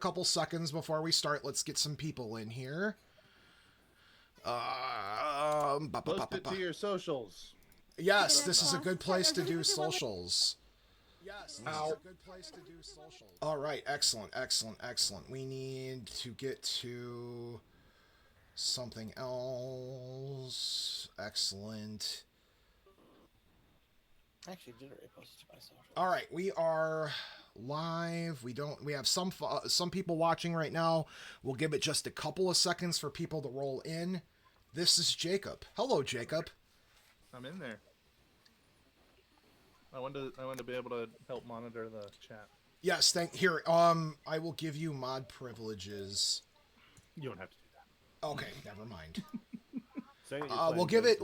couple seconds before we start. Let's get some people in here. Post it to your socials. Yes, this is a good place to do socials. Yes, this is a good place to do socials. All right, excellent, excellent, excellent. We need to get to something else. Excellent. Actually, did already post it to my social. All right, we are live. We have some people watching right now. We'll give it just a couple of seconds for people to roll in. This is Jacob. Hello, Jacob. I'm in there. I wanted to be able to help monitor the chat. Yes, here. I will give you mod privileges. You don't have to do that. Okay, never mind. We'll give it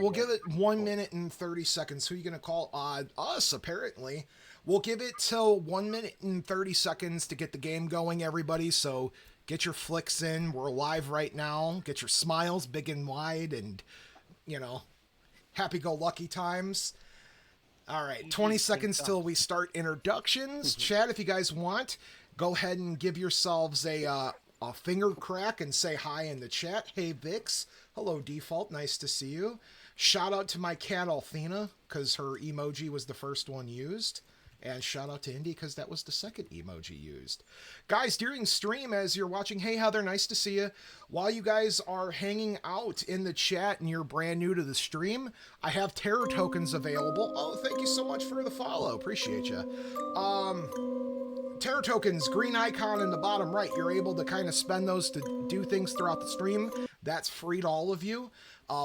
1 minute and 30 seconds. Who are you gonna call? Us, apparently. We'll give it till 1 minute and 30 seconds to get the game going, everybody. So get your flicks in. We're live right now. Get your smiles big and wide, and happy-go-lucky times. All right, 20 seconds till we start introductions. Chat, if you guys want, go ahead and give yourselves a finger crack and say hi in the chat. Hey, Vix. Hello, Default. Nice to see you. Shout out to my cat, Althena, because her emoji was the first one used. And shout out to Indy, because that was the second emoji used. Guys, during stream, as you're watching, hey, Heather, nice to see you. While you guys are hanging out in the chat and you're brand new to the stream, I have terror tokens available. Oh, thank you so much for the follow. Appreciate you. Terror tokens, green icon in the bottom right. You're able to kind of spend those to do things throughout the stream. That's free to all of you.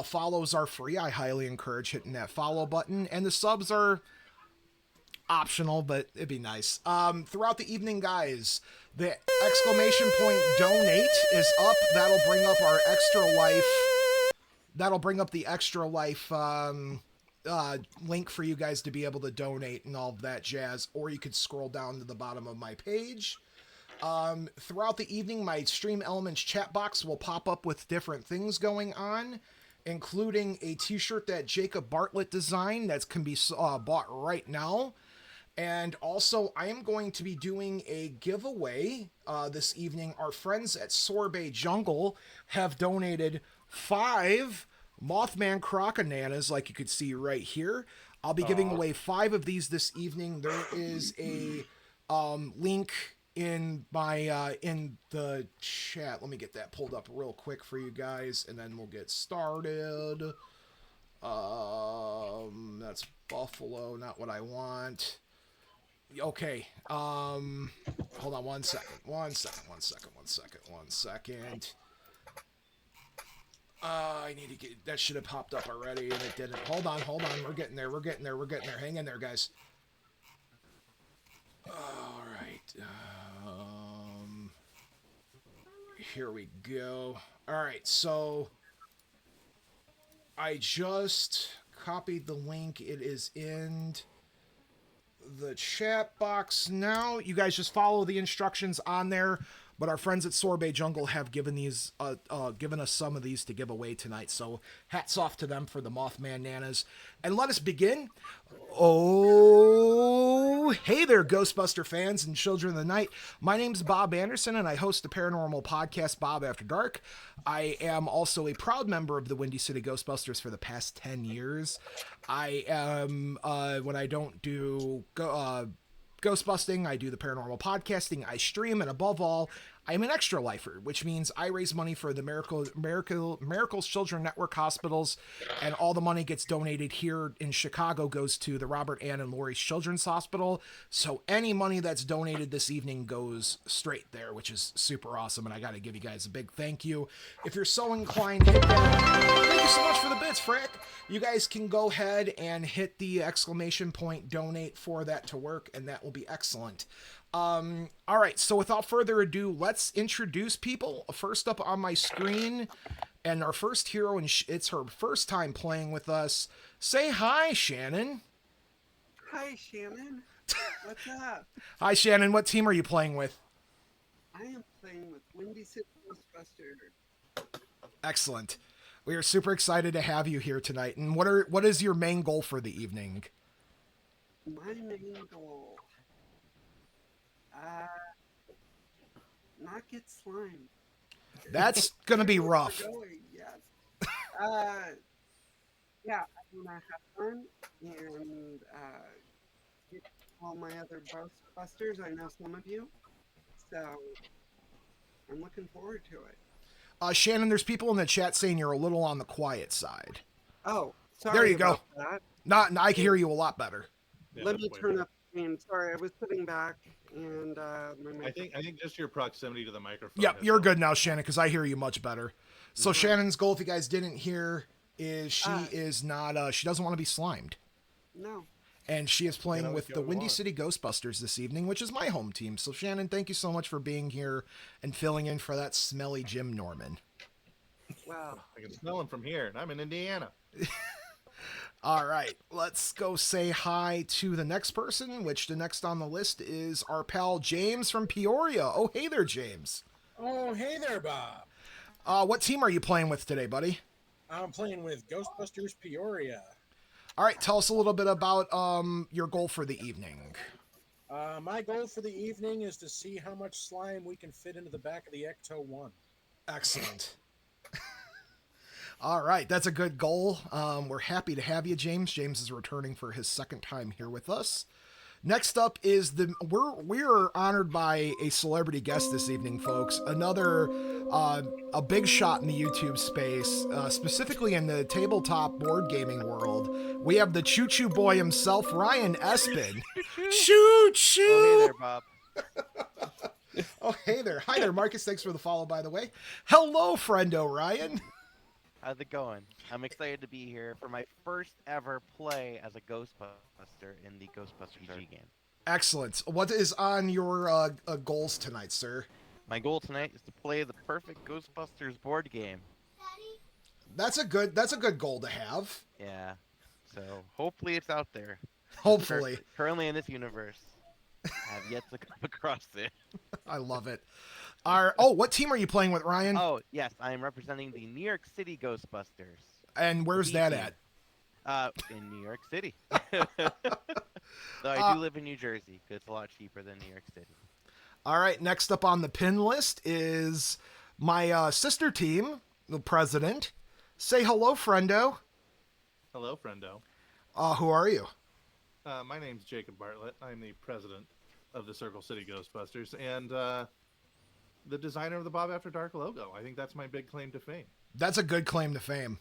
Follows are free. I highly encourage hitting that follow button. And the subs are optional, but it'd be nice. Throughout the evening, guys, the exclamation point donate is up. That'll bring up our extra life. That'll bring up the extra life link for you guys to be able to donate and all of that jazz, or you could scroll down to the bottom of my page. Throughout the evening, my Stream Elements chat box will pop up with different things going on, including a t-shirt that Jacob Bartlett designed that can be bought right now. And also, I am going to be doing a giveaway this evening. Our friends at Sorbet Jungle have donated 5 Mothman Crocananas, like you could see right here. I'll be giving away 5 of these this evening. There is a link in my in the chat. Let me get that pulled up real quick for you guys, and then we'll get started. That's Buffalo, not what I want. Okay. Hold on one second. I need to get that should have popped up already and it didn't. Hold on. We're getting there. Hang in there, guys. All right. Here we go. All right. So I just copied the link. It is in the chat box now. You guys just follow the instructions on there. But our friends at Sorbet Jungle have given us some of these to give away tonight. So hats off to them for the Mothman Nanas. And let us begin. Oh, hey there, Ghostbuster fans and children of the night. My name's Bob Anderson, and I host the paranormal podcast Bob After Dark. I am also a proud member of the Windy City Ghostbusters for the past 10 years. I am, when I don't do ghostbusting, I do the paranormal podcasting, I stream, and above all, I'm an extra lifer, which means I raise money for the Miracles Children Network hospitals, and all the money gets donated here in Chicago goes to the Robert Ann and Lori Children's Hospital. So any money that's donated this evening goes straight there, which is super awesome, and I got to give you guys a big thank you. If you're so inclined, hit that. Thank you so much for the bits, Frick. You guys can go ahead and hit the exclamation point donate for that to work, and that will be excellent. All right, so without further ado, let's introduce people. First up on my screen, and our first hero, and it's her first time playing with us. Say hi, Shannon. Hi, Shannon. What's up? Hi, Shannon. What team are you playing with? I am playing with Windy City Ghostbusters. Excellent. We are super excited to have you here tonight. And what is your main goal for the evening? My main goal. not get slimed. That's gonna be We're rough. going, yes. Yeah, I want to have fun and get all my other Ghostbusters. I know some of you, so I'm looking forward to it. Shannon, there's people in the chat saying you're a little on the quiet side. Oh, sorry There you go. about that. Not, I can hear you a lot better. Yeah, Let me that's way turn better. up the game. Sorry, I was sitting back and my I think just your proximity to the microphone. Yep, has you're helped. good now, Shannon, because I hear you much better. So Alright. Shannon's goal, if you guys didn't hear, is she Ah. is not. She doesn't want to be slimed, No. and she is playing always with get the what we Windy want. City Ghostbusters this evening, which is my home team. So Shannon, thank you so much for being here and filling in for that smelly Jim Norman. Wow. I can smell him from here, and I'm in Indiana. All right, let's go say hi to the next person, which the next on the list is our pal James from Peoria. Oh, hey there, James. Oh, hey there, Bob. What team are you playing with today, buddy? I'm playing with Ghostbusters Peoria. All right, tell us a little bit about your goal for the evening. My goal for the evening is to see how much slime we can fit into the back of the Ecto-1. Excellent. All right, that's a good goal. We're happy to have you, James. James is returning for his second time here with us. Next up is we're honored by a celebrity guest this evening, folks. Another a big shot in the YouTube space, specifically in the tabletop board gaming world. We have the Choo Choo Boy himself, Ryan Espin. Choo Choo. Oh, hey there, Bob. Oh, hey there. Hi there, Marcus. Thanks for the follow, by the way. Hello, friendo, Ryan. How's it going? I'm excited to be here for my first ever play as a Ghostbuster in the Ghostbusters RPG game. Excellent. What is on your goals tonight, sir? My goal tonight is to play the perfect Ghostbusters board game. That's a good goal to have. Yeah. So hopefully it's out there. Hopefully. Currently in this universe, I have yet to come across it. I love it. What team are you playing with, Ryan? Oh yes, I am representing the New York City Ghostbusters. And where's that at? In New York City. Though I do live in New Jersey, because it's a lot cheaper than New York City. All right, next up on the pin list is my sister team, the president. Say hello, friendo. Hello, friendo. Who are you? My name's Jacob Bartlett. I'm the president of the Circle City Ghostbusters and the designer of the Bob After Dark logo. I think that's my big claim to fame. That's a good claim to fame.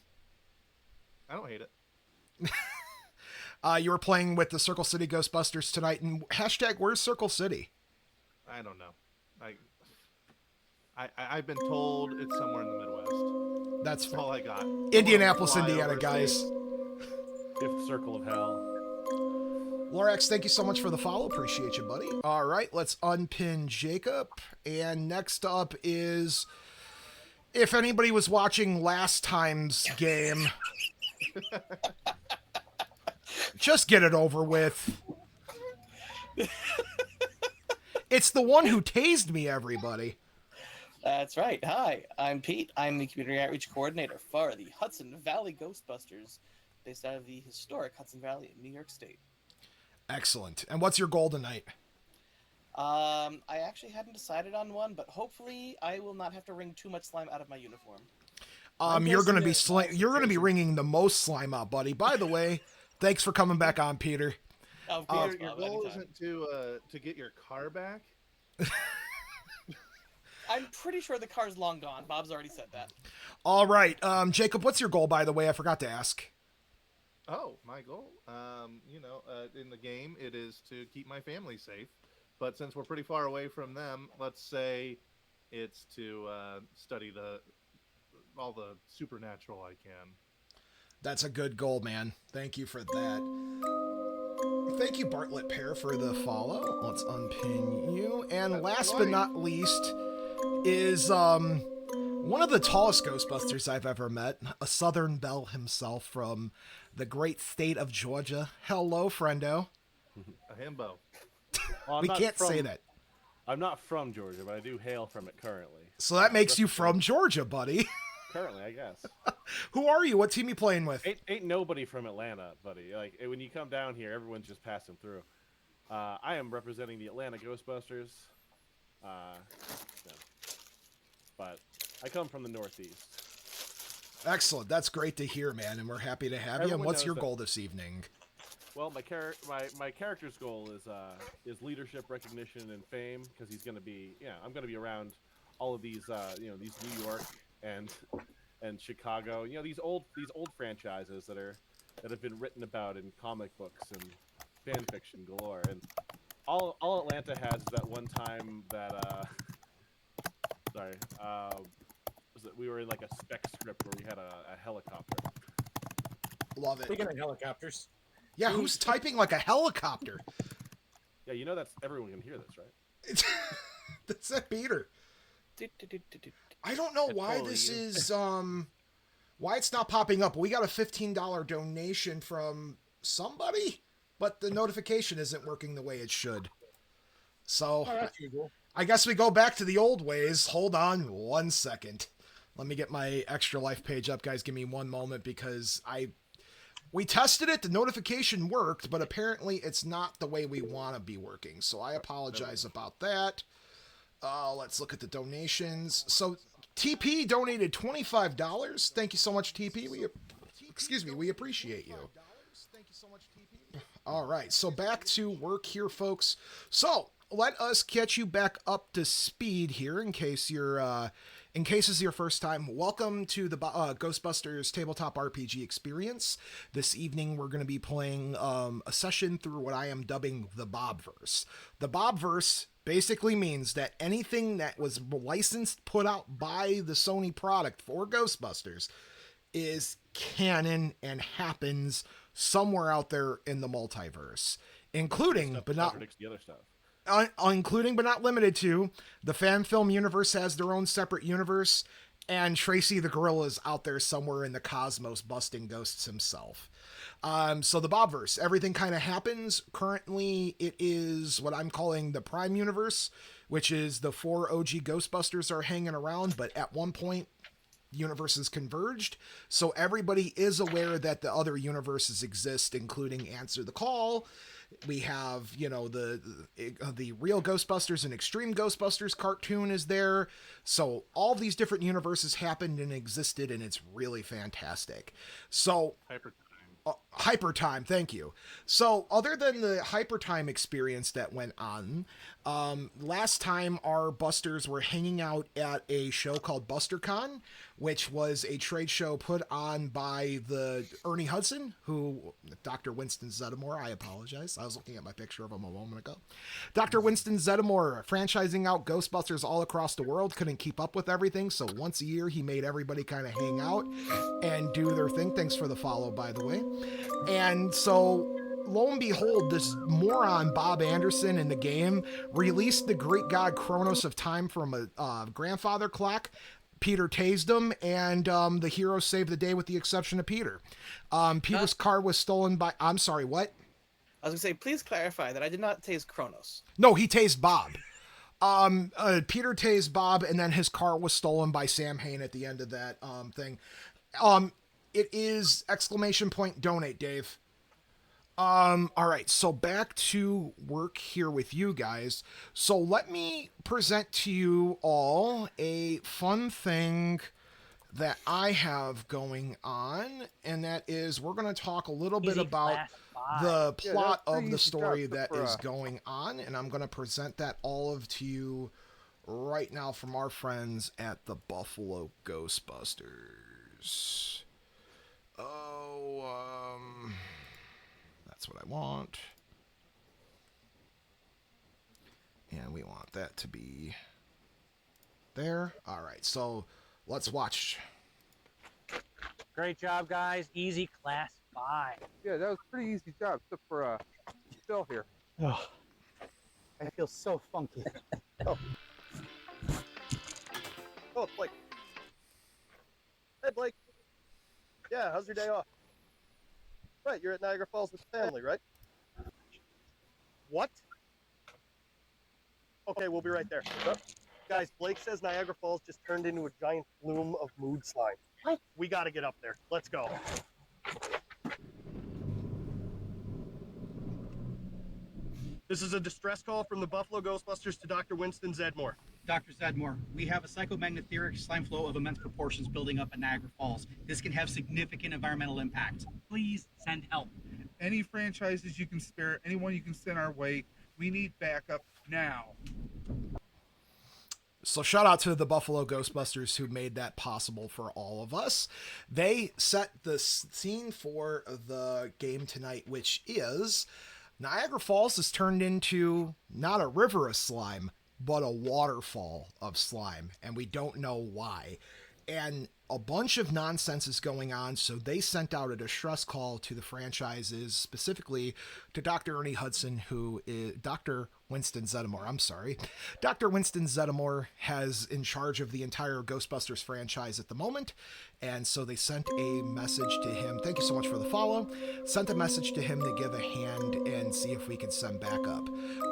I don't hate it. You were playing with the Circle City Ghostbusters tonight, and hashtag where's Circle City? I don't know. I've been told it's somewhere in the Midwest. That's all I got. Indianapolis, Fly Indiana, overseas. guys. Fifth circle of hell. Lorax, thank you so much for the follow. Appreciate you, buddy. All right, let's unpin Jacob. And next up is, if anybody was watching last time's game, just get it over with. It's the one who tased me, everybody. That's right. Hi, I'm Pete. I'm the community outreach coordinator for the Hudson Valley Ghostbusters, based out of the historic Hudson Valley in New York State. Excellent. And what's your goal tonight? I actually hadn't decided on one, but hopefully I will not have to wring too much slime out of my uniform. You're going to be wringing the most slime out, buddy. By the way, thanks for coming back on, Peter. Oh, Your Bob, goal anytime. isn't to get your car back? I'm pretty sure the car's long gone. Bob's already said that. All right. Jacob, what's your goal, by the way? I forgot to ask. Oh, my goal? In the game, it is to keep my family safe. But since we're pretty far away from them, let's say it's to study all the supernatural I can. That's a good goal, man. Thank you for that. Thank you, Bartlett Pear, for the follow. Let's unpin you. And last but not least is one of the tallest Ghostbusters I've ever met, a Southern Belle himself from the great state of Georgia. Hello, friendo. A himbo. We can't say that. I'm not from Georgia, but I do hail from it currently. So that makes you from Georgia, buddy. Currently, I guess. Who are you? What team you playing with? Ain't nobody from Atlanta, buddy. Like, when you come down here, everyone's just passing through. I am representing the Atlanta Ghostbusters. I come from the Northeast. Excellent. That's great to hear, man, and we're happy to have you. And Everyone what's knows your that- goal this evening? Well, my character's goal is leadership, recognition, and fame because he's going to be I'm going to be around all of these these New York and Chicago these old franchises that have been written about in comic books and fan fiction galore, and all Atlanta has is that one time that was it we were in like a spec script where we had a helicopter. Love it. Speaking of helicopters, Yeah, who's typing like a helicopter? Yeah, that's everyone can hear this, right? That's that Peter. Do-do-do-do-do. I don't know It's why totally this you. is why it's not popping up. We got a $15 donation from somebody, but the notification isn't working the way it should. So oh, that's usual. I guess we go back to the old ways. Hold on 1 second. Let me get my extra life page up, guys. Give me one moment because we tested it. The notification worked, but apparently it's not the way we want to be working. So I apologize about that. Let's look at the donations. So TP donated $25. Thank you so much, TP. We appreciate you. All right, so back to work here, folks. So let us catch you back up to speed here in case this is your first time. Welcome to the Ghostbusters tabletop RPG experience. This evening we're going to be playing a session through what I am dubbing the Bobverse. The Bobverse basically means that anything that was licensed, put out by the Sony product for Ghostbusters is canon and happens somewhere out there in the multiverse, including Stuff but that not contradicts the other stuff. including but not limited to, the fan film universe has their own separate universe, and Tracy the Gorilla is out there somewhere in the cosmos busting ghosts himself. So the Bobverse, everything kind of happens. Currently, it is what I'm calling the Prime Universe, which is the 4 OG Ghostbusters are hanging around, but at one point, universes converged. So everybody is aware that the other universes exist, including Answer the Call. We have, the Real Ghostbusters and Extreme Ghostbusters cartoon is there. So all these different universes happened and existed, and it's really fantastic. So Hyper Time, thank you. So other than the Hyper Time experience that went on, last time our Busters were hanging out at a show called BusterCon, which was a trade show put on by the Ernie Hudson, Dr. Winston Zeddemore, I apologize. I was looking at my picture of him a moment ago. Dr. Winston Zeddemore, franchising out Ghostbusters all across the world, couldn't keep up with everything, so once a year he made everybody kind of hang out and do their thing. Thanks for the follow, by the way. And so, lo and behold, this moron Bob Anderson in the game released the Great God Kronos of Time from a grandfather clock. Peter tased him, and the heroes saved the day with the exception of Peter. Peter's car was stolen by... I'm sorry, what? I was gonna say, please clarify that I did not taste Kronos. No, he tased Bob. Peter tased Bob, and then his car was stolen by Sam Hain at the end of that thing. It is ! Donate, Dave. All right, so back to work here with you guys. So let me present to you all a fun thing that I have going on, and that is we're going to talk a little bit about the plot of the story that is going on, and I'm going to present that all of to you right now from our friends at the Buffalo Ghostbusters. That's what I want. And we want that to be there. All right, so let's watch. Great job, guys. Easy class 5. Yeah, that was a pretty easy job, except for Phil here. Oh, I feel so funky. Oh, Blake. Hey, Blake. Yeah, how's your day off? Right, you're at Niagara Falls with the family, right? What? Okay, we'll be right there. Guys, Blake says Niagara Falls just turned into a giant plume of mood slime. What? We gotta get up there. Let's go. This is a distress call from the Buffalo Ghostbusters to Dr. Winston Zeddemore. Dr. Zedmore, we have a psychomagnetheric slime flow of immense proportions building up at Niagara Falls. This can have significant environmental impact. Please send help. Any franchises you can spare, anyone you can send our way, we need backup now. So shout out to the Buffalo Ghostbusters who made that possible for all of us. They set the scene for the game tonight, which is Niagara Falls has turned into not a river of slime, but a waterfall of slime, and we don't know why. And a bunch of nonsense is going on, so they sent out a distress call to the franchises, specifically to Dr. Ernie Hudson, who is Dr. Winston Zeddemore. I'm sorry. Dr. Winston Zeddemore has in charge of the entire Ghostbusters franchise at the moment, and so they sent a message to him. Thank you so much for the follow. Sent a message to him to give a hand and see if we could send backup.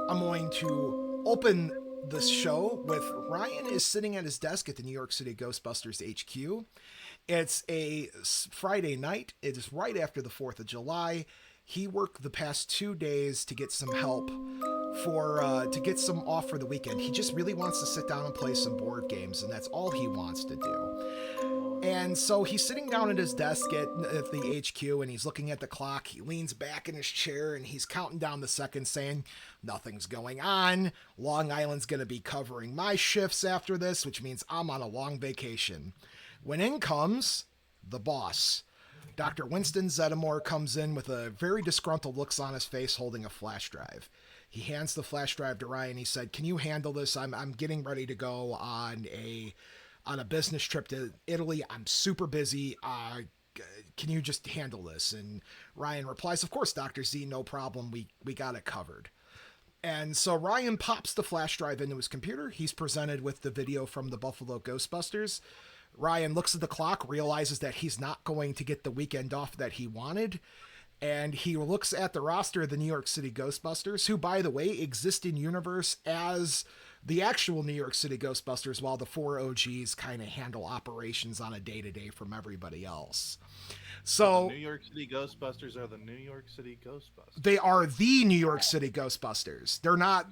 I'm going to open this show with Ryan is sitting at his desk at the New York City Ghostbusters HQ. It's a Friday night. It is right after the 4th of July. He worked the past 2 days to get some help to get some off for the weekend. He just really wants to sit down and play some board games, and that's all he wants to do. And so he's sitting down at his desk at the HQ, and he's looking at the clock. He leans back in his chair, and he's counting down the seconds, saying, nothing's going on. Long Island's going to be covering my shifts after this, which means I'm on a long vacation. When in comes the boss. Dr. Winston Zeddemore comes in with a very disgruntled looks on his face, holding a flash drive. He hands the flash drive to Ryan. He said, can you handle this? I'm getting ready to go on a business trip to Italy. I'm super busy. Can you just handle this? And Ryan replies, of course, Dr. Z, no problem. We got it covered. And so Ryan pops the flash drive into his computer. He's presented with the video from the Buffalo Ghostbusters. Ryan looks at the clock, realizes that he's not going to get the weekend off that he wanted. And he looks at the roster of the New York City Ghostbusters, who, by the way, exist in universe as the actual New York City Ghostbusters, while the 4 OGs kind of handle operations on a day-to-day from everybody else. So the New York City Ghostbusters are the New York City Ghostbusters. They are the New York City Ghostbusters. They're not.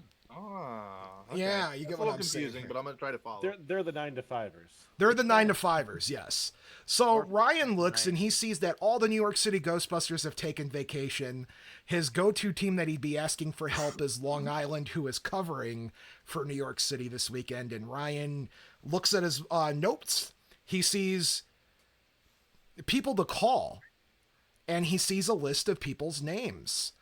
Okay. Yeah, you get what I'm saying. Confusing, but I'm gonna try to follow. They're the 9-to-5ers. They're the 9-to-5ers, yes. So Ryan looks and he sees that all the New York City Ghostbusters have taken vacation. His go-to team that he'd be asking for help is Long Island, who is covering for New York City this weekend. And Ryan looks at his notes. He sees people to call, and he sees a list of people's names.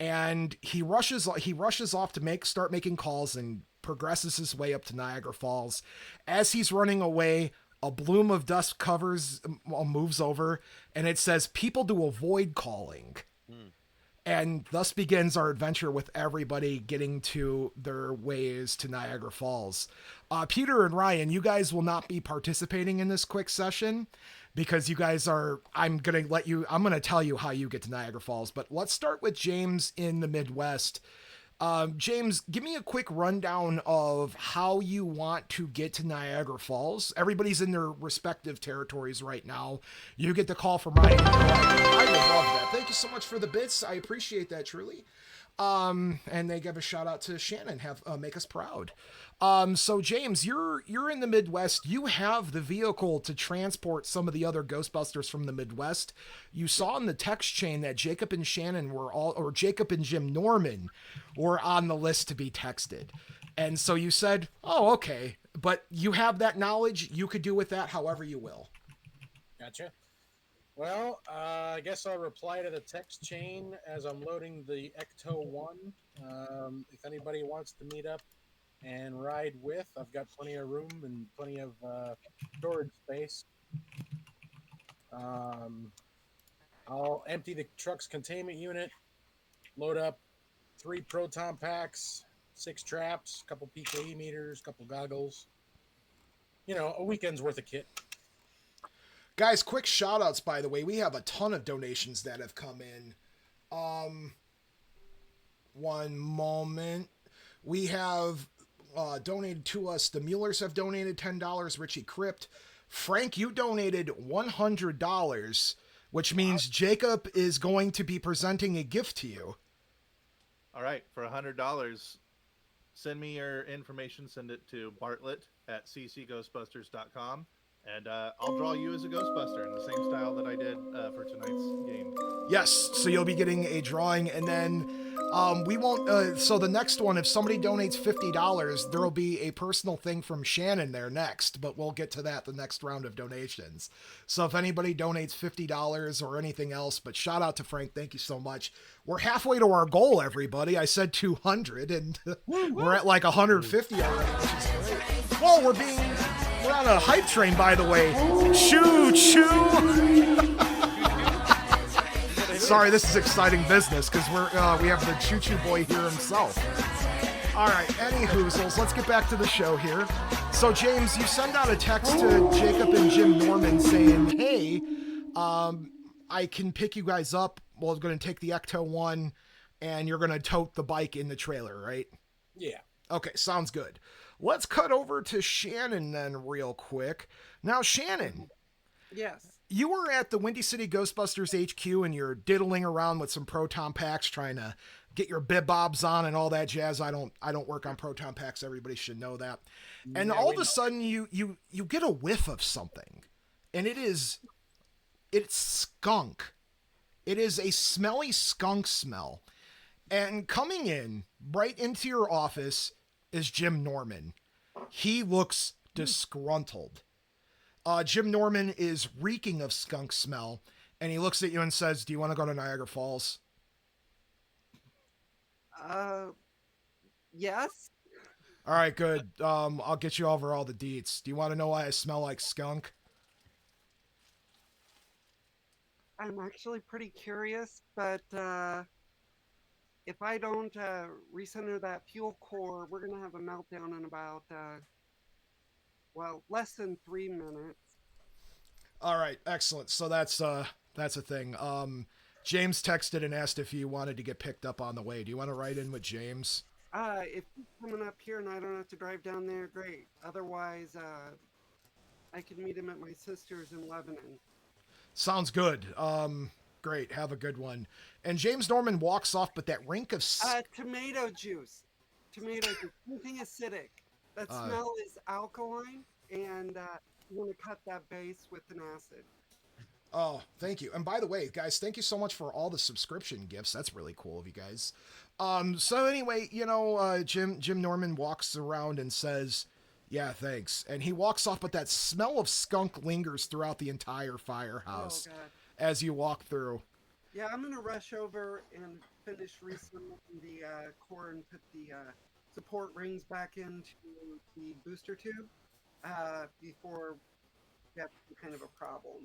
And he rushes off to start making calls and progresses his way up to Niagara Falls. As he's running away, a bloom of dust moves over, and it says people to avoid calling. And thus begins our adventure with everybody getting to their ways to Niagara Falls. Peter and Ryan, you guys will not be participating in this quick session because you guys are, I'm going to tell you how you get to Niagara Falls, but let's start with James in the Midwest. James, give me a quick rundown of how you want to get to Niagara Falls. Everybody's in their respective territories right now. You get the call from Ryan. I would love that. Thank you so much for the bits. I appreciate that truly. And they give a shout out to Shannon, make us proud. So James, you're in the Midwest. You have the vehicle to transport some of the other Ghostbusters from the Midwest. You saw in the text chain that Jacob and Shannon or Jacob and Jim Norman were on the list to be texted. And so you said, oh, okay, but you have that knowledge. You could do with that however you will. Gotcha. Well, I guess I'll reply to the text chain as I'm loading the Ecto 1. If anybody wants to meet up and ride with, I've got plenty of room and plenty of storage space. I'll empty the truck's containment unit, load up 3 proton packs, 6 traps, a couple PKE meters, a couple goggles. You know, a weekend's worth of kit. Guys, quick shout outs, by the way. We have a ton of donations that have come in. One moment. We have donated to us. The Muellers have donated $10. Richie Crypt. Frank, you donated $100, which means Jacob is going to be presenting a gift to you. All right, for $100, send me your information. Send it to bartlett@ccghostbusters.com, and I'll draw you as a Ghostbuster in the same style that I did for tonight's game. Yes, so you'll be getting a drawing, and then we won't. So the next one, if somebody donates $50, there will be a personal thing from Shannon there next, but we'll get to that the next round of donations. So if anybody donates $50 or anything else, but shout out to Frank, thank you so much. We're halfway to our goal, everybody. I said 200, and we're at like 150 already, which is great. Whoa, we're on a hype train, by the way. Choo choo. Sorry, this is exciting business because we have the Choo Choo Boy here himself. All right, any hoozles, let's get back to the show here. So, James, you send out a text to Jacob and Jim Norman saying, hey, I can pick you guys up. Well, I'm going to take the Ecto-1, and you're going to tote the bike in the trailer, right? Yeah. Okay, sounds good. Let's cut over to Shannon then real quick. Now, Shannon. Yes. You were at the Windy City Ghostbusters HQ and you're diddling around with some proton packs trying to get your bib-bobs on and all that jazz. I don't work on proton packs. Everybody should know that. And all of a sudden you get a whiff of something. And it's skunk. It is a smelly skunk smell. And coming in right into your office is Jim Norman. He looks disgruntled. Jim Norman is reeking of skunk smell, and he looks at you and says, do you want to go to Niagara Falls? Yes. All right, good. I'll get you over all the deets. Do you want to know why I smell like skunk? I'm actually pretty curious, but if I don't recenter that fuel core, we're going to have a meltdown in about... less than 3 minutes. All right, excellent. So that's a thing. James texted and asked if you wanted to get picked up on the way. Do you want to ride in with James? If he's coming up here and I don't have to drive down there, great. Otherwise, I can meet him at my sister's in Lebanon. Sounds good. Great. Have a good one. And James Norman walks off, but that rink of... Tomato juice. Anything acidic. That smell is alkaline, and you want to cut that base with an acid. Oh, thank you. And by the way, guys, thank you so much for all the subscription gifts. That's really cool of you guys. So anyway, Jim Norman walks around and says, yeah, thanks. And he walks off, but that smell of skunk lingers throughout the entire firehouse as you walk through. Yeah, I'm going to rush over and finish resealing the core and put the... support rings back into the booster tube before we have kind of a problem.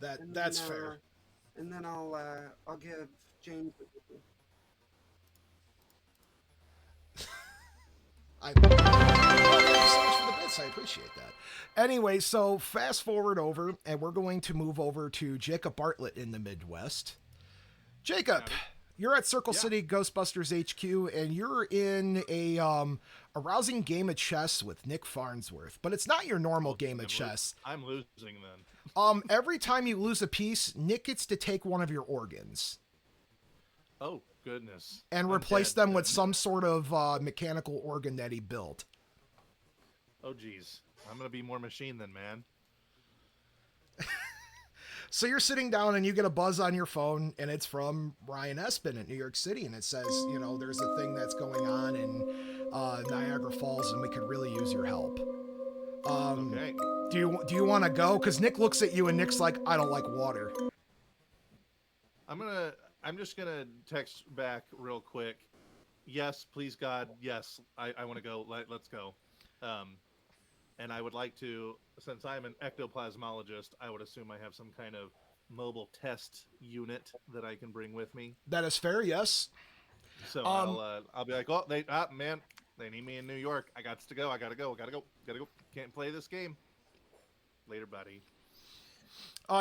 That's fair. And then I'll give James. Thank you so much for the bits. I appreciate that. Anyway, so fast forward over, and we're going to move over to Jacob Bartlett in the Midwest. Jacob. You're at Circle City Ghostbusters HQ, and you're in a rousing game of chess with Nick Farnsworth. But it's not your normal game of chess. I'm losing then. Every time you lose a piece, Nick gets to take one of your organs. Oh, goodness. And replace them with some sort of mechanical organ that he built. Oh, geez. I'm going to be more machine than man. So you're sitting down and you get a buzz on your phone, and it's from Ryan Espin in New York City, and it says, there's a thing that's going on in Niagara Falls, and we could really use your help. Okay. Do you want to go? Because Nick looks at you, and Nick's like, I don't like water. I'm just gonna text back real quick. Yes, please God. Yes, I want to go. Let's go. And I would like to, since I'm an ectoplasmologist, I would assume I have some kind of mobile test unit that I can bring with me. That is fair, yes. So I'll be like, oh, they need me in New York. I got to go. I gotta go. Can't play this game. Later, buddy.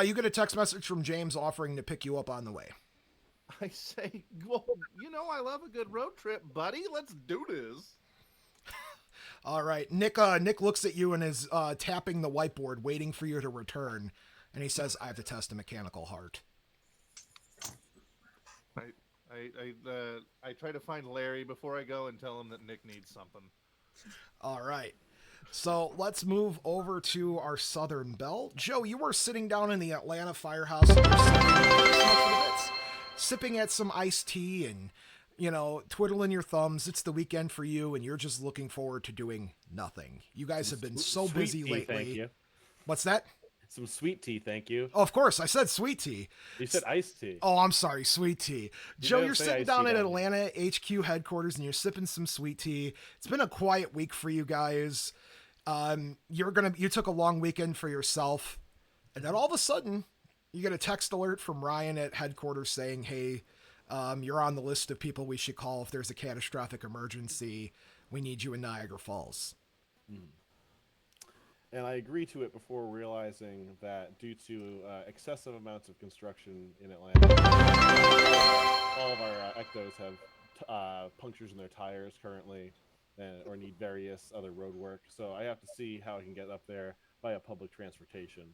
You get a text message from James offering to pick you up on the way. I say, well, I love a good road trip, buddy. Let's do this. All right. Nick looks at you and is tapping the whiteboard, waiting for you to return. And he says, I have to test a mechanical heart. I try to find Larry before I go and tell him that Nick needs something. All right. So let's move over to our Southern Belle. Joe, you were sitting down in the Atlanta firehouse and you're sipping at some iced tea and, twiddling your thumbs. It's the weekend for you and you're just looking forward to doing nothing. You guys have been so Sweet busy tea, lately. Thank you. What's that? Some sweet tea, thank you. Oh, of course, I said sweet tea. You said iced tea. Oh, I'm sorry, sweet tea. Joe, didn't you're say sitting iced down tea at down Atlanta HQ headquarters and you're sipping some sweet tea. It's been a quiet week for you guys. You took a long weekend for yourself, and then all of a sudden, you get a text alert from Ryan at headquarters saying, "Hey, you're on the list of people we should call if there's a catastrophic emergency. We need you in Niagara Falls." And I agree to it before realizing that due to excessive amounts of construction in Atlanta, all of our Ectos have punctures in their tires currently, or need various other road work. So I have to see how I can get up there via public transportation.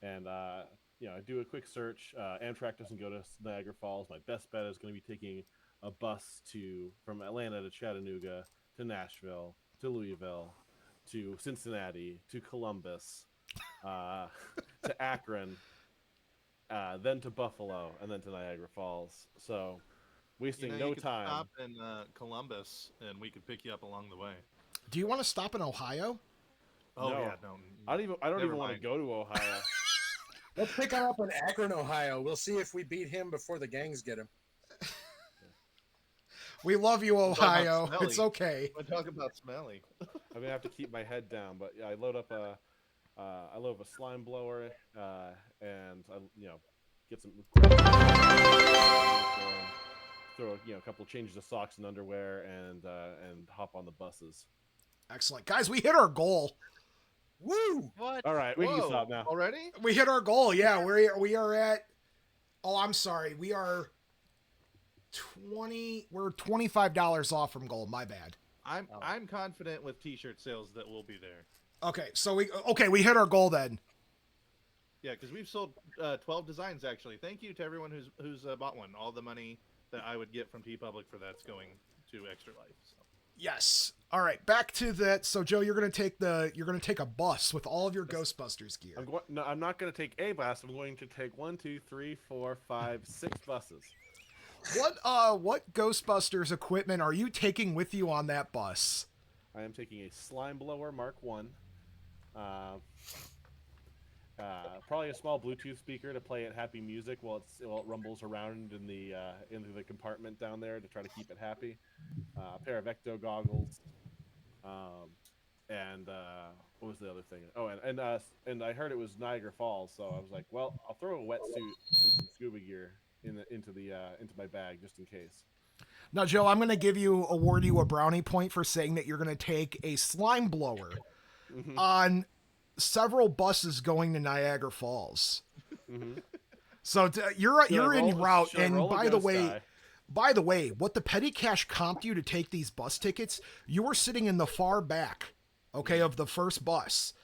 And I do a quick search. Amtrak doesn't go to Niagara Falls. My best bet is going to be taking a bus from Atlanta to Chattanooga, to Nashville, to Louisville, to Cincinnati, to Columbus, to Akron, then to Buffalo, and then to Niagara Falls. So, wasting no you could time. Stop in Columbus, and we could pick you up along the way. Do you want to stop in Ohio? Oh No. yeah, no. I don't even want to mind. go to Ohio. Let's pick him up in Akron, Ohio. We'll see if we beat him before the gangs get him. We love you, What about Ohio. Smelly? It's okay. We're talking about Smelly. I'm gonna have to keep my head down, but yeah, I load up a slime blower, and get some throw a couple of changes of socks and underwear, and hop on the buses. Excellent. Guys, we hit our goal. Woo! What? All right, we can Whoa, stop now. already? We hit our goal. Yeah, we are at. Oh, I'm sorry. We are We're $25 off from goal. My bad. I'm confident with T-shirt sales that we'll be there. Okay, so we hit our goal then. Yeah, because we've sold 12 designs actually. Thank you to everyone who's bought one. All the money that I would get from TeePublic for that's going to Extra Life. So. Yes. All right, back to that. So Joe, you're gonna take a bus with all of your Ghostbusters gear. I'm not going to take a bus. I'm going to take 1, 2, 3, 4, 5, 6 buses. What Ghostbusters equipment are you taking with you on that bus? I am taking a slime blower Mark 1. Probably a small Bluetooth speaker to play it happy music while it rumbles around in the into the compartment down there to try to keep it happy. A pair of Ecto goggles, and what was the other thing? Oh, and I heard it was Niagara Falls, so I was like, well, I'll throw a wetsuit and some scuba gear into my bag just in case. Now, Joe, I'm going to award you a brownie point for saying that you're going to take a slime blower on several buses going to Niagara Falls. Mm-hmm. So you're in route, and by the way, what the petty cash comped you to take these bus tickets, you were sitting in the far back, of the first bus,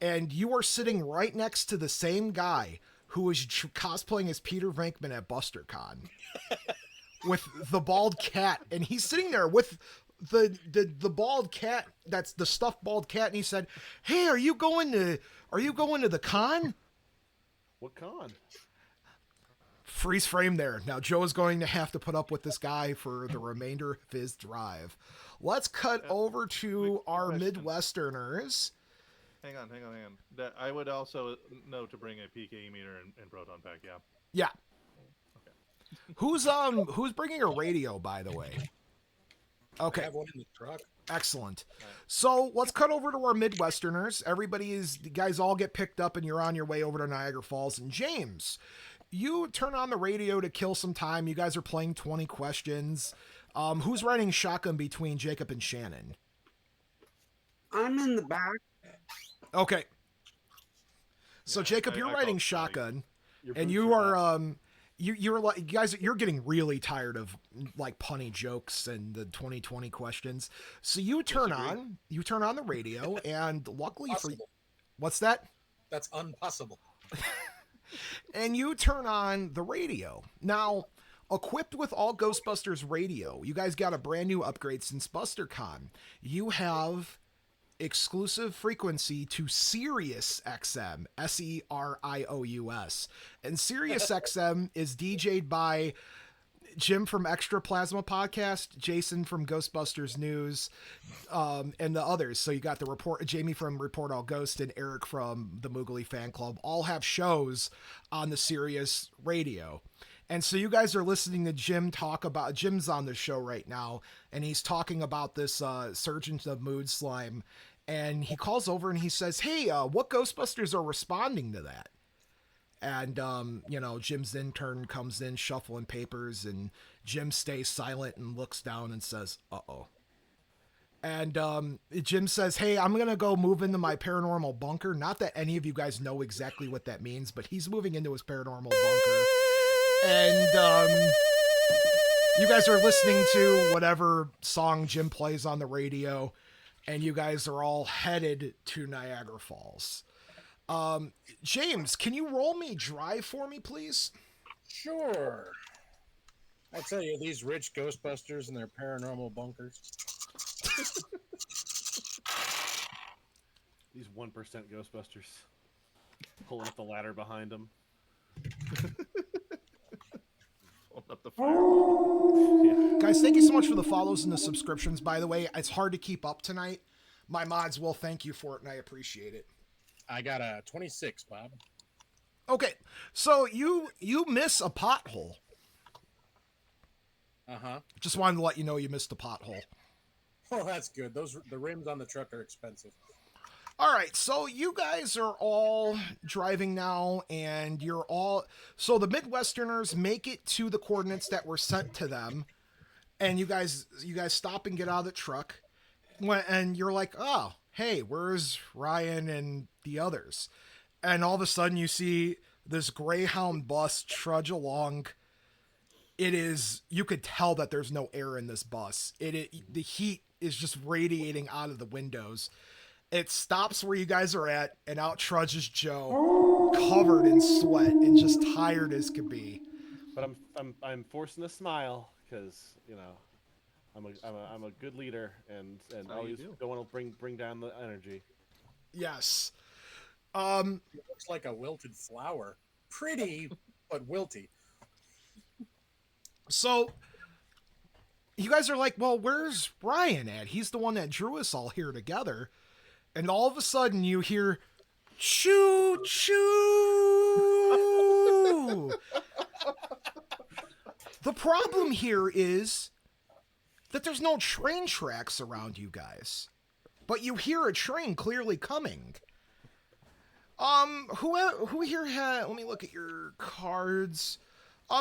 and you are sitting right next to the same guy who was cosplaying as Peter Venkman at BusterCon with the bald cat, and he's sitting there with the bald cat, that's the stuffed bald cat, and he said, "Hey, are you going to the con?" What con? Freeze frame there. Now Joe is going to have to put up with this guy for the remainder of his drive. Let's cut over to our Midwesterners. Hang on. I would also know to bring a PKE meter and proton pack. Yeah. Yeah. Okay. Who's bringing a radio, by the way? Okay. I have one in the truck. Excellent. So let's cut over to our Midwesterners. You guys all get picked up and you're on your way over to Niagara Falls. And James, you turn on the radio to kill some time. You guys are playing 20 questions. Who's riding shotgun between Jacob and Shannon? I'm in the back. Okay. So Jacob, you're riding shotgun, and you are you're like, you guys, you're getting really tired of like punny jokes and the 2020 questions. So you turn on the radio, and luckily for you, what's that? That's impossible. And you turn on the radio. Now, Equipped with all Ghostbusters radio, you guys got a brand new upgrade since BusterCon. You have exclusive frequency to Sirius XM, Serious. And Sirius XM is DJ'd by Jim from Extra Plasma Podcast, Jason from Ghostbusters News, and the others. So you got Jamie from Report All Ghost, and Eric from the Moogly Fan Club all have shows on the Sirius radio. And so you guys are listening to Jim's on the show right now, and he's talking about this Surgeon of Mood slime. And he calls over and he says, hey, what Ghostbusters are responding to that? And, Jim's intern comes in shuffling papers, and Jim stays silent and looks down and says, uh-oh. And Jim says, hey, I'm going to go move into my paranormal bunker. Not that any of you guys know exactly what that means, but he's moving into his paranormal bunker. And you guys are listening to whatever song Jim plays on the radio, and you guys are all headed to Niagara Falls. James, can you roll me drive for me, please? Sure. I tell you, these rich Ghostbusters and their paranormal bunkers. These 1% Ghostbusters pulling up the ladder behind them. Up the fire. Guys, thank you so much for the follows and the subscriptions, by the way. It's hard to keep up tonight. My mods will thank you for it, and I appreciate it. I got a 26, Bob. Okay, so you miss a pothole. Uh-huh. Just wanted to let you know you missed a pothole. Oh, that's good. The rims on the truck are expensive. All right, so you guys are all driving now, and so the Midwesterners make it to the coordinates that were sent to them, and you guys stop and get out of the truck, and you're like, oh, hey, where's Ryan and the others? And all of a sudden you see this Greyhound bus trudge along. You could tell that there's no air in this bus. The heat is just radiating out of the windows. It stops where you guys are at, and out trudges Joe, covered in sweat and just tired as could be. But I'm forcing a smile because I'm a good leader and always don't want to bring down the energy. Yes. It looks like a wilted flower. Pretty, but wilty. So you guys are like, well, where's Ryan at? He's the one that drew us all here together. And all of a sudden you hear, choo choo. The problem here is that there's no train tracks around you guys, but you hear a train clearly coming. Who here let me look at your cards.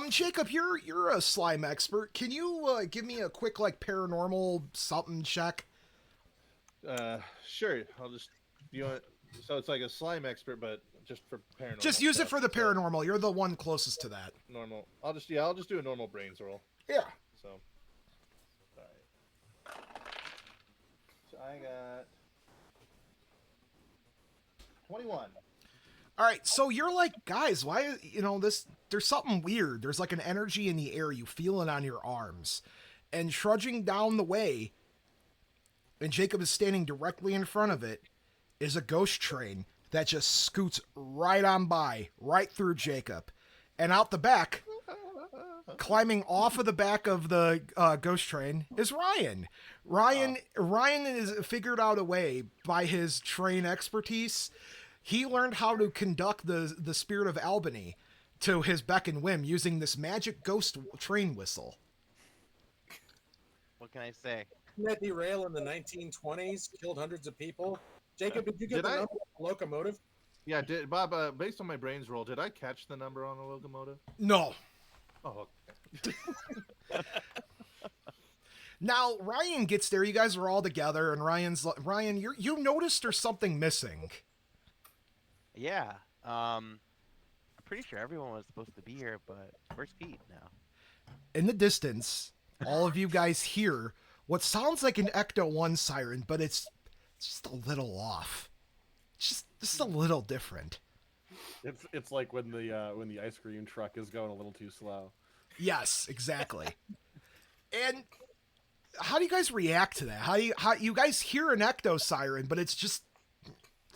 Jacob, you're a slime expert. Can you give me a quick paranormal something check? Sure. So it's like a slime expert, but just for paranormal. Just use stuff. it for the paranormal. You're the one closest to that. Normal. I'll just do a normal brains roll. Yeah. So. Alright. So I got 21. All right, so you're like, guys, why, there's something weird. There's like an energy in the air. You feel it on your arms. And trudging down the way, and Jacob is standing directly in front of it, is a ghost train that just scoots right on by, right through Jacob. And out the back, climbing off of the back of the ghost train, is Ryan. Ryan has figured out a way by his train expertise. He learned how to conduct the Spirit of Albany to his beck and whim using this magic ghost train whistle. What can I say? Didn't that derail in the 1920s, killed hundreds of people? Jacob, did you get the number of the locomotive? Yeah, Bob, based on my brains roll, did I catch the number on the locomotive? No. Oh, okay. Now, Ryan gets there. You guys are all together, and Ryan, you noticed there's something missing. Yeah. I'm pretty sure everyone was supposed to be here, but where's Pete now? In the distance, all of you guys hear what sounds like an Ecto 1 siren, but it's just a little off. Just a little different. It's like when the ice cream truck is going a little too slow. Yes, exactly. And how do you guys react to that? How you guys hear an ecto siren, but it's just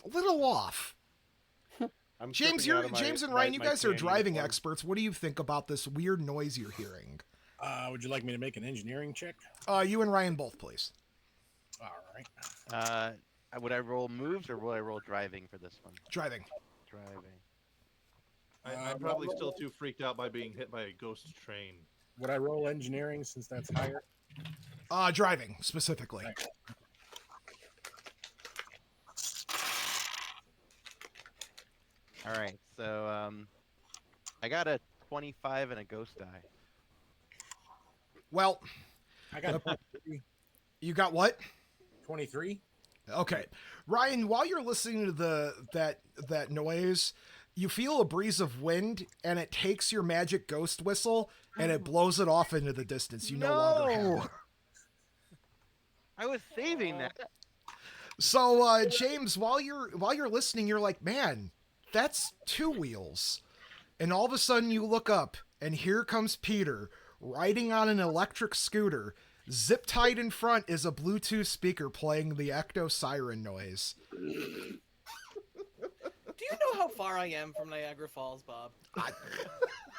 a little off. I'm James, tripping out of James and my- Ryan, you my guys are tan driving uniform. experts. What do you think about this weird noise you're hearing? Would you like me to make an engineering check? You and Ryan both, please. All right. Would I roll moves or would I roll driving for this one? Driving. Driving. I'm probably still too freaked out by being hit by a ghost train. Would I roll engineering since that's higher? Driving specifically. Right. All right, so I got a 25 and a ghost die. Well, I got you got what? 23. Okay, Ryan. While you're listening to that noise, you feel a breeze of wind, and it takes your magic ghost whistle and it blows it off into the distance. You no longer have it. I was saving that. So, James, while you're listening, you're like, man, that's two wheels. And all of a sudden you look up and here comes Peter riding on an electric scooter. Zip tied in front is a Bluetooth speaker playing the ecto siren noise. Do you know how far I am from Niagara Falls, Bob?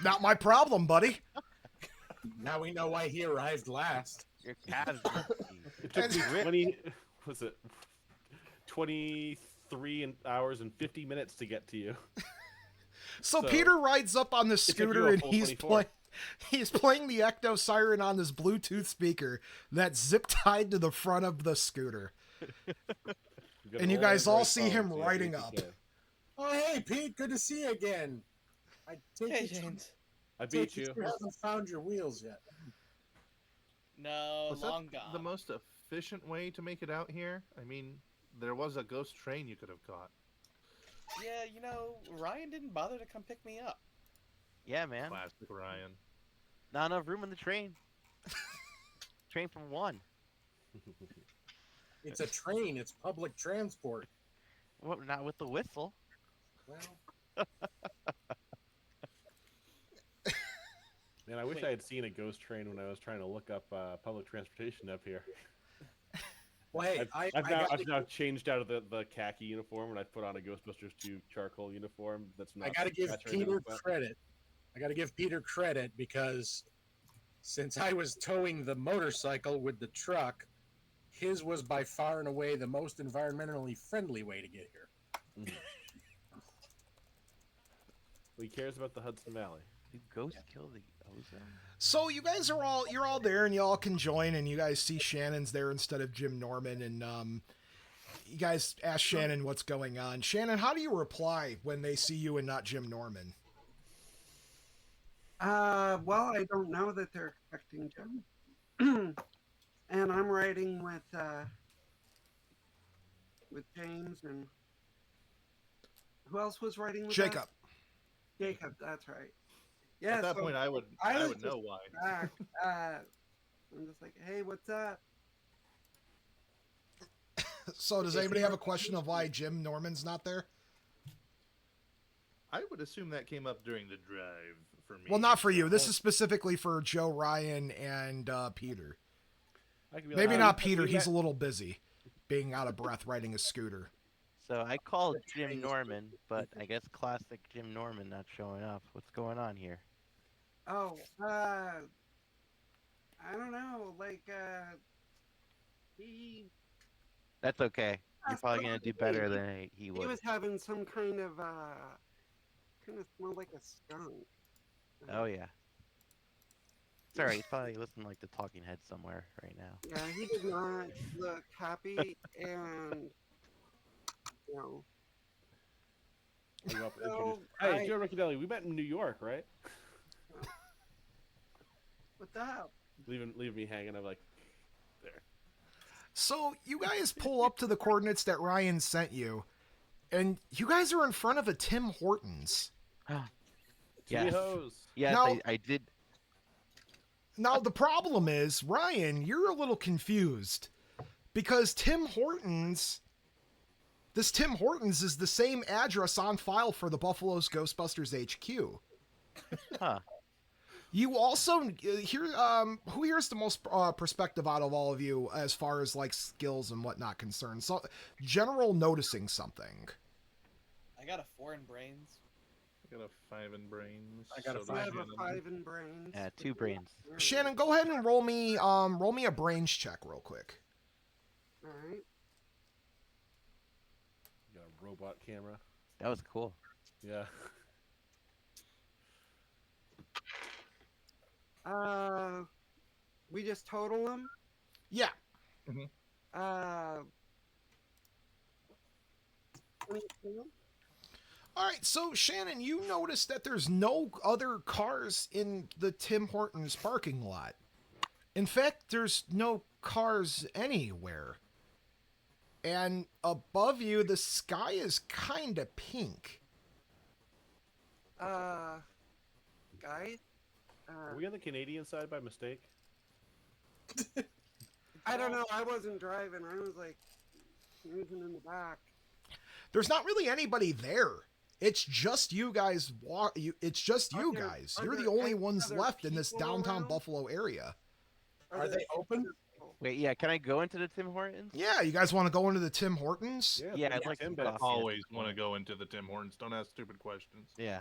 Not my problem, buddy. Now we know why he arrived last. Your calves. It took me 20. Was it 23 hours and 50 minutes to get to you? So Peter rides up on the took you scooter a and full he's 24. playing the ecto siren on this Bluetooth speaker that's zip tied to the front of the scooter. Good And you old guys all Android see phone, him so you riding can up. get- Oh, hey, Pete. Good to see you again. I take Hey, it James. I take beat it you. you haven't found your wheels yet. No, Was long that gone. the most efficient way to make it out here? I mean, there was a ghost train you could have caught. Yeah, you know, Ryan didn't bother to come pick me up. Yeah, man. Classic Ryan. Not enough room in the train. Train for one. It's a train. It's public transport. Well, not with the whistle. Well, Man, I wish I had seen a ghost train when I was trying to look up public transportation up here. well hey, I've now changed out of the khaki uniform and I've put on a Ghostbusters 2 charcoal uniform. That's not. I got to give that's right now, Peter but- credit. I got to give Peter credit because since I was towing the motorcycle with the truck, his was by far and away the most environmentally friendly way to get here. Who cares about the Hudson Valley? Do ghosts kill the ozone? So you guys you're all there and you all can join and you guys see Shannon's there instead of Jim Norman and you guys ask Shannon what's going on. Shannon, how do you reply when they see you and not Jim Norman? Well, I don't know that they're expecting Jim. And I'm riding with James and who else was riding with Jacob. us? Jacob, that's right. Yeah, At that so point, I would was know just why. back. I'm just like, hey, what's up? So does anybody have a question of why Jim Norman's not there? I would assume that came up during the drive for me. Well, not for you. This is specifically for Joe Ryan and Peter. I could be Maybe like, not we Peter. met- He's a little busy being out of breath riding a scooter. So I called Jim Norman, but I guess classic Jim Norman not showing up. What's going on here? Oh, I don't know. Like, he That's okay. You're probably gonna do better than he he would. was having some kind of smelled like a skunk. Oh yeah. Sorry, he's probably listening like the Talking Head somewhere right now. Yeah, he did not look happy, and you know. I go up and So, introduce- Hey, I- Joe Riccadelli, we met in New York, right? What's up? Leaving me hanging. I'm like, there. So you guys pull up to the coordinates that Ryan sent you, and you guys are in front of a Tim Hortons. Yes. T-hose. Yes, Now- I did. Now the problem is, Ryan, you're a little confused because this Tim Hortons is the same address on file for the Buffalo's Ghostbusters HQ. Huh. You also here. Who here's the most perspective out of all of you as far as like skills and whatnot concerned? So, general noticing something. I got a 4 in brains. I got a 5 in brains. I got a so I does have a Shannon. 5 in brains. Yeah, 2 brains. Shannon, go ahead and roll me a brains check real quick. All right. You got a robot camera. That was cool. Yeah. We just total them. Yeah. 22. All right, so Shannon, you notice that there's no other cars in the Tim Hortons parking lot. In fact, there's no cars anywhere. And above you, the sky is kind of pink. Guys. Are we on the Canadian side by mistake? I don't know. I wasn't driving. I was like moving in the back. There's not really anybody there. It's just you guys. It's just you Are there- guys. are You're the there only any ones other left in this people downtown around? Buffalo area. Are they open? Wait, yeah, can I go into the Tim Hortons? Yeah, you guys want to go into the Tim Hortons? Yeah, I'd like some Tim coffee. always want to go into the Tim Hortons. Don't ask stupid questions. Yeah.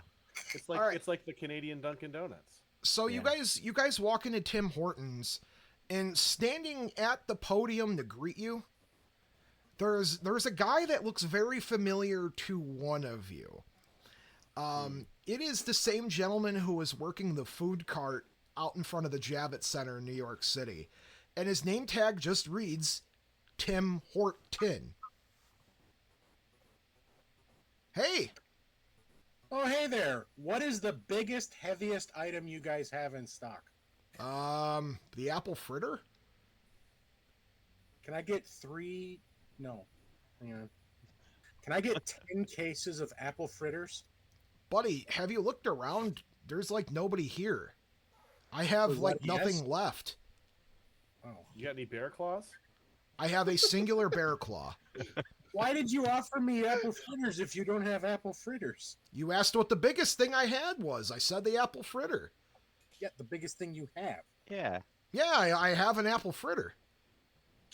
It's like All right. it's like the Canadian Dunkin' Donuts. So you guys walk into Tim Hortons, and standing at the podium to greet you, there's a guy that looks very familiar to one of you. It is the same gentleman who was working the food cart out in front of the Javits Center in New York City, and his name tag just reads Tim Horton. Hey. Oh, hey there. What is the biggest, heaviest item you guys have in stock? The apple fritter? Can I get 3? No. Hang on. Can I get 10 cases of apple fritters? Buddy, have you looked around? There's like nobody here. I have Was like that a yes? nothing left. Oh. You got any bear claws? I have a singular bear claw. Why did you offer me apple fritters if you don't have apple fritters? You asked what the biggest thing I had was. I said the apple fritter. Yeah, the biggest thing you have. Yeah. Yeah, I have an apple fritter.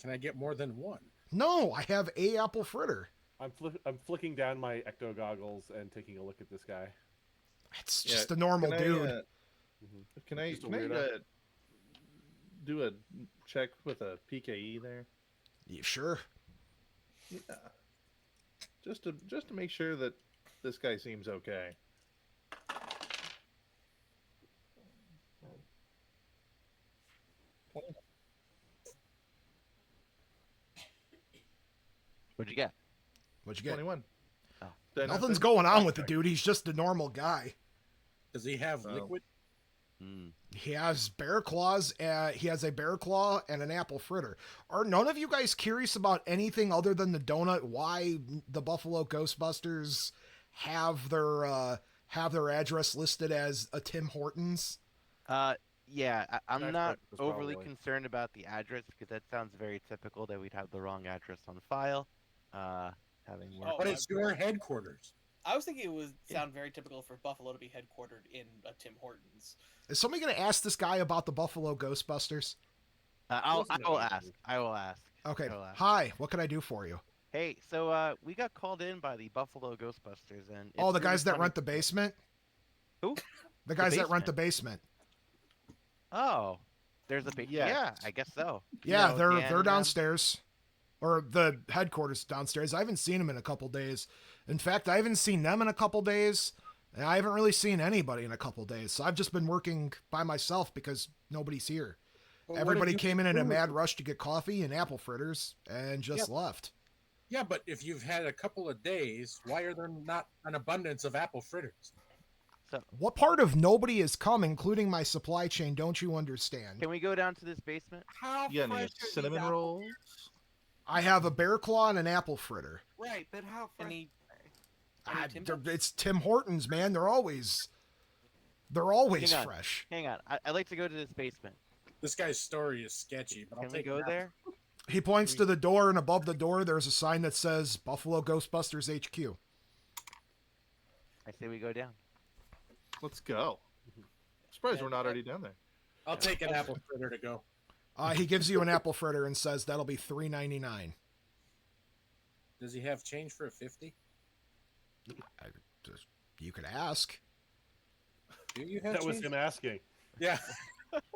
Can I get more than one? No, I have a apple fritter. I'm flicking down my ecto goggles and taking a look at this guy. It's just a normal dude. Can I Just a weirdo. do a check with a PKE there? Yeah, sure. Yeah. Just to make sure that this guy seems okay. What'd you get? What'd you get? 21. Oh. Nothing's going on with the dude. He's just a normal guy. Does he have liquid? He has bear claws. He has a bear claw and an apple fritter. Are none of you guys curious about anything other than the donut? Why the Buffalo Ghostbusters have their address listed as a Tim Hortons? Yeah, I'm Next not breakfast, overly probably. concerned about the address because that sounds very typical that we'd have the wrong address on file. Having worked. Oh, But it's your headquarters. I was thinking it would sound very typical for Buffalo to be headquartered in a Tim Hortons. Is somebody going to ask this guy about the Buffalo Ghostbusters? I will ask. I will ask. Okay. I will ask. Hi, what can I do for you? Hey, so we got called in by the Buffalo Ghostbusters, and Oh, it's the really guys that funny- rent the basement? Who? The guys that rent the basement. Oh, there's a big. Yes. Yeah, I guess so. Yeah, You know, they're Dan and them? downstairs, or the headquarters downstairs. I haven't seen them in a couple days. In fact, I haven't seen them in a couple days, and I haven't really seen anybody in a couple days. So I've just been working by myself because nobody's here. Well, what Everybody if you came in a do? mad rush to get coffee and apple fritters and just left. Yeah, but if you've had a couple of days, why are there not an abundance of apple fritters? What part of nobody has come, including my supply chain, don't you understand? Can we go down to this basement? How You got any fresh are these cinnamon apples? rolls? I have a bear claw and an apple fritter. Right, but how fresh? Any It's Tim Hortons, man. They're always fresh. Hang on. I'd like to go to this basement. This guy's story is sketchy, but I'll Can we take go it out. there? He points to the door, and above the door, there's a sign that says Buffalo Ghostbusters HQ. I say we go down. Let's go. Surprised we're not already down there. I'll take an apple fritter to go. He gives you an apple fritter and says that'll be $3.99. Does he have change for a 50? You could ask. Do you have That was change? him asking. Yeah.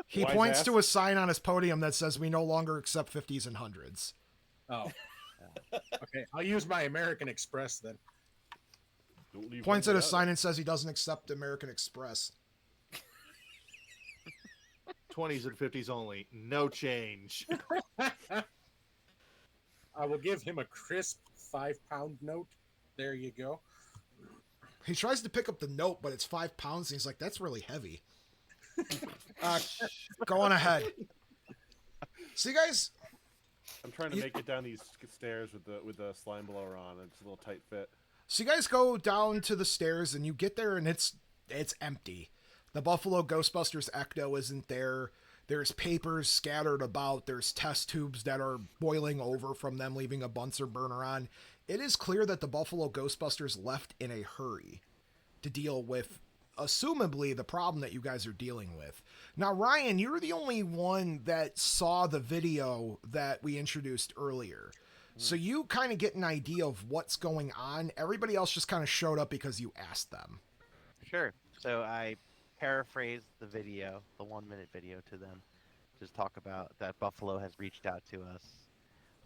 He Wise points ass. to a sign on his podium that says we no longer accept 50s and 100s. Oh. Okay, I'll use my American Express then. Don't leave Points one at a without sign it. and says he doesn't accept American Express. 20s and 50s only. No change. I will give him a crisp 5-pound note. There you go. He tries to pick up the note, but it's 5 pounds, and he's like, that's really heavy. Go on ahead. So you guys... I'm trying to make it down these stairs with the slime blower on. It's a little tight fit. So you guys go down to the stairs, and you get there, and it's empty. The Buffalo Ghostbusters Ecto isn't there. There's papers scattered about. There's test tubes that are boiling over from them leaving a Bunsen burner on. It is clear that the Buffalo Ghostbusters left in a hurry to deal with, assumably, the problem that you guys are dealing with. Now, Ryan, you're the only one that saw the video that we introduced earlier. So you kind of get an idea of what's going on. Everybody else just kind of showed up because you asked them. Sure. So I paraphrased the video, the 1-minute video to them. Just talk about that Buffalo has reached out to us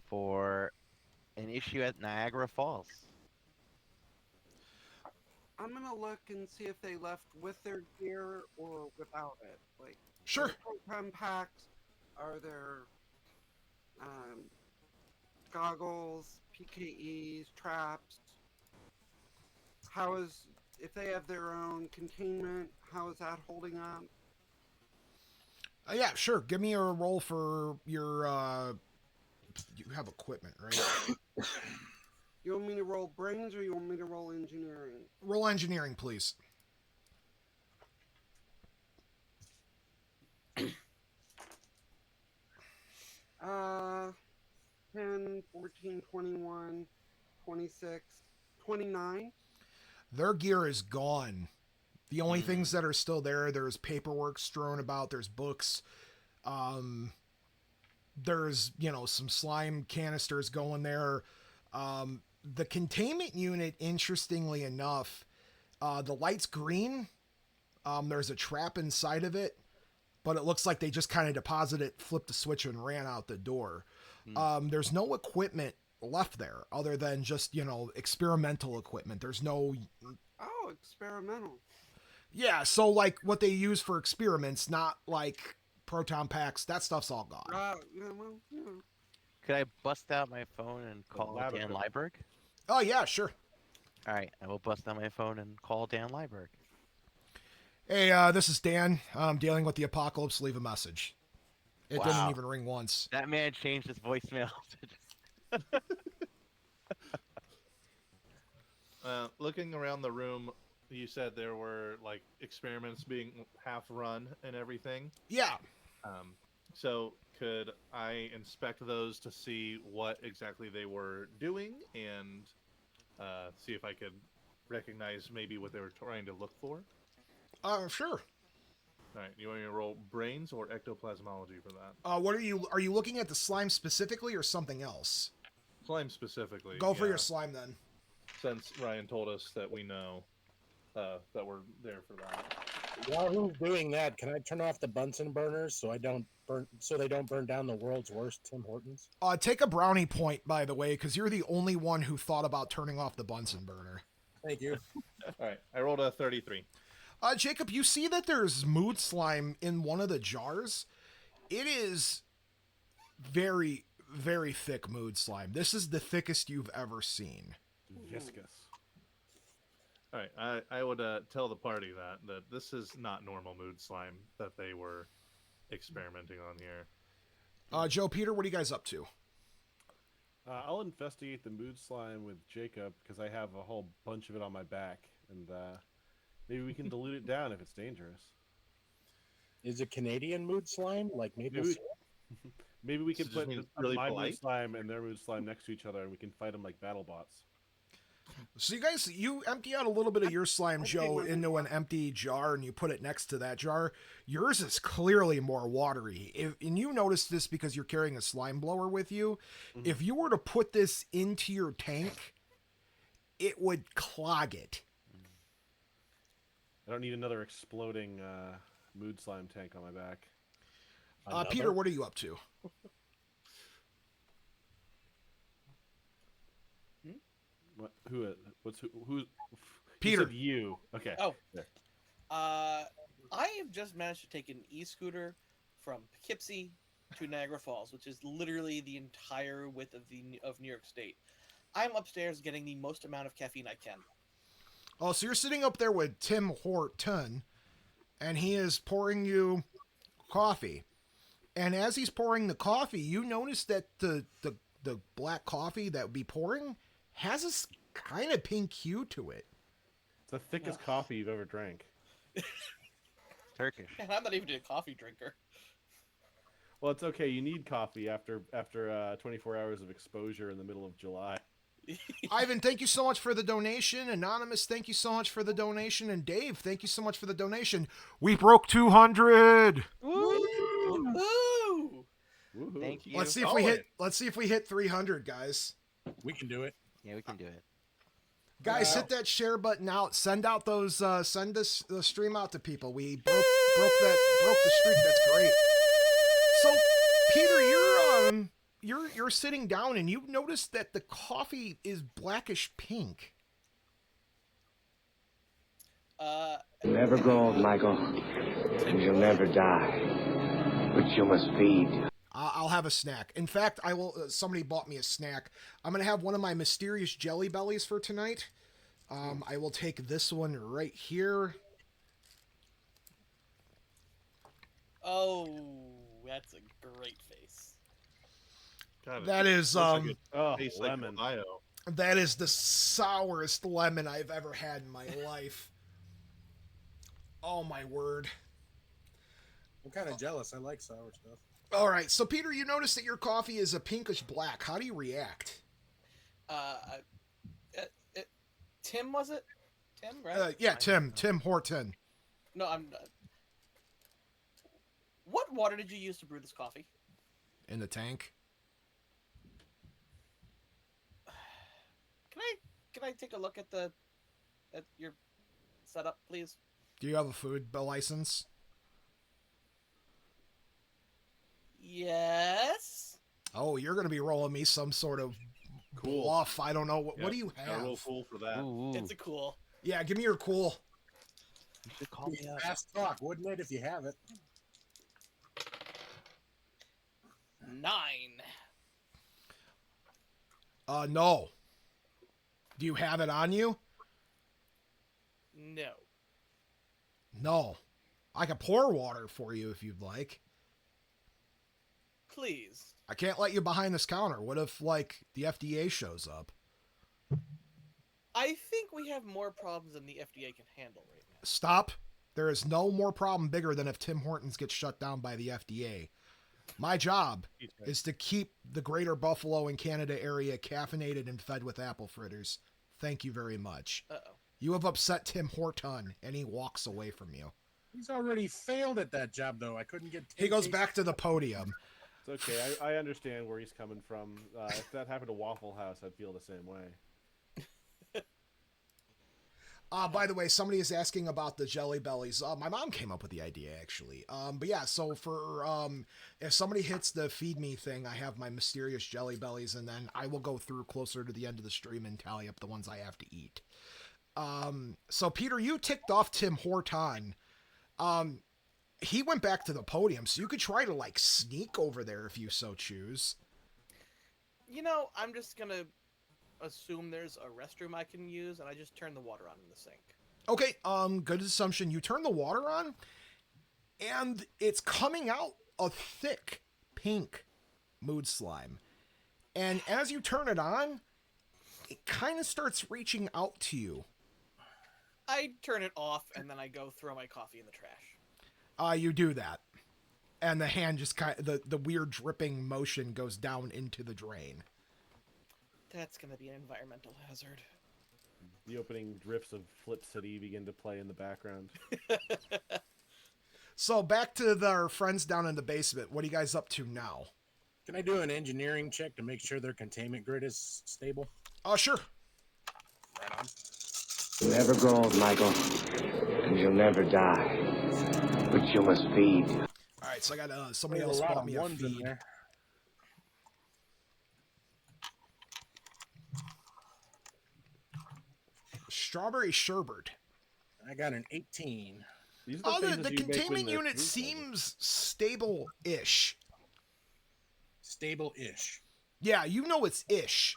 for an issue at Niagara Falls. I'm gonna look and see if they left with their gear or without it. Like, Sure. proton packs, are there goggles, PKEs, traps? How is, if they have their own containment, how is that holding up? Yeah, sure. Give me a roll for your, you have equipment, right? You want me to roll brains or you want me to roll engineering? Roll engineering, please. 10, 14, 21, 26, 29. Their gear is gone. The only things that are still there, there's paperwork strewn about, there's books, there's, some slime canisters going there. The containment unit, interestingly enough, the light's green. There's a trap inside of it, but it looks like they just kind of deposited, flipped the switch, and ran out the door. There's no equipment left there other than just, experimental equipment. There's no... Oh, experimental. Yeah, so like what they use for experiments, not like proton packs, that stuff's all gone. Could I bust out my phone and call lab Dan equipment. Liebberg? Oh, yeah, sure. All right, I will bust out my phone and call Dan Liebberg. Hey, this is Dan. I'm dealing with the apocalypse. Leave a message. It didn't Wow. even ring once. That man changed his voicemail. Looking around the room, you said there were like experiments being half run and everything. Yeah. So could I inspect those to see what exactly they were doing and see if I could recognize maybe what they were trying to look for? Sure. All right, you want me to roll brains or ectoplasmology for that? What are you looking at the slime specifically or something else? Slime specifically. Go for yeah, your slime then. Since Ryan told us that we know that we're there for that. While who's doing that, can I turn off the Bunsen burners so they don't burn down the world's worst Tim Hortons? Take a brownie point, by the way, because you're the only one who thought about turning off the Bunsen burner. Thank you. All right, I rolled a 33. Jacob, you see that there's mood slime in one of the jars. It is very, very thick mood slime. This is the thickest you've ever seen. Viscous. All right, I would tell the party that this is not normal mood slime that they were experimenting on here. Joe, Peter, what are you guys up to? I'll investigate the mood slime with Jacob because I have a whole bunch of it on my back, and maybe we can dilute it down if it's dangerous. Is it Canadian mood slime like maple Maybe- syrup? Maybe we can So it just put means really my mood polite? slime and their mood slime next to each other, and we can fight them like battle bots. So you guys, you empty out a little bit of your slime, I Joe, think into an empty jar, and you put it next to that jar. Yours is clearly more watery. And you notice this because you're carrying a slime blower with you. Mm-hmm. If you were to put this into your tank, it would clog it. I don't need another exploding mood slime tank on my back. Peter, what are you up to? What? Who? Who? Peter. You said you. Okay. Oh. There. I have just managed to take an e-scooter from Poughkeepsie to Niagara Falls, which is literally the entire width of New York State. I'm upstairs getting the most amount of caffeine I can. Oh, so you're sitting up there with Tim Horton, and he is pouring you coffee. And as he's pouring the coffee, you notice that the black coffee that would be pouring has this kind of pink hue to it. It's the thickest coffee you've ever drank. Turkish. And I'm not even a coffee drinker. Well, it's okay. You need coffee after 24 hours of exposure in the middle of July. Ivan, thank you so much for the donation. Anonymous, thank you so much for the donation. And Dave, thank you so much for the donation. We broke 200. Woo! Woohoo. Thank you. Let's see if we hit 300, guys. We can do it. Yeah, we can do it. Guys, hit that share button out. Send out those. Send this the stream out to people. We broke the streak. That's great. So, Peter, you're sitting down and you've noticed that the coffee is blackish pink. Never grow old, Michael, and you'll never die. But you must feed. I'll have a snack. In fact, I will. Somebody bought me a snack. I'm gonna have one of my mysterious jelly bellies for tonight. I will take this one right here. Oh, that's a great face. God, That is tastes like lemon. Ohio. that is the sourest lemon I've ever had in my life. Oh my word. I'm kind of jealous. I like sour stuff. All right, so Peter, you notice that your coffee is a pinkish black. How do you react? Tim, was it? Tim, right? Yeah, Tim Horton. No, I'm. What water did you use to brew this coffee? In the tank. Can I take a look at your setup, please? Do you have a food license? Yes. Oh, you're gonna be rolling me some sort of Cool. bluff. I don't know. What do you Gotta have? roll cool for that. Ooh, It's a cool. Yeah, give me your cool. you should call me up. Fast talk, wouldn't it, if you have it? 9. No. Do you have it on you? No. No. I can pour water for you if you'd like. Please. I can't let you behind this counter. What if, like, the FDA shows up? I think we have more problems than the FDA can handle right now. Stop. There is no more problem bigger than if Tim Hortons gets shut down by the FDA. My job is to keep the greater Buffalo and Canada area caffeinated and fed with apple fritters. Thank you very much. Uh-oh. You have upset Tim Horton, and he walks away from you. He's already failed at that job, though. I couldn't get. He goes back to the podium. It's okay. I understand where he's coming from. If that happened to Waffle House, I'd feel the same way. By the way, somebody is asking about the Jelly Bellies. My mom came up with the idea, actually. But yeah, so for if somebody hits the feed me thing, I have my mysterious Jelly Bellies, and then I will go through closer to the end of the stream and tally up the ones I have to eat. So Peter, you ticked off Tim Horton. He went back to the podium, so you could try to, like, sneak over there if you so choose. You know, I'm just gonna assume there's a restroom I can use, and I just turn the water on in the sink. Okay, good assumption. You turn the water on, and it's coming out a thick pink mood slime. And as you turn it on, it kind of starts reaching out to you. I turn it off, and then I go throw my coffee in the trash. You do that. And the hand just kind of, the weird dripping motion goes down into the drain. That's gonna be an environmental hazard. The opening drifts of Flip City begin to play in the background. So back to our friends down in the basement. What are you guys up to now? Can I do an engineering check to make sure their containment grid is stable? Oh, sure. Right on. You'll never grow old, Michael, and you'll never die. But you must feed. All right, so I got somebody There's else a lot bought of me a ones in feed. there. Strawberry sherbet. I got an 18. These are Oh, the faces you make when containment they're unit food seems stable-ish. Stable-ish. Yeah, you know it's ish.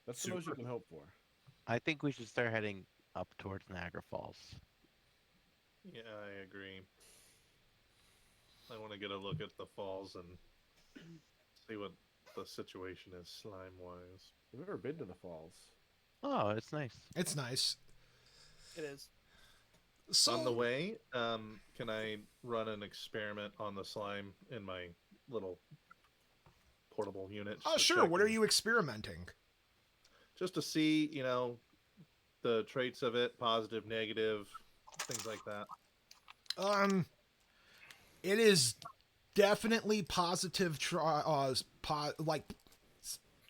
That's the most you can hope for. I think we should start heading up towards Niagara Falls. Yeah, I agree. I want to get a look at the falls and see what the situation is slime-wise. I've never been to the falls. Oh, it's nice. It's nice. It is. So On the way, can I run an experiment on the slime in my little portable unit? Oh, to sure. check What are and- you experimenting? Just to see, the traits of it, positive, negative, things like that. It is definitely positive.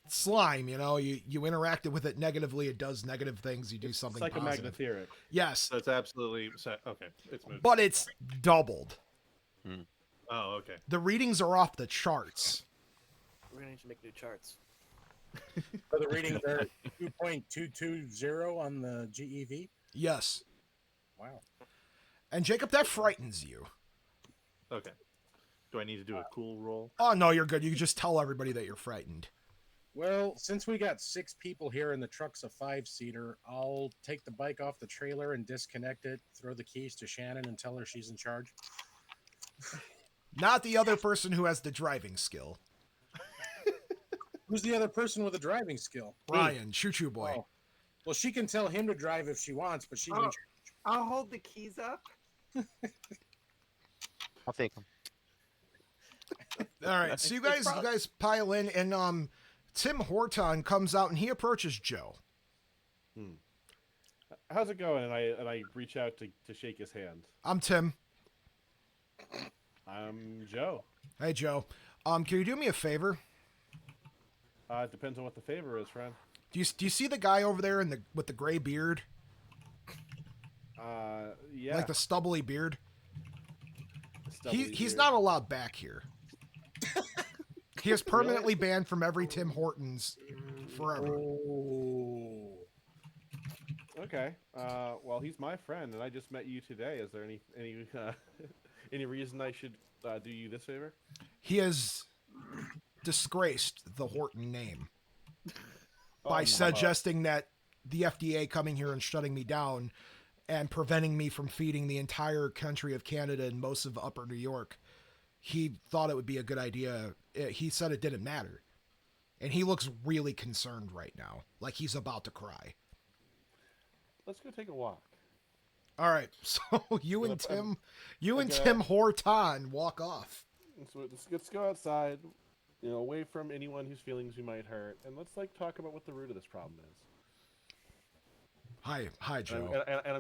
Slime. You interacted with it negatively, it does negative things. You do something positive. Psychomagnetheric. Yes, So it's absolutely okay. It's moved. but it's doubled. Oh, okay. The readings are off the charts. We're gonna need to make new charts. So the readings are 2.220 on the GEV? Yes. Wow. And Jacob, that frightens you. Okay. Do I need to do a cool roll? Oh no, you're good. You can just tell everybody that you're frightened. Well, since we got 6 people here and the truck's a 5-seater, I'll take the bike off the trailer and disconnect it, throw the keys to Shannon and tell her she's in charge. Not the other person who has the driving skill. Who's the other person with a driving skill? Ryan, choo-choo boy. Oh. Well, she can tell him to drive if she wants, but she's in Oh. charge. I'll hold the keys up. I'll take them. All right, so you guys pile in, and Tim Horton comes out and he approaches Joe. How's it going? And I reach out to shake his hand. I'm Tim. I'm Joe. Hey Joe. Can you do me a favor? It depends on what the favor is, friend. Do you see the guy over there with the gray beard? Yeah. Like the stubbly beard? He's beard. not allowed back here. He is permanently banned from every Tim Hortons forever. Oh. Okay. Well, he's my friend, and I just met you today. Is there any reason I should do you this favor? He has disgraced the Horton name by suggesting that the FDA coming here and shutting me down and preventing me from feeding the entire country of Canada and most of upper New York. He thought it would be a good idea. He said it didn't matter. And he looks really concerned right now, like he's about to cry. Let's go take a walk. All right, so you and Tim Horton walk off. So let's go outside, away from anyone whose feelings we might hurt, and let's talk about what the root of this problem is. Hi, Joe. And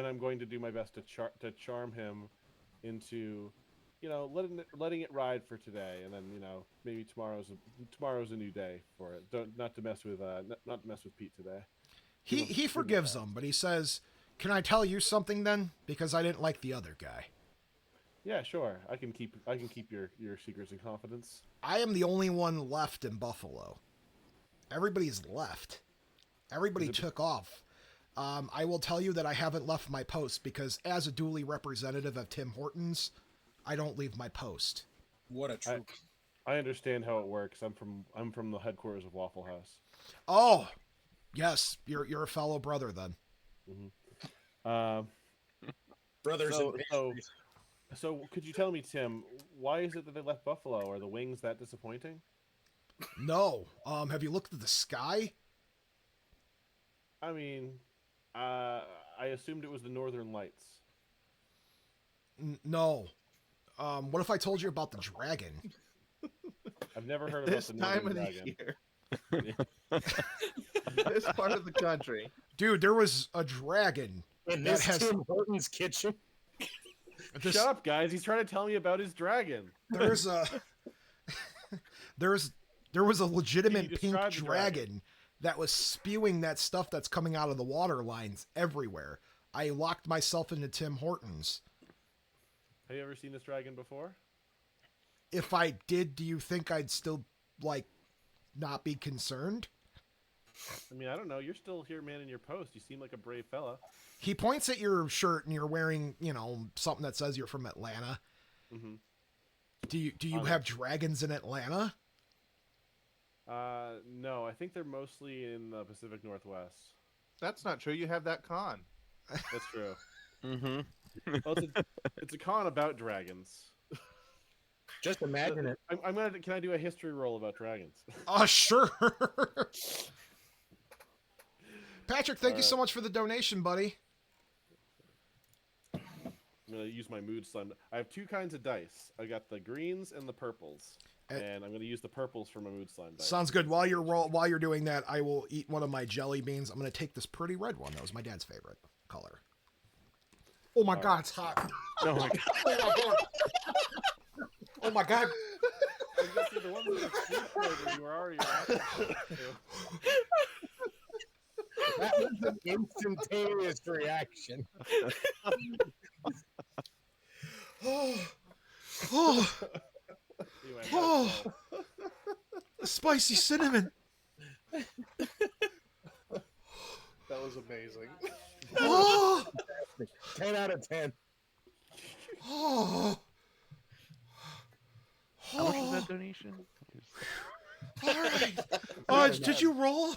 I'm going to do my best to charm him into, letting it ride for today, and then maybe tomorrow's a new day for it. Not to mess with Pete today. He forgives him, but he says, "Can I tell you something then? Because I didn't like the other guy." Yeah, sure. I can keep your secrets in confidence. I am the only one left in Buffalo. Everybody's left. Everybody took off. I will tell you that I haven't left my post because as a duly representative of Tim Hortons, I don't leave my post. What a troop. I understand how it works. I'm from the headquarters of Waffle House. Oh, yes, you're a fellow brother then. Mm-hmm. Brothers and pastries. So could you tell me, Tim, why is it that they left Buffalo? Are the wings that disappointing? No. Have you looked at the sky? I mean, I assumed it was the Northern Lights. No. What if I told you about the dragon? I've never heard about This the time Northern of the Dragon. year. This part of the country. Dude, there was a dragon In that this has Tim Hortons kitchen. this, Shut up, guys. He's trying to tell me about his dragon. there's a there was a legitimate Can you pink describe the dragon that was spewing that stuff that's coming out of the water lines everywhere. I locked myself into Tim Hortons. Have you ever seen this dragon before? If I did, do you think I'd still like not be concerned? I mean, I don't know. You're still here, man, in your post. You seem like a brave fella. He points at your shirt and you're wearing, something that says you're from Atlanta. Mm-hmm. Do you have dragons in Atlanta? No, I think they're mostly in the Pacific Northwest. That's not true. You have that con. That's true. Mm-hmm. Well, it's a con about dragons. Just imagine it. Can I do a history roll about dragons? Sure. Patrick, thank you so much for the donation, buddy. I'm gonna use my mood slime. I have two kinds of dice. I got the greens and the purples, and I'm gonna use the purples for my mood slime dice. Sounds good. While you're doing that, I will eat one of my jelly beans. I'm gonna take this pretty red one. That was my dad's favorite color. Oh my God, it's hot. Oh my God. Oh my God. I was gonna say the ones with the fruit flavor you were already That was an instantaneous reaction. Spicy cinnamon. That was amazing. 10 out of 10. Oh. How much was that donation? All right. Did you roll?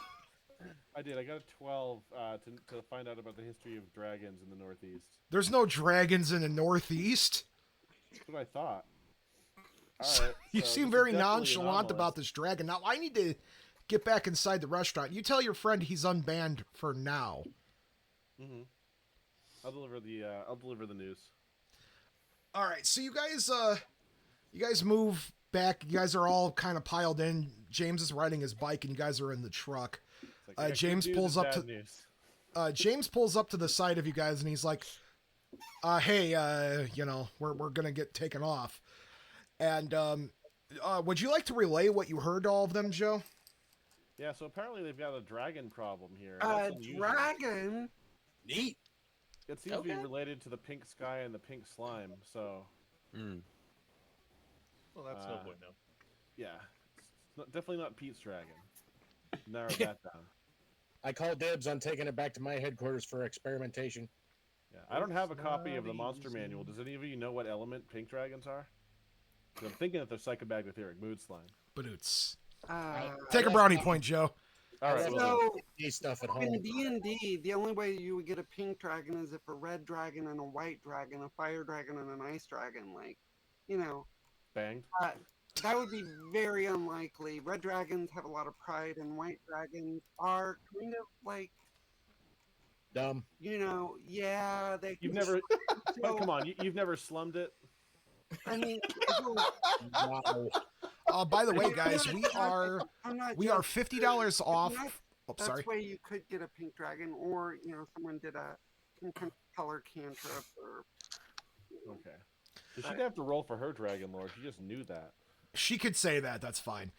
I did. I got a 12 to find out about the history of dragons in the Northeast. There's no dragons in the Northeast. That's what I thought. All right. You so seem this is very definitely nonchalant anomalous. about this dragon. Now, I need to get back inside the restaurant. You tell your friend he's unbanned for now. Mm-hmm. I'll deliver the news. All right, so you guys move back. You guys are all kind of piled in. James is riding his bike, and you guys are in the truck. It's like, James good news pulls and up bad to news. James pulls up to the side of you guys, and he's like, "Hey, we're gonna get taken off." And would you like to relay what you heard to all of them, Joe? Yeah, so apparently they've got a dragon problem here. That's unusual. Dragon? Neat. It seems to be related to the pink sky and the pink slime, so... Well, that's no point now. Yeah. It's definitely not Pete's dragon. Narrow that down. I call dibs on taking it back to my headquarters for experimentation. Yeah, I don't have a copy of the monster manual. Does any of you know what element pink dragons are? 'Cause I'm thinking that they're psychobagmetheric mood slime. Badoots. Take a brownie point, Joe. All right. So, stuff at home. in D&D, the only way you would get a pink dragon is if a red dragon and a white dragon, a fire dragon and an ice dragon, Banged? That would be very unlikely. Red dragons have a lot of pride, and white dragons are kind of like, dumb. Yeah, they. You've never... Come on, you've never slummed it? I mean, Wow. By the way, guys, we are $50 off. That's Sorry. why you could get a pink dragon, or someone did some kind of color cantrip, or. Okay. So she didn't have to roll for her dragon lore. She just knew that. She could say that. That's fine.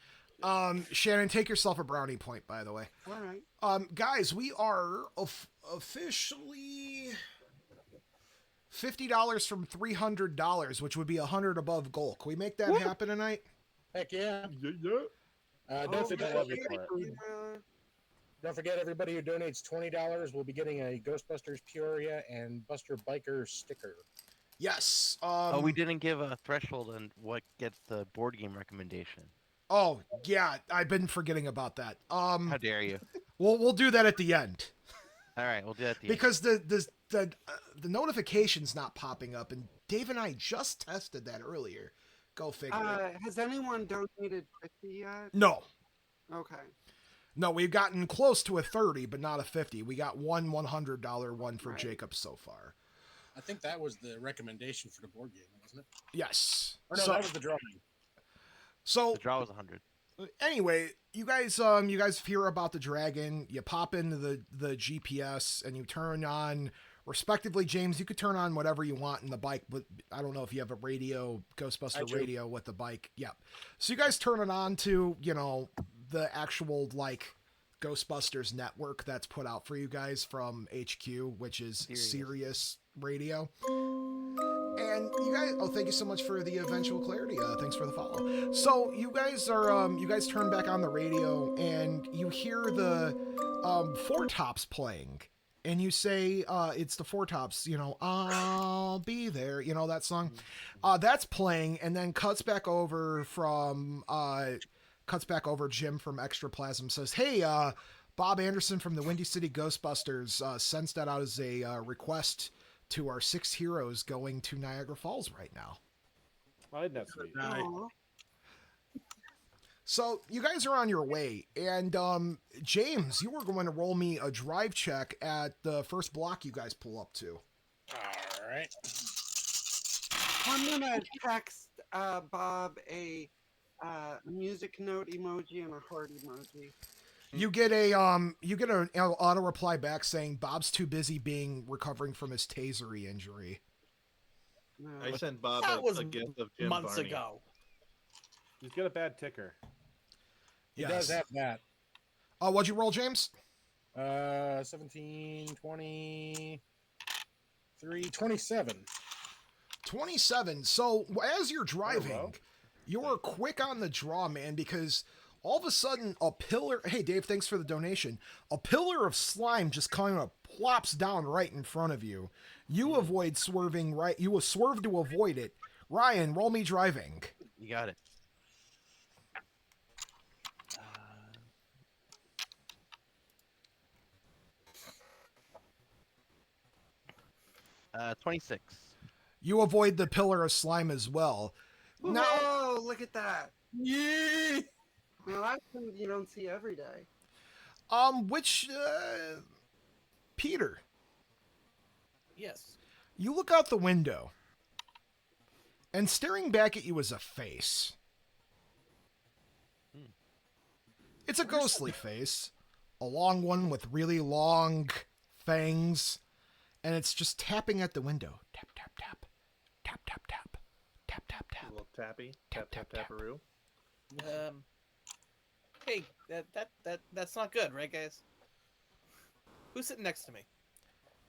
Shannon, take yourself a brownie point, by the way. All right. Guys, we are officially $50 from $300, which would be $100 above goal. Can we make that happen tonight? Heck yeah. Don't forget, everybody who donates $20 will be getting a Ghostbusters Peoria and Buster Biker sticker. Yes. We didn't give a threshold on what gets the board game recommendation. Oh, yeah, I've been forgetting about that. How dare you? We'll do that at the end. All right, we'll do that at the because the notification's not popping up, and Dave and I just tested that earlier. Go figure. Has anyone donated 50 yet? No. Okay. No, we've gotten close to a 30, but not a 50. We got one $100 one for Jacob so far. I think that was the recommendation for the board game, wasn't it? Yes. Or no, that was the drawing. So the draw was 100. Anyway, you guys hear about the dragon. You pop into the GPS and you turn on, respectively, James. You could turn on whatever you want in the bike, but I don't know if you have a radio, Ghostbuster radio with the bike. Yep. So you guys turn it on to the actual like Ghostbusters network that's put out for you guys from HQ, which is Sirius Radio. And you guys, thank you so much for the eventual clarity. Thanks for the follow. So you guys are, you guys turn back on the radio and you hear the Four Tops playing, and you say, it's the Four Tops, I'll be there, that song. That's playing, and then cuts back over Jim from Extraplasm says, hey, Bob Anderson from the Windy City Ghostbusters sends that out as a request to our 6 heroes going to Niagara Falls right now. Isn't that sweet? So you guys are on your way, and James, you were going to roll me a drive check at the first block you guys pull up to. All right. I'm gonna text Bob a music note emoji and a heart emoji. You get an auto reply back saying Bob's too busy recovering from his tasery injury. No. I sent Bob was a gift of Jim months Varney. ago. He's got a bad ticker. He does have that. What'd you roll, James? 17, 23, 27. 27. So as you're driving, you are quick on the draw, man, because all of a sudden a pillar, hey Dave, thanks for the donation. A pillar of slime just kind of plops down right in front of you. You avoid swerving right. You will swerve to avoid it. Ryan, roll me driving. You got it. 26. You avoid the pillar of slime as well. Now, Whoa, look at that. Yeah. Well, that's something you don't see every day. Peter, Yes. you look out the window, and staring back at you is a face. It's a ghostly face, a long one with really long fangs, and it's just tapping at the window. Tap, tap, tap. Tap, tap, tap. Tap, tap, tap. A little tappy. Tap, Tap, tap, taparoo. Hey, that's not good, right, guys? Who's sitting next to me?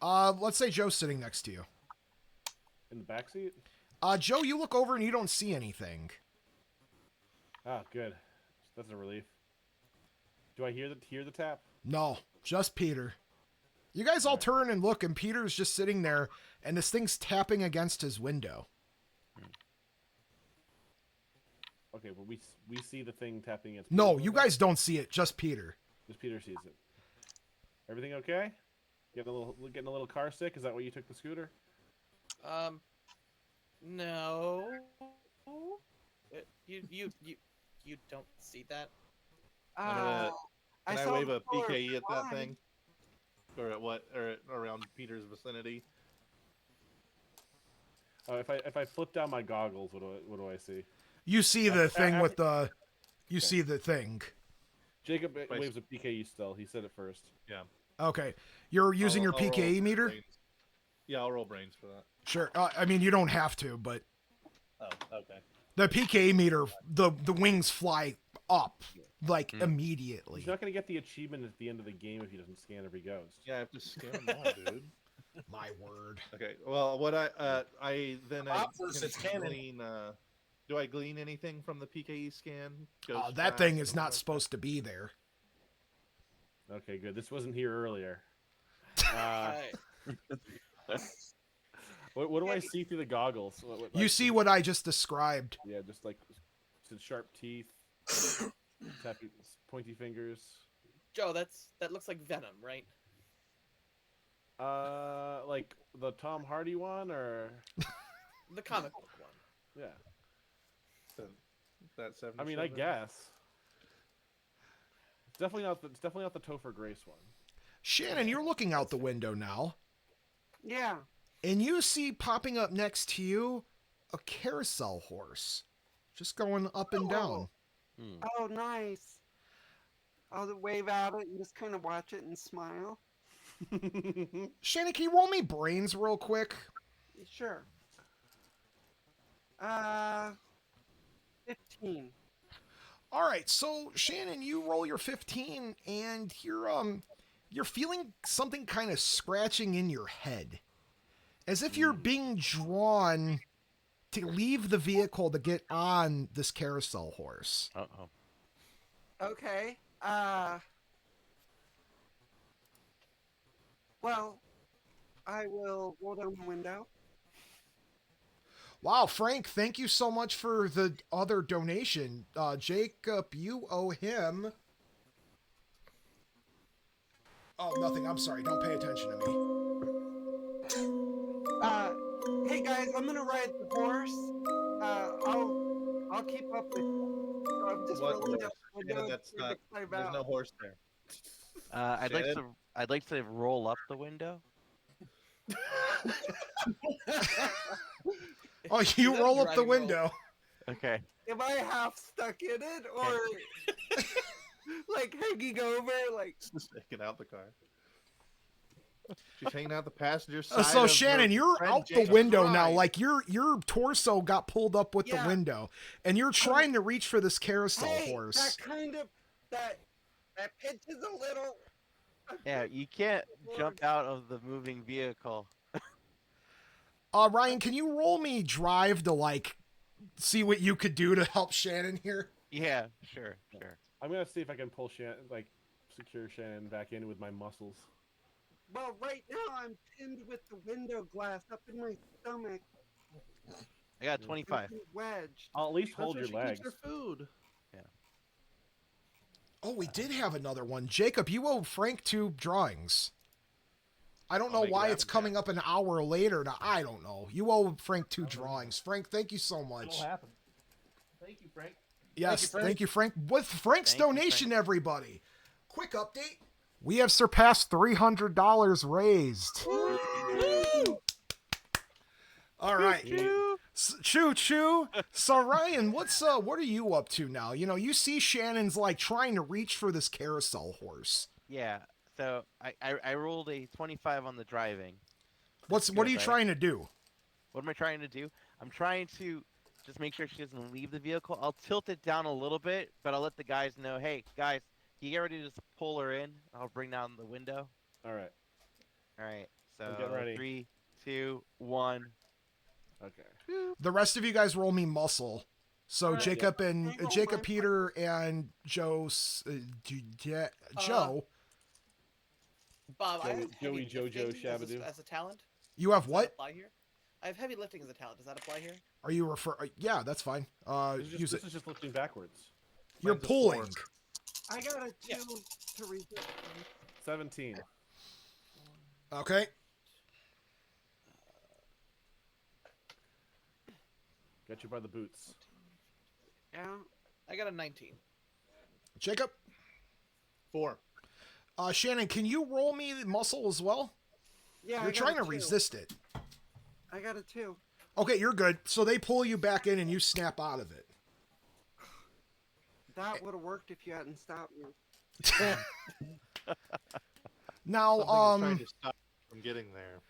Let's say Joe's sitting next to you. In the backseat? Joe, you look over and you don't see anything. Ah, good. That's a relief. Do I hear the tap? No, just Peter. You guys all turn and look, and Peter's just sitting there, and this thing's tapping against his window. Okay, but we see the thing tapping against. No, Peter's you window? guys don't see it, just Peter. Just Peter sees it. Everything okay? Getting a little car sick? Is that why you took the scooter? No. You don't see that? I Can I saw wave the a pillar of PKE at that slime. thing? Or at what? Or around Peter's vicinity? If I flip down my goggles, what do I see? You see the thing with the... You see the thing. Jacob waves a PKE still. He said it first. Yeah. Okay. You're using your I'll roll PKE meter? brains. Yeah, I'll roll brains for that. Sure. I mean, you don't have to, but... Oh, okay. The PKE meter, the wings fly up, like, immediately. He's not going to get the achievement at the end of the game if he doesn't scan every ghost. Yeah, I have to scan them all, dude. My word. Okay. Well, what I Optus, it's can canon. glean. Do I glean anything from the PKE scan? Ghost That tracks thing and is all not that supposed to be there. Okay, good. This wasn't here earlier. What do I see through the goggles? You see what I just described. Yeah, just like some sharp teeth, tappy, pointy fingers. Joe, that looks like Venom, right? Like the Tom Hardy one, or The comic book one. yeah. That 70. I mean, I guess. It's definitely not the Topher Grace one. Shannon, you're looking out the window now, Yeah. and you see popping up next to you a carousel horse, just going up and down. Oh, nice. I'll wave at it and just kind of watch it and smile. Shannon, can you roll me brains real quick? Sure. 15. All right, so Shannon, you roll your 15, and you're feeling something kind of scratching in your head, as if you're being drawn to leave the vehicle to get on this carousel horse. Uh-oh. Okay. Well, I will roll down the window. Wow, Frank, thank you so much for the other donation. Jacob, you owe him... Oh, nothing. I'm sorry. Don't pay attention to me. Hey guys, I'm gonna ride the horse. I'll keep up with you. So I'm just What rolling horse? up the Shannon, window. that's not. to climb There's out. no horse there. I'd like to roll up the window. Oh, you Is that roll up the driving window. Okay. Am I half stuck in it, or like hanging over? Like, Just get out the car. She's hanging out the passenger side. So of Shannon, her you're friend out the Jacob's window now. ride. Like your torso got pulled up with Yeah. the window, and you're trying to reach for this carousel hey, horse. that kind of that pinches a little. Yeah, you can't jump out of the moving vehicle. Ryan, can you roll me drive to like see what you could do to help Shannon here? Yeah, sure. I'm gonna see if I can pull secure Shannon back in with my muscles. Well, right now I'm pinned with the window glass up in my stomach. I got 25. and wedged. I'll at least That's hold where your she gets legs. her food. Oh, we did have another one. Jacob, you owe Frank 2 drawings. I don't I'll know make it why happen, it's coming up an hour later. Now, I don't know. You owe Frank 2 drawings. Frank, thank you so much. It'll happen. Thank you, Frank. Yes, Frank. thank you, Frank. With Frank's Thank you, donation, everybody. Quick update. We have surpassed $300 raised. All right. Choo choo. So Ryan, what are you up to now? You know, you see Shannon's like trying to reach for this carousel horse. Yeah. So I rolled a 25 on the driving. What are you right? trying to do? What am I trying to do? I'm trying to just make sure she doesn't leave the vehicle. I'll tilt it down a little bit, but I'll let the guys know, hey, guys, can you get ready to just pull her in? I'll bring down the window. All right. All right. I'm So getting ready. 3, 2, 1. Okay. The rest of you guys roll me muscle. So Alright. Jacob and Hang on, Jacob, my- Peter, and Joe. Joe. Bob, I Joey- have Joey heavy Jojo lifting as Shabadoo. a talent. You have Does that what? apply here? I have heavy lifting as a talent. Does that apply here? Are you yeah, that's fine. Use This it. is just lifting backwards. You're Mine's a pulling. 4. I got a 2 Yeah. to resist. 17. Okay. Got you by the boots. Yeah. I got a 19. Jacob. 4. Shannon, can you roll me the muscle as well? Yeah. You're I got trying a to 2. resist it. I got a 2. Okay, you're good. So they pull you back in and you snap out of it. That would have worked if you hadn't stopped me. Now, Something is trying to stop you from getting there.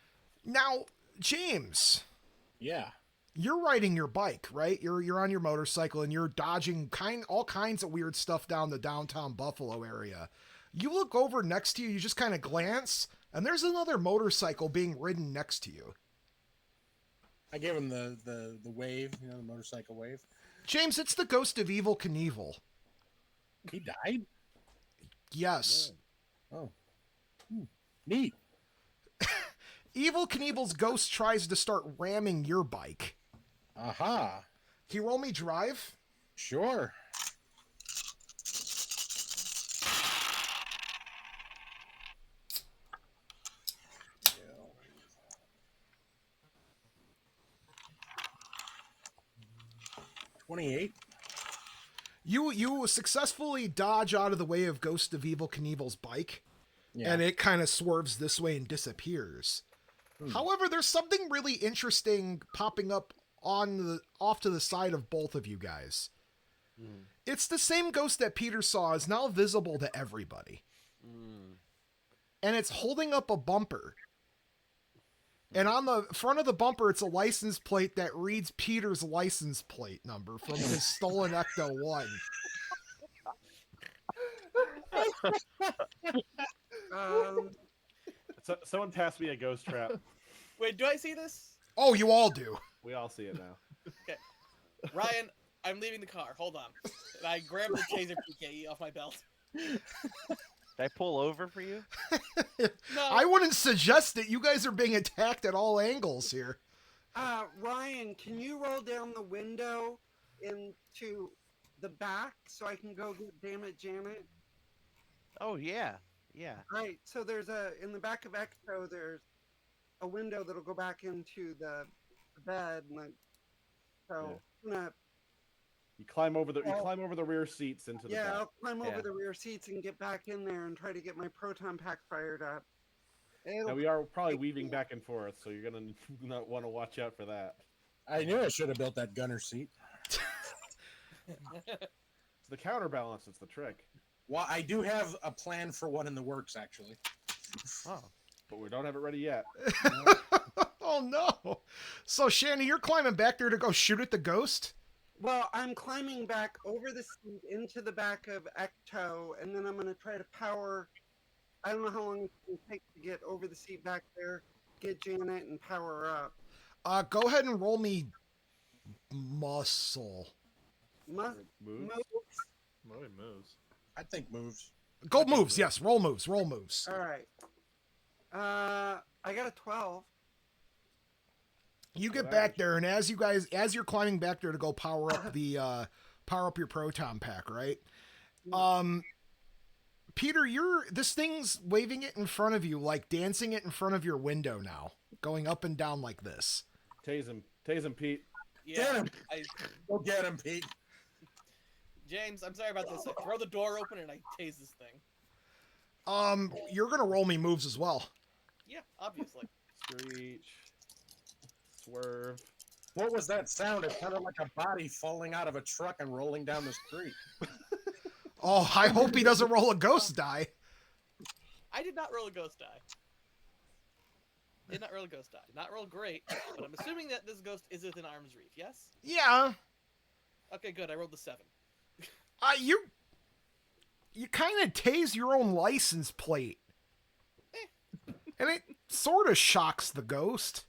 now, James, Yeah. you're riding your bike, right? You're on your motorcycle and you're dodging all kinds of weird stuff down the downtown Buffalo area. You look over next to you, you just kind of glance, and there's another motorcycle being ridden next to you. I gave him the wave, the motorcycle wave. James, it's the ghost of Evil Knievel. He died? Yes. Oh. Neat. Evil Knievel's ghost tries to start ramming your bike. Aha. Can you roll me drive? Sure. $28. You successfully dodge out of the way of Ghost of Evil Knievel's bike, Yeah. and it kind of swerves this way and disappears. However, there's something really interesting popping up off to the side of both of you guys. It's the same ghost that Peter saw is now visible to everybody. And it's holding up a bumper. And on the front of the bumper, it's a license plate that reads Peter's license plate number from his stolen Ecto 1. So, someone passed me a ghost trap. Wait, do I see this? Oh, you all do. We all see it now. Okay. Ryan, I'm leaving the car. Hold on. And I grab the taser PKE off my belt. Did I pull over for you? No. I wouldn't suggest it. You guys are being attacked at all angles here. Ryan, can you roll down the window into the back so I can go get Damn It Janet? Oh, yeah. Yeah. Right, so there's in the back of Ecto, there's a window that'll go back into the bed. So I'm gonna You climb over the rear seats into the back. I'll climb over the rear seats and get back in there and try to get my proton pack fired up. Now we are probably weaving back and forth, so you're gonna not want to watch out for that. I knew I should have built that gunner seat. It's the counterbalance. It's the trick. Well, I do have a plan for one in the works, actually. Oh, but we don't have it ready yet. Oh no! So Shanny, you're climbing back there to go shoot at the ghost? Well, I'm climbing back over the seat into the back of Ecto, and then I'm going to try to power. I don't know how long it's going to take to get over the seat back there, get Janet, and power her up. Go ahead and roll me muscle. Moves. Moves. Really moves. I think moves. Go moves, yes. Roll moves. Roll moves. All right. I got a 12. You get back there, and as you're climbing back there to go power up your proton pack, right? Peter, this thing's waving it in front of you, like dancing it in front of your window now, going up and down like this. Tase him, Pete. Yeah, Get him! Go get him, Pete. James, I'm sorry about this. I throw the door open and I tase this thing. You're gonna roll me moves as well. Yeah, obviously. Screech. Swerve. What was that sound? It sounded like a body falling out of a truck and rolling down the street. Oh, I hope he doesn't roll a ghost die. I did not roll a ghost die. Did not roll a ghost die. Not roll great, but I'm assuming that this ghost is within arm's reach, yes? Yeah. Okay, good. I rolled the 7. You kind of tase your own license plate. And it sort of shocks the ghost.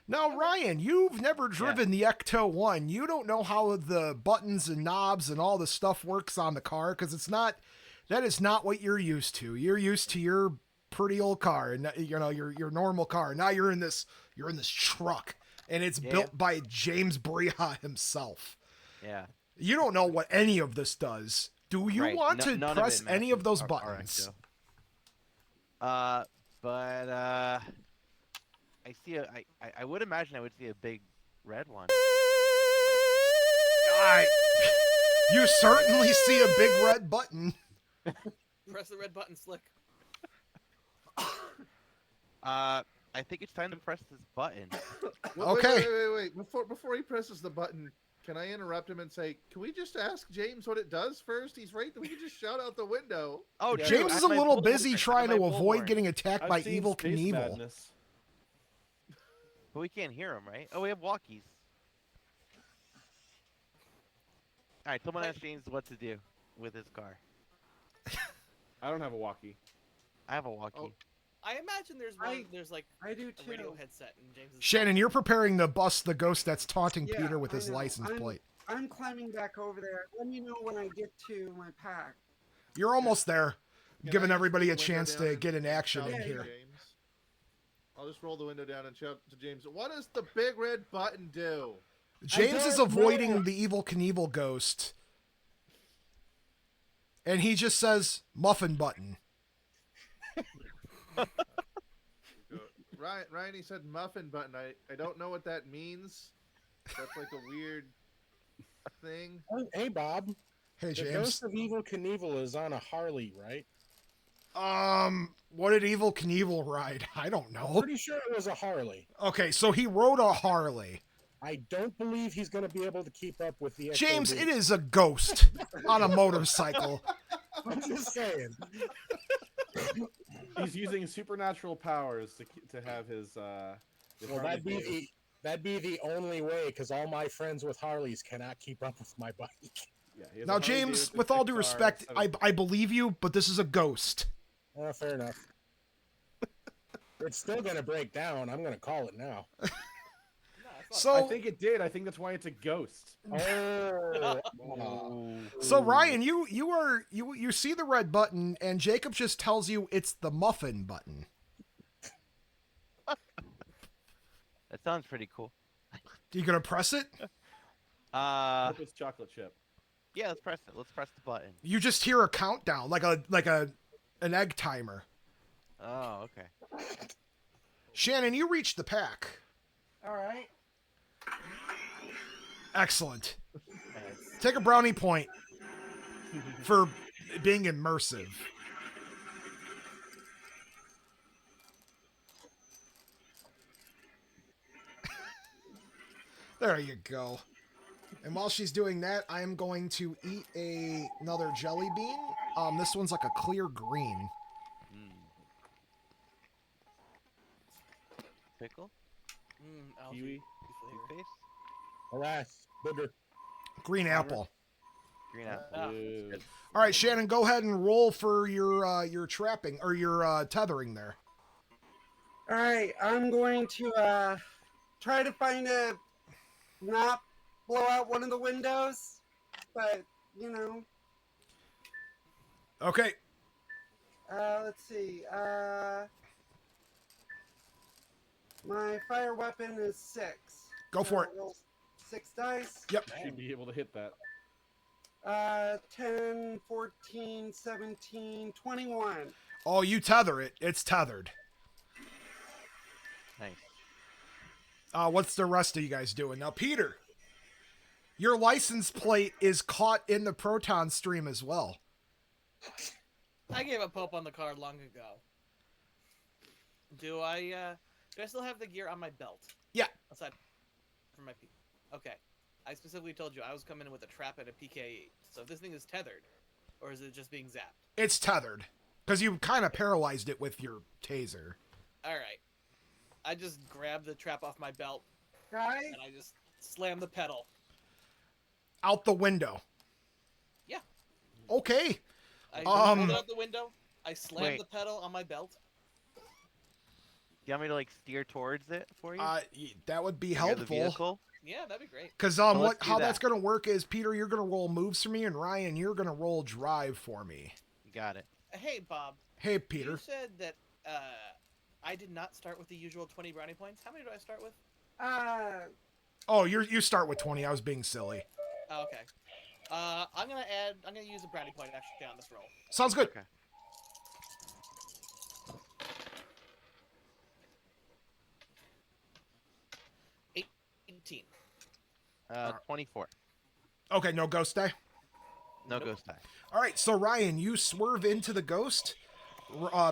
Now, Ryan, you've never driven the Ecto 1. You don't know how the buttons and knobs and all the stuff works on the car, because that is not what you're used to. You're used to your pretty old car, and your normal car. Now you're in this truck, and it's built by James Breha himself. Yeah. You don't know what any of this does. Do you want to press any of those buttons? I see I would imagine I would see a big red one. You certainly see a big red button. Press the red button, Slick. I think it's time to press this button. Okay. Wait. Before he presses the button, can I interrupt him and say, can we just ask James what it does first? He's right. We can just shout out the window. Oh, yeah, James is a little busy trying to avoid getting attacked by Evil Knievel. Madness. But we can't hear him, right? Oh, we have walkies. All right, someone ask James what to do with his car. I don't have a walkie. I have a walkie. Oh, I imagine there's like I do a too. radio headset in James's Shannon, you're preparing to bust the ghost that's taunting Peter with his license plate. I'm climbing back over there. Let me know when I get to my pack. You're almost there, giving everybody a chance to get in action in here. James. I'll just roll the window down and shout to James, what does the big red button do? James is avoiding the Evil Knievel ghost. And he just says, muffin button. Ryan, he said muffin button. I don't know what that means. That's like a weird thing. Hey, Bob. Hey, James. The ghost of Evil Knievel is on a Harley, right? What did Evil Knievel ride? I don't know. I'm pretty sure it was a Harley. Okay, so he rode a Harley. I don't believe he's going to be able to keep up with the James, XOD. it is a ghost on a motorcycle. I'm just saying. He's using supernatural powers to have his. Well, that'd be the only way, because all my friends with Harleys cannot keep up with my bike. Yeah, he has a Now, Harley James, Davidson with all due XR respect, 7. I believe you, but this is a ghost. Fair enough. It's still going to break down. I'm going to call it now. So I think it did. I think that's why it's a ghost. So Ryan, you see the red button, and Jacob just tells you it's the muffin button. That sounds pretty cool. You gonna press it? I hope it's chocolate chip. Yeah, let's press it. Let's press the button. You just hear a countdown, like an egg timer. Oh, okay. Shannon, you reached the pack. All right. Excellent. Take a brownie point for being immersive. There you go. And while she's doing that, I am going to eat another jelly bean. This one's like a clear green. Pickle? Kiwi? Toothpaste? Alas, booger. Green apple. Green apple. Good. All right, Shannon, go ahead and roll for your trapping or your tethering there. All right, I'm going to try to find not blow out one of the windows, but you know. Okay. Let's see. My fire weapon is 6. Go for it. Roll 6 dice. Yep. Should be able to hit that. 10, 14, 17, 21. Oh, you tether it. It's tethered. Nice. What's the rest of you guys doing? Now, Peter, your license plate is caught in the proton stream as well. I gave up hope on the card long ago. Do I still have the gear on my belt? Yeah. Aside from my P. Okay. I specifically told you I was coming in with a trap and a PK8. So if this thing is tethered, or is it just being zapped? It's tethered. Because you kind of paralyzed it with your taser. Alright. I just grabbed the trap off my belt. Guys? And I just slammed the pedal. Out the window. Yeah. Okay. I pulled it out the window. I slammed Wait. the pedal on my belt. Do you want me to like steer towards it for you? That would be Near the helpful. vehicle? Yeah, that'd be great. Because So let's do how that. that's going to work is, Peter, you're going to roll moves for me, and Ryan, you're going to roll drive for me. Got it. Hey, Bob. Hey, Peter. You said that I did not start with the usual 20 brownie points. How many do I start with? Oh, you start with 20. I was being silly. Oh, okay. I'm gonna use a brownie point actually on this roll. Sounds good. Okay. 18. 24. Okay, no ghost die? No ghost die. All right, so Ryan, you swerve into the ghost.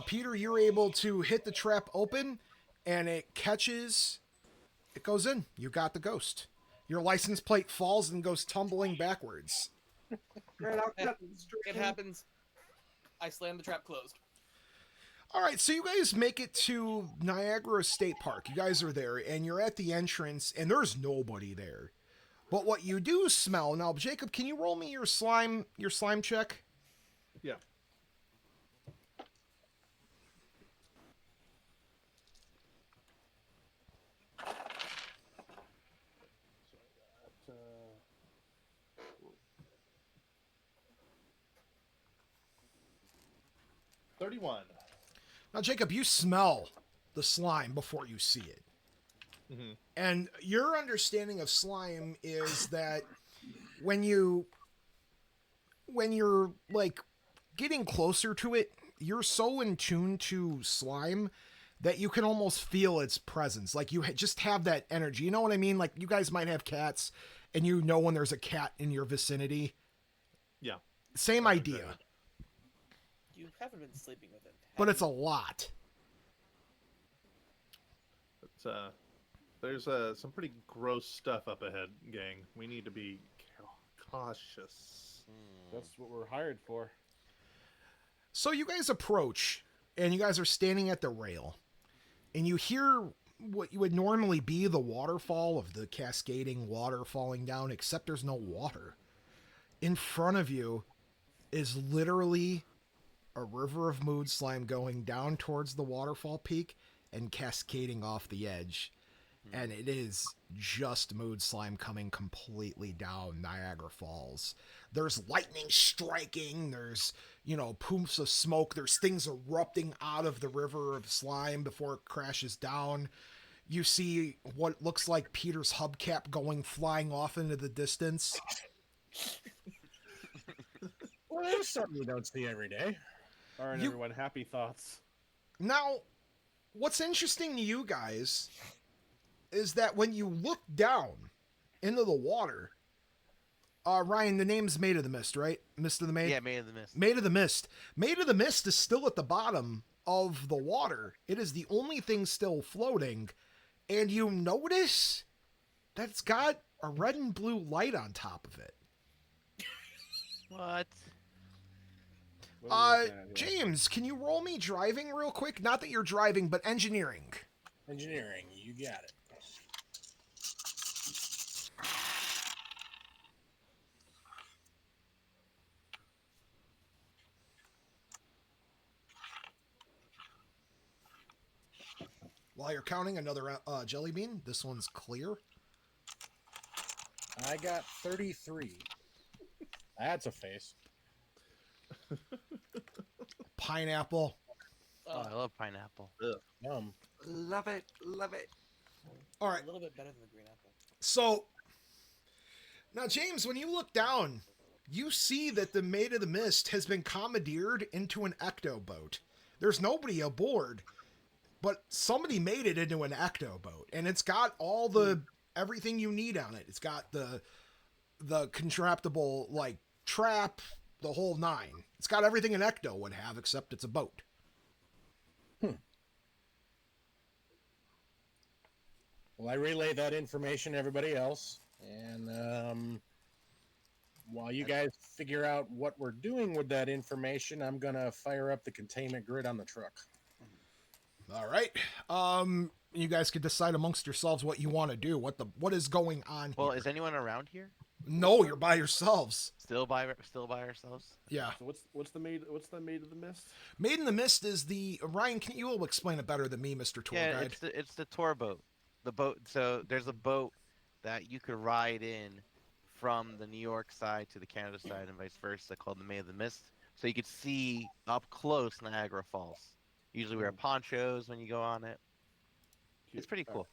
Peter, you're able to hit the trap open, and it catches. It goes in. You got the ghost. Your license plate falls and goes tumbling backwards. Right, I'll cut the stream. It happens. I slammed the trap closed. All right, so you guys make it to Niagara State Park. You guys are there, and you're at the entrance, and there's nobody there. But what you do smell now, Jacob, can you roll me your slime check? Yeah. $31. Now, Jacob, you smell the slime before you see it. Mm-hmm. And your understanding of slime is that when you're like getting closer to it, you're so in tune to slime that you can almost feel its presence. Like you just have that energy. You know what I mean? Like you guys might have cats and you know when there's a cat in your vicinity. Yeah. Same idea. You haven't been sleeping with it. But it's a lot. there's some pretty gross stuff up ahead, gang. We need to be cautious. That's what we're hired for. So you guys approach, and you guys are standing at the rail, and you hear what would normally be the waterfall of the cascading water falling down, except there's no water. In front of you is literally a river of mood slime going down towards the waterfall peak and cascading off the edge. And it is just mood slime coming completely down Niagara Falls. There's lightning striking, there's, poofs of smoke, there's things erupting out of the river of slime before it crashes down. You see what looks like Peter's hubcap going flying off into the distance. Well, there's something you don't see every day. All right, everyone, happy thoughts. Now, what's interesting to you guys is that when you look down into the water, Ryan, the name's Maid of the Mist, right? Mist of the Maid? Yeah, Maid of the Mist. Maid of the Mist. Maid of the Mist is still at the bottom of the water. It is the only thing still floating. And you notice that it's got a red and blue light on top of it. What? James, can you roll me driving real quick? Not that you're driving, but engineering. Engineering, you got it. While you're counting another jelly bean, this one's clear. I got 33. That's a face. Pineapple. Oh, I love pineapple. Yum. Love it. Love it. All right. A little bit better than the green apple. So, now, James, when you look down, you see that the Maid of the Mist has been commandeered into an ecto boat. There's nobody aboard, but somebody made it into an ecto boat, and it's got all the everything you need on it. It's got the contraptible trap, the whole nine. It's got everything an ecto would have, except it's a boat. Well, I relay that information to everybody else, and while you guys figure out what we're doing with that information, I'm gonna fire up the containment grid on the truck. All right. You guys can decide amongst yourselves what you want to do. What is going on Well, here? is anyone around here? No, you're by yourselves. Still by ourselves? Yeah. So what's the Maid of the Mist? Maid in the Mist is the Ryan. You will explain it better than me, Mr. Tour Yeah, Guide. it's the tour boat. The boat. So there's a boat that you could ride in from the New York side to the Canada side and vice versa, called the Maid of the Mist. So you could see up close Niagara Falls. Usually wear ponchos when you go on it. It's pretty cool.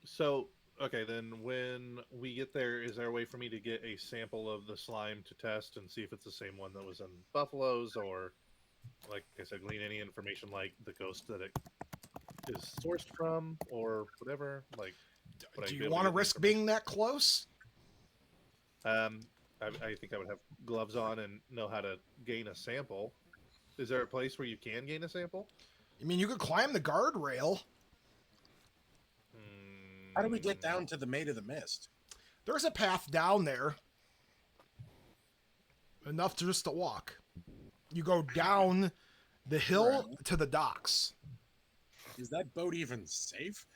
So, okay, then when we get there, is there a way for me to get a sample of the slime to test and see if it's the same one that was in Buffalo's, or, like I said, glean any information like the ghost that it is sourced from, or whatever? Do you want to risk being that close? I think I would have gloves on and know how to gain a sample. Is there a place where you can gain a sample? I mean, you could climb the guardrail. How do we get down to the Maid of the Mist? There's a path down there. Enough just to walk. You go down the hill to the docks. Is that boat even safe?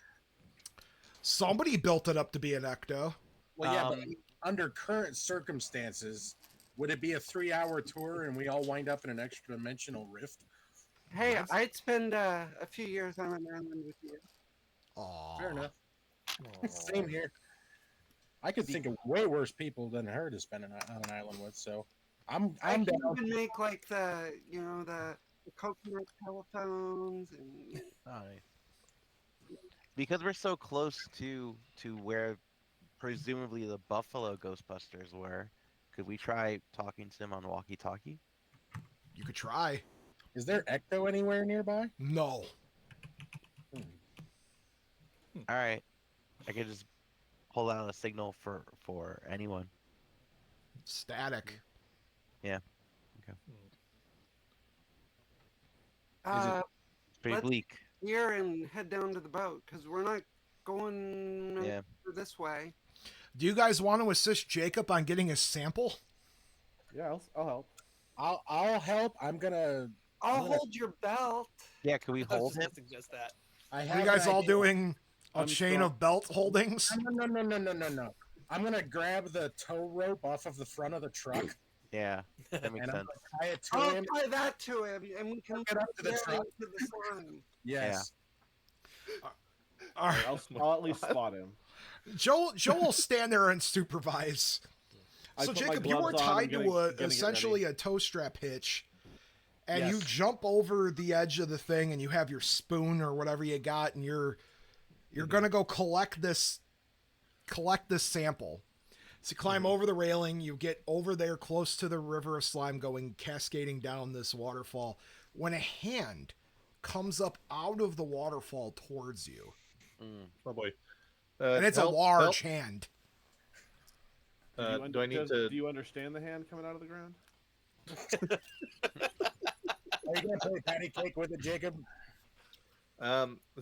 Somebody built it up to be an ecto. Well, yeah, but under current circumstances, would it be a 3-hour tour and we all wind up in an extra dimensional rift? Hey, I'd spend a few years on an island with you. Aww. Fair enough. Same here. I could think of way worse people than her to spend on an island with, so I'm can down. even make the coconut telephones and. Because we're so close to where presumably the Buffalo Ghostbusters were, could we try talking to them on walkie-talkie? You could try. Is there Ecto anywhere nearby? No. All right, I could just pull out a signal for anyone. Static. Yeah. Okay. Uh, It's pretty bleak. gear and head down to the boat because we're not going Yeah. this way. Do you guys want to assist Jacob on getting his sample? Yeah, I'll help. I'll help. I'm gonna Hold your belt. Yeah, can we I was hold just him? gonna suggest that. I Are have you guys an all idea. doing a I'm chain strong. of belt holdings? No. I'm gonna grab the tow rope off of the front of the truck Yeah, that makes and I'm sense. gonna tie it to I'll him. tie that to him, and we can Get up to the get truck. into the slime. Yes. All right. I'll at least spot him. Joe will stand there and supervise. I So put my Jacob, you were gloves on, I'm tied gonna- to gonna get essentially ready. a tow strap hitch, and you Yes. jump over the edge of the thing, and you have your spoon or whatever you got, and you're gonna go collect this sample. So you climb over the railing, you get over there close to the river of slime going cascading down this waterfall, when a hand comes up out of the waterfall towards you. Oh boy. And it's a help, large hand. Do I need to? Do you understand the hand coming out of the ground? Are you gonna play patty cake with it, Jacob?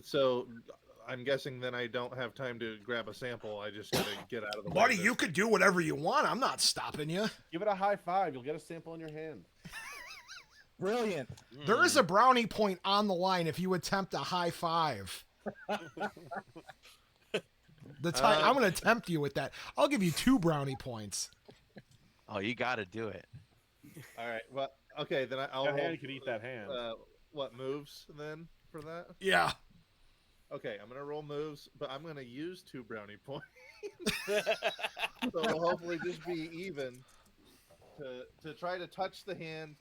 So I'm guessing then I don't have time to grab a sample. I just gotta get out of the way. Buddy, of you this. could do whatever you want. I'm not stopping you. Give it a high five. You'll get a sample in your hand. Brilliant. There is a brownie point on the line if you attempt a high five. I'm going to tempt you with that. I'll give you 2 brownie points. Oh, you got to do it. All right. Well, okay. Then I'll. That hand roll, could eat that hand. What moves then for that? Yeah. Okay, I'm gonna roll moves, but I'm gonna use 2 brownie points. So it'll hopefully just be even to try to touch the hand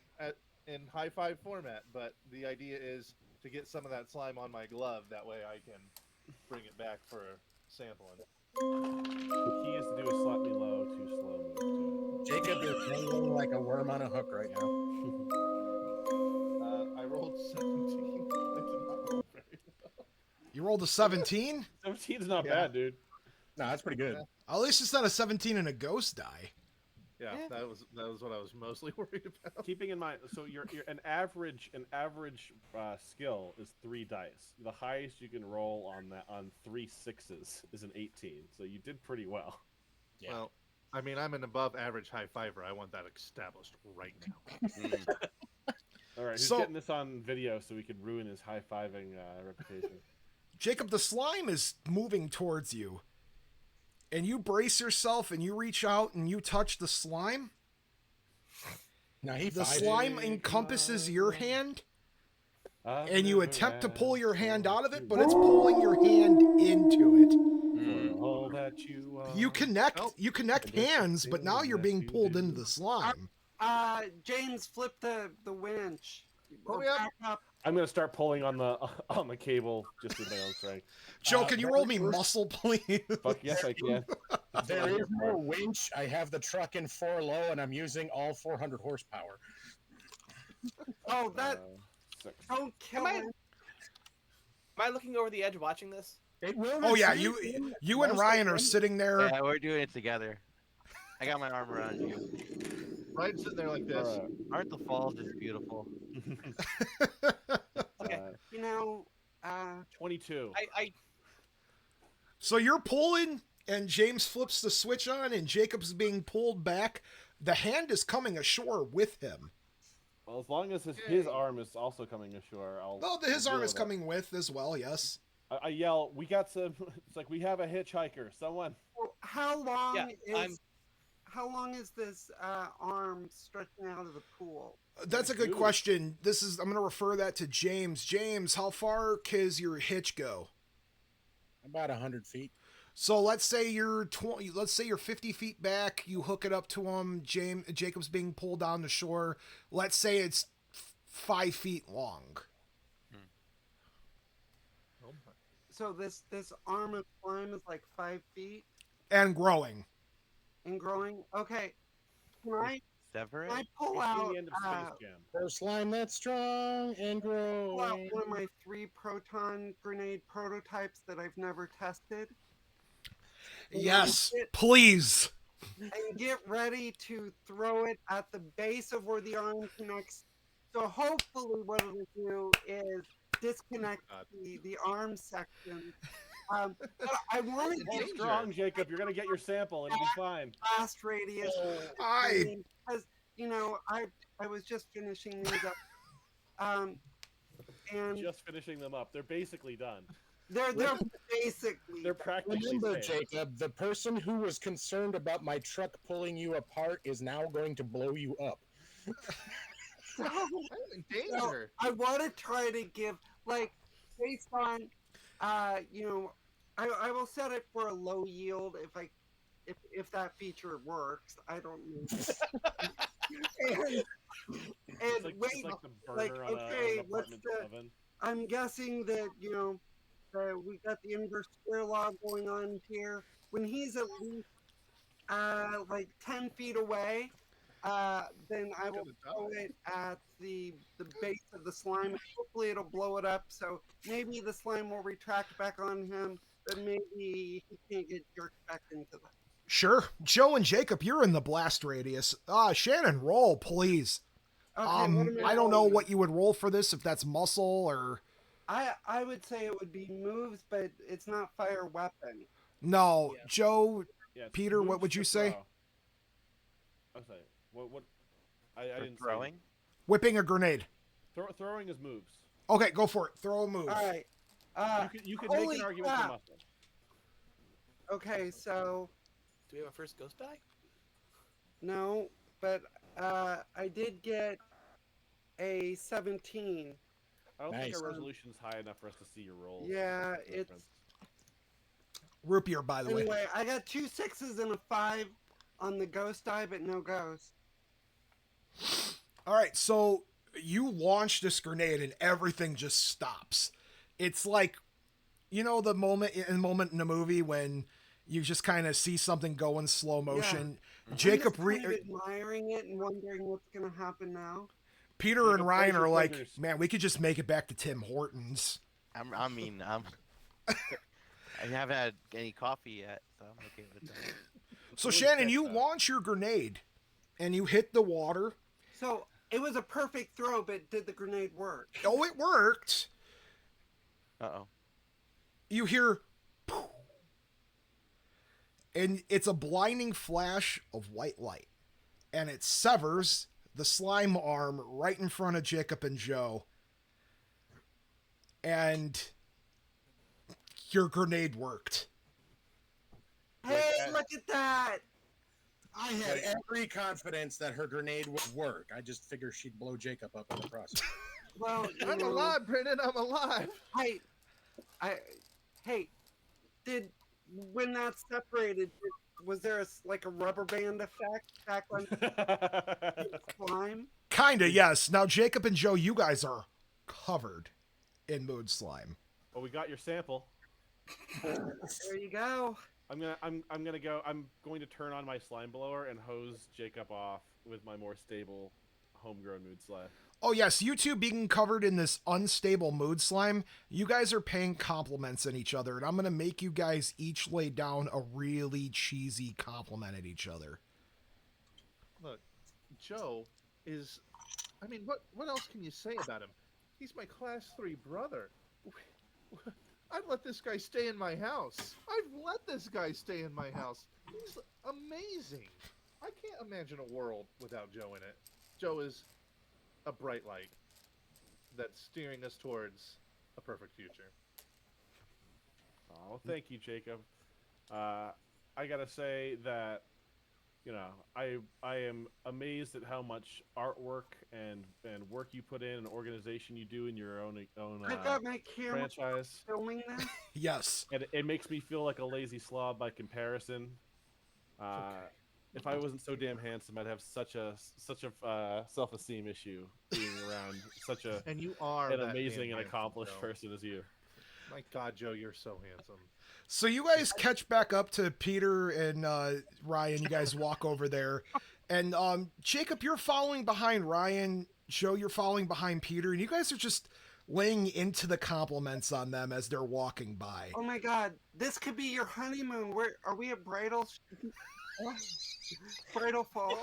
in high five format. But the idea is to get some of that slime on my glove. That way I can bring it back for sampling. The key is to do a slightly low, too slow move to Jacob is dangling like a worm on a hook right now. I rolled 17. I did not roll very well. You rolled a 17? 17 is not Yeah. bad, dude. No, that's pretty good. At least it's not a 17 and a ghost die. Yeah, that was what I was mostly worried about. Keeping in mind, so you're an average skill is 3 dice. The highest you can roll on 3 6s is an 18. So you did pretty well. Yeah. Well, I mean, I'm an above average high fiver. I want that established right now. All right, who's So- getting this on video so we could ruin his high fiving reputation? Jacob, the slime is moving towards you. And you brace yourself and you reach out and you touch the slime. Now he The five- slime encompasses your hand. And you attempt to pull your hand out of it, but it's pulling your hand into it. All that you are. You connect hands, but now you're being pulled into the slime. James, flip the winch. Pull me up. Back up. I'm gonna start pulling on the cable just with my own strength. Joe, can you roll me muscle, please? Fuck yes, I can. There is no winch. I have the truck in 4 low, and I'm using all 400 horsepower. Oh, that 6. don't kill Am I- him. Am I looking over the edge watching this? It will. Oh yeah, receive you and most Ryan of are them. sitting there. Yeah, we're doing it together. I got my arm around you. Ryan's sitting there like this. All right. Aren't the falls just beautiful? Okay. You know, 22. I So you're pulling, and James flips the switch on, and Jacob's being pulled back. The hand is coming ashore with him. Well, as long as his arm is also coming ashore, I'll. Oh, his deal arm is with it. coming with as well, yes. I yell, "We got some!" It's like we have a hitchhiker. Someone. how long Yeah, is this arm stretching out of the pool? That's a good Dude. question. I'm going to refer that to James. James, how far does your hitch go? About 100 feet. So let's say you're 50 feet back. You hook it up to him. Jacob's being pulled down the shore. Let's say it's 5 feet long. So this arm of slime is like 5 feet And growing. and growing. Okay, can Sever I it? pull We've seen out the end of Space Jam. For slime that's strong and pull out growing. one of my 3 proton grenade prototypes that I've never tested? Yes, please. And get ready to throw it at the base of where the arm connects. So hopefully what it'll do is disconnect God. the arm section. But I wanted to Hold give strong, Jacob. You're gonna get your sample. It'll be fine. blast radius Hi. because I was just finishing these up. And Just finishing them up. They're basically done. they're basically They're practically Remember, safe. Jacob, the person who was concerned about my truck pulling you apart is now going to blow you up. so, I'm in danger. I want to try to give based on I will set it for a low yield if that feature works. I don't know. and It's like, wait, it's like the burner like, on okay, an what's apartment the- oven. I'm guessing that we got the inverse square law going on here. When he's at least 10 feet away, then I will throw it at the base of the slime. Hopefully it'll blow it up. So maybe the slime will retract back on him, but maybe he can't get jerked back into that. Sure. Joe and Jacob, you're in the blast radius. Shannon, roll, please. Okay, what am I don't know rolling? what you would roll for this, if that's muscle or... I would say it would be moves, but it's not fire weapon. No. Yeah. Joe, Yeah, it's Peter, what moves would to you say? throw. I'm sorry. What? I For didn't throwing. Whipping a grenade. Throwing is moves. Okay, go for it. Throw a move. All right. You could make holy an argument for crap. muscle. Okay, so Do we have a first ghost die? no, but I did get a 17. I don't think Nice. our resolution's high enough for us to see your rolls. Yeah, it's Difference. Root beer, by the way. anyway. I got 2 6s and a 5 on the ghost die, but no ghost. All right, so you launch this grenade and everything just stops. It's like, the moment in the movie when you just kind of see something go in slow motion. Jacob, I'm just kind of admiring it and wondering what's gonna happen now. Peter Jacob, and Ryan close your are like, fingers. man, we could just make it back to Tim Hortons. I haven't had any coffee yet, so I'm okay with that. So Really Shannon, catch you that. launch your grenade and you hit the water. So it was a perfect throw, but did the grenade work? Oh, it worked. Uh-oh. You hear poof, and it's a blinding flash of white light, and it severs the slime arm right in front of Jacob and Joe, and your grenade worked. Hey, look at that! I had every confidence that her grenade would work. I just figured she'd blow Jacob up in the process. Well, I'm alive, Brendan. I'm alive. Hey, when that separated, was there a rubber band effect back on slime? Kinda, yes. Now Jacob and Joe, you guys are covered in mood slime. Well, we got your sample. There you go. I'm going to turn on my slime blower and hose Jacob off with my more stable homegrown mood slime. Oh yes, you two being covered in this unstable mood slime, you guys are paying compliments on each other, and I'm gonna make you guys each lay down a really cheesy compliment at each other. Look, Joe is. I mean, what else can you say about him? He's my class 3 brother. I'd let this guy stay in my house. I've let this guy stay in my house. He's amazing. I can't imagine a world without Joe in it. Joe is a bright light that's steering us towards a perfect future. Oh, well, thank you, Jacob. I gotta say that, I am amazed at how much artwork and work you put in and organization you do in your own I got my camera franchise. filming this. Yes. And it makes me feel like a lazy slob by comparison. If I wasn't so damn handsome, I'd have such a self-esteem issue being around such And you are an that amazing damn and accomplished handsome, Joe. person as you. My God, Joe, you're so handsome. So you guys catch back up to Peter and Ryan. You guys walk over there, and Jacob, you're following behind Ryan. Joe, you're following behind Peter, and you guys are just laying into the compliments on them as they're walking by. Oh my God, this could be your honeymoon. Where are we at Bridal Falls?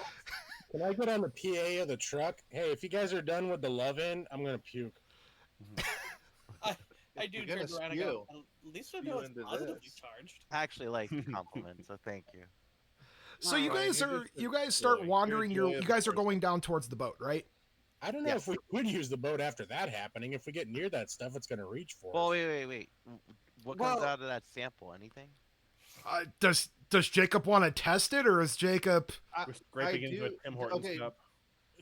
Can I get on the PA of the truck? Hey, if you guys are done with the love-in, I'm gonna puke. I do You're gonna turn around and go, spew. at least I Spew know it's into positively this. charged. I actually like the compliment, so thank you. So you Ryan, guys you're are just a you guys start joy. You're a wandering. joy You of a guys are person. going down towards the boat, right? I don't know Yes. if we would use the boat after that happening. If we get near that stuff, it's going to reach for Well, us. wait. What comes Well- out of that sample? Anything? Does Jacob want to test it, or is Jacob? We're scraping into a do- Tim Hortons okay. cup.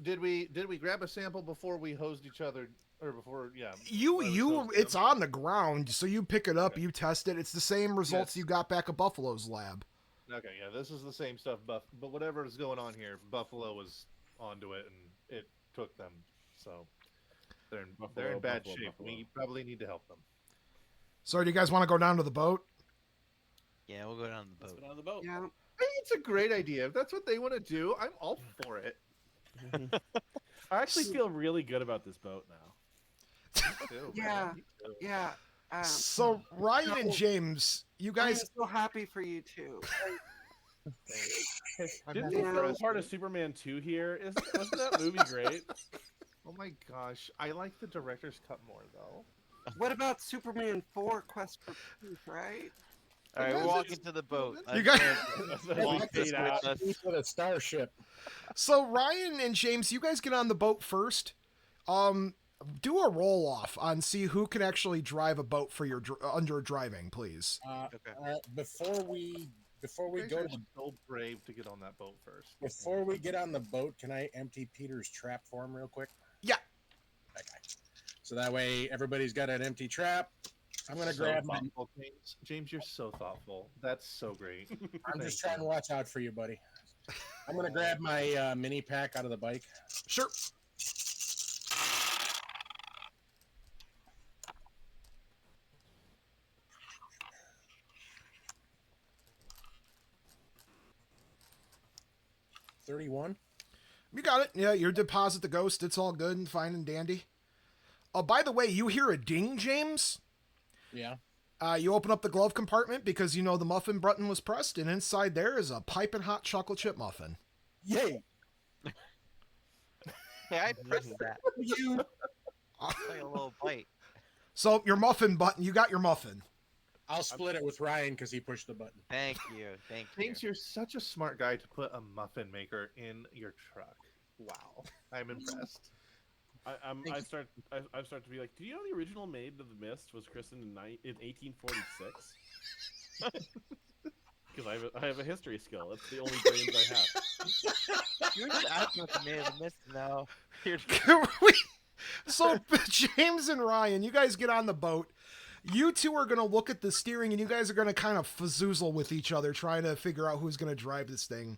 Did we grab a sample before we hosed each other, or before? Yeah. You I was you hosting it's them. on the ground, so you pick it up, Okay. you test it. It's the same results Yes. you got back at Buffalo's lab. Okay, yeah, this is the same stuff, but whatever is going on here, Buffalo was onto it, and it took them. So they're in Buffalo, bad Buffalo, shape. Buffalo. We probably need to help them. So do you guys want to go down to the boat? Yeah, we'll go down the Let's boat. go down the boat. Yeah. I think it's a great idea. If that's what they want to do, I'm all for it. I actually feel really good about this boat now. Me too, Yeah. man, me too. Yeah. So Ryan and James, you I'm guys, so happy for you too. Didn't happy they for film us, part of dude. Superman 2 here? Wasn't that movie great? Oh my gosh, I like the director's cut more though. What about Superman 4 Quest for Peace, right? All right, guys we're are walking just- to the boat. You guys- Long fade out. With a starship. so Ryan and James, you guys get on the boat first. Do a roll off on see who can actually drive a boat for your under driving, please. Okay. Before we You guys go are to the, so brave to get on that boat first. before we get on the boat, can I empty Peter's trap for him real quick? Yeah. Okay. So that way everybody's got an empty trap. I'm gonna So grab my. thoughtful, James. James, you're so thoughtful. That's so great. I'm just Thank trying to you. watch out for you, buddy. I'm gonna grab my mini pack out of the bike. Sure. $31. You got it. Yeah, your deposit the ghost. It's all good and fine and dandy. Oh, by the way, you hear a ding, James? Yeah. You open up the glove compartment because you know the muffin button was pressed, and inside there is a piping hot chocolate chip muffin. Yay! Hey, I pressed that. You. Like a little bite. So your muffin button, you got your muffin. I'll split it with Ryan because he pushed the button. Thank you. Thank you. James, you're such a smart guy to put a muffin maker in your truck. Wow, I'm impressed. I start to be like, do you know the original Maid of the Mist was christened in 1846? Because I have a history skill. That's the only brains I have. You're just asking what the man of the mist now. Here's So James and Ryan, you guys get on the boat. You two are going to look at the steering, and you guys are going to kind of fazoozle with each other, trying to figure out who's going to drive this thing.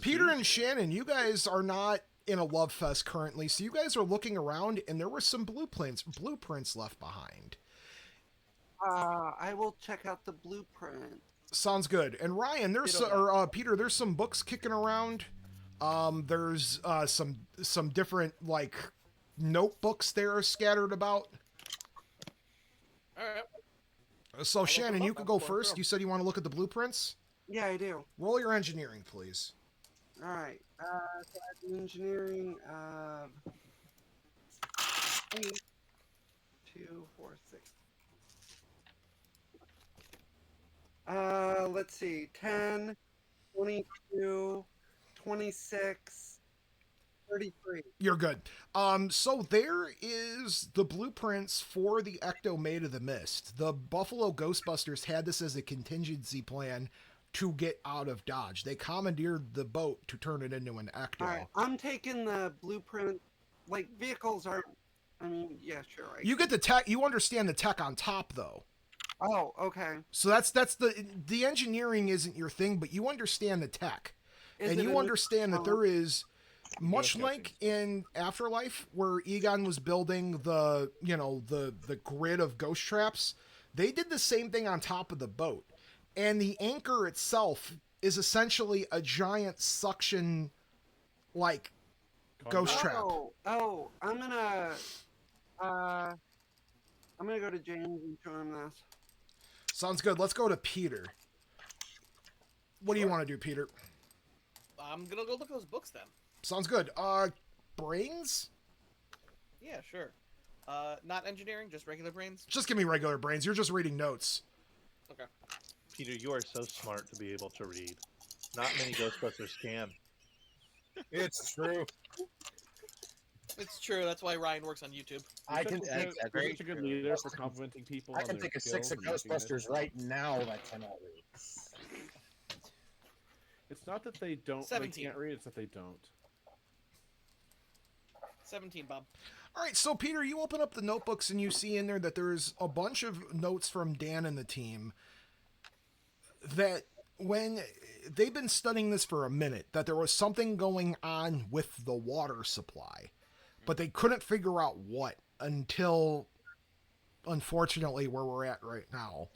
Peter and Shannon, you guys are not in a love fest currently, so you guys are looking around, and there were some blueprints left behind. I will check out the blueprint. Sounds good. And Ryan, Peter, there's some books kicking around. There's some different like notebooks there scattered about. All right. So Shannon, you could go I'll go first. through. You said you want to look at the blueprints. Yeah, I do. Roll your engineering, please. All right. So I have engineering of 8, 2, 4, 6. Let's see. 10, 22, 26, 33. You're good. So there is the blueprints for the Ecto Maid of the Mist. The Buffalo Ghostbusters had this as a contingency plan to get out of Dodge. They commandeered the boat to turn it into an Ecto. All right. I'm taking the blueprint. Like, vehicles aren't. I mean, yeah, sure. You get the tech. You understand the tech on top, though. Oh, okay. So that's the engineering isn't your thing, but you understand the tech, Is and it you a- understand that there is much Okay. like in Afterlife, where Egon was building the grid of ghost traps. They did the same thing on top of the boat, and the anchor itself is essentially a giant suction, like ghost trap. Oh, I'm gonna go to James and show him this. Sounds good. Let's go to Peter. What do you want to do, Peter? I'm gonna go look at those books then. Sounds good. Brains? Yeah, sure. Not engineering, just regular brains. Just give me regular brains. You're just reading notes. Okay. Peter, you are so smart to be able to read. Not many Ghostbusters can. It's true. It's true. That's why Ryan works on YouTube. I can You're take such a good leader for complimenting people. I on can their take a six of skills and Ghostbusters right now that cannot read. It's not that they don't. 17. They can't read. It's that they don't. 17, Bob. All right, so Peter, you open up the notebooks and you see in there that there's a bunch of notes from Dan and the team that when they've been studying this for a minute, that there was something going on with the water supply, but they couldn't figure out what until, unfortunately, where we're at right now.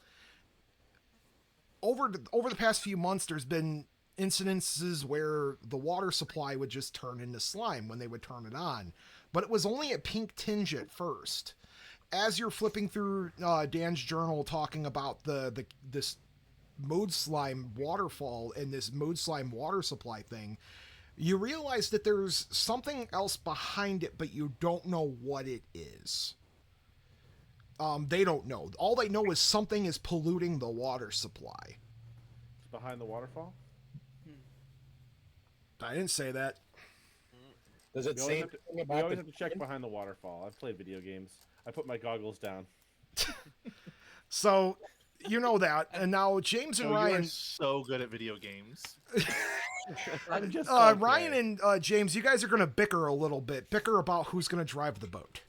Over the past few months, there's been incidences where the water supply would just turn into slime when they would turn it on, but it was only a pink tinge at first. As you're flipping through Dan's journal talking about this mood slime waterfall and this mood slime water supply thing, you realize that there's something else behind it, but you don't know what it is. They don't know. All they know is something is polluting the water supply. It's behind the waterfall. I didn't say that. Does it We say always, anything we about always the have to check behind the waterfall. I've played video games. I put my goggles down. So, you know that. And now James and Oh, you Ryan... are so good at video games. I'm just Ryan and James, you guys are going to bicker a little bit. Bicker about who's going to drive the boat.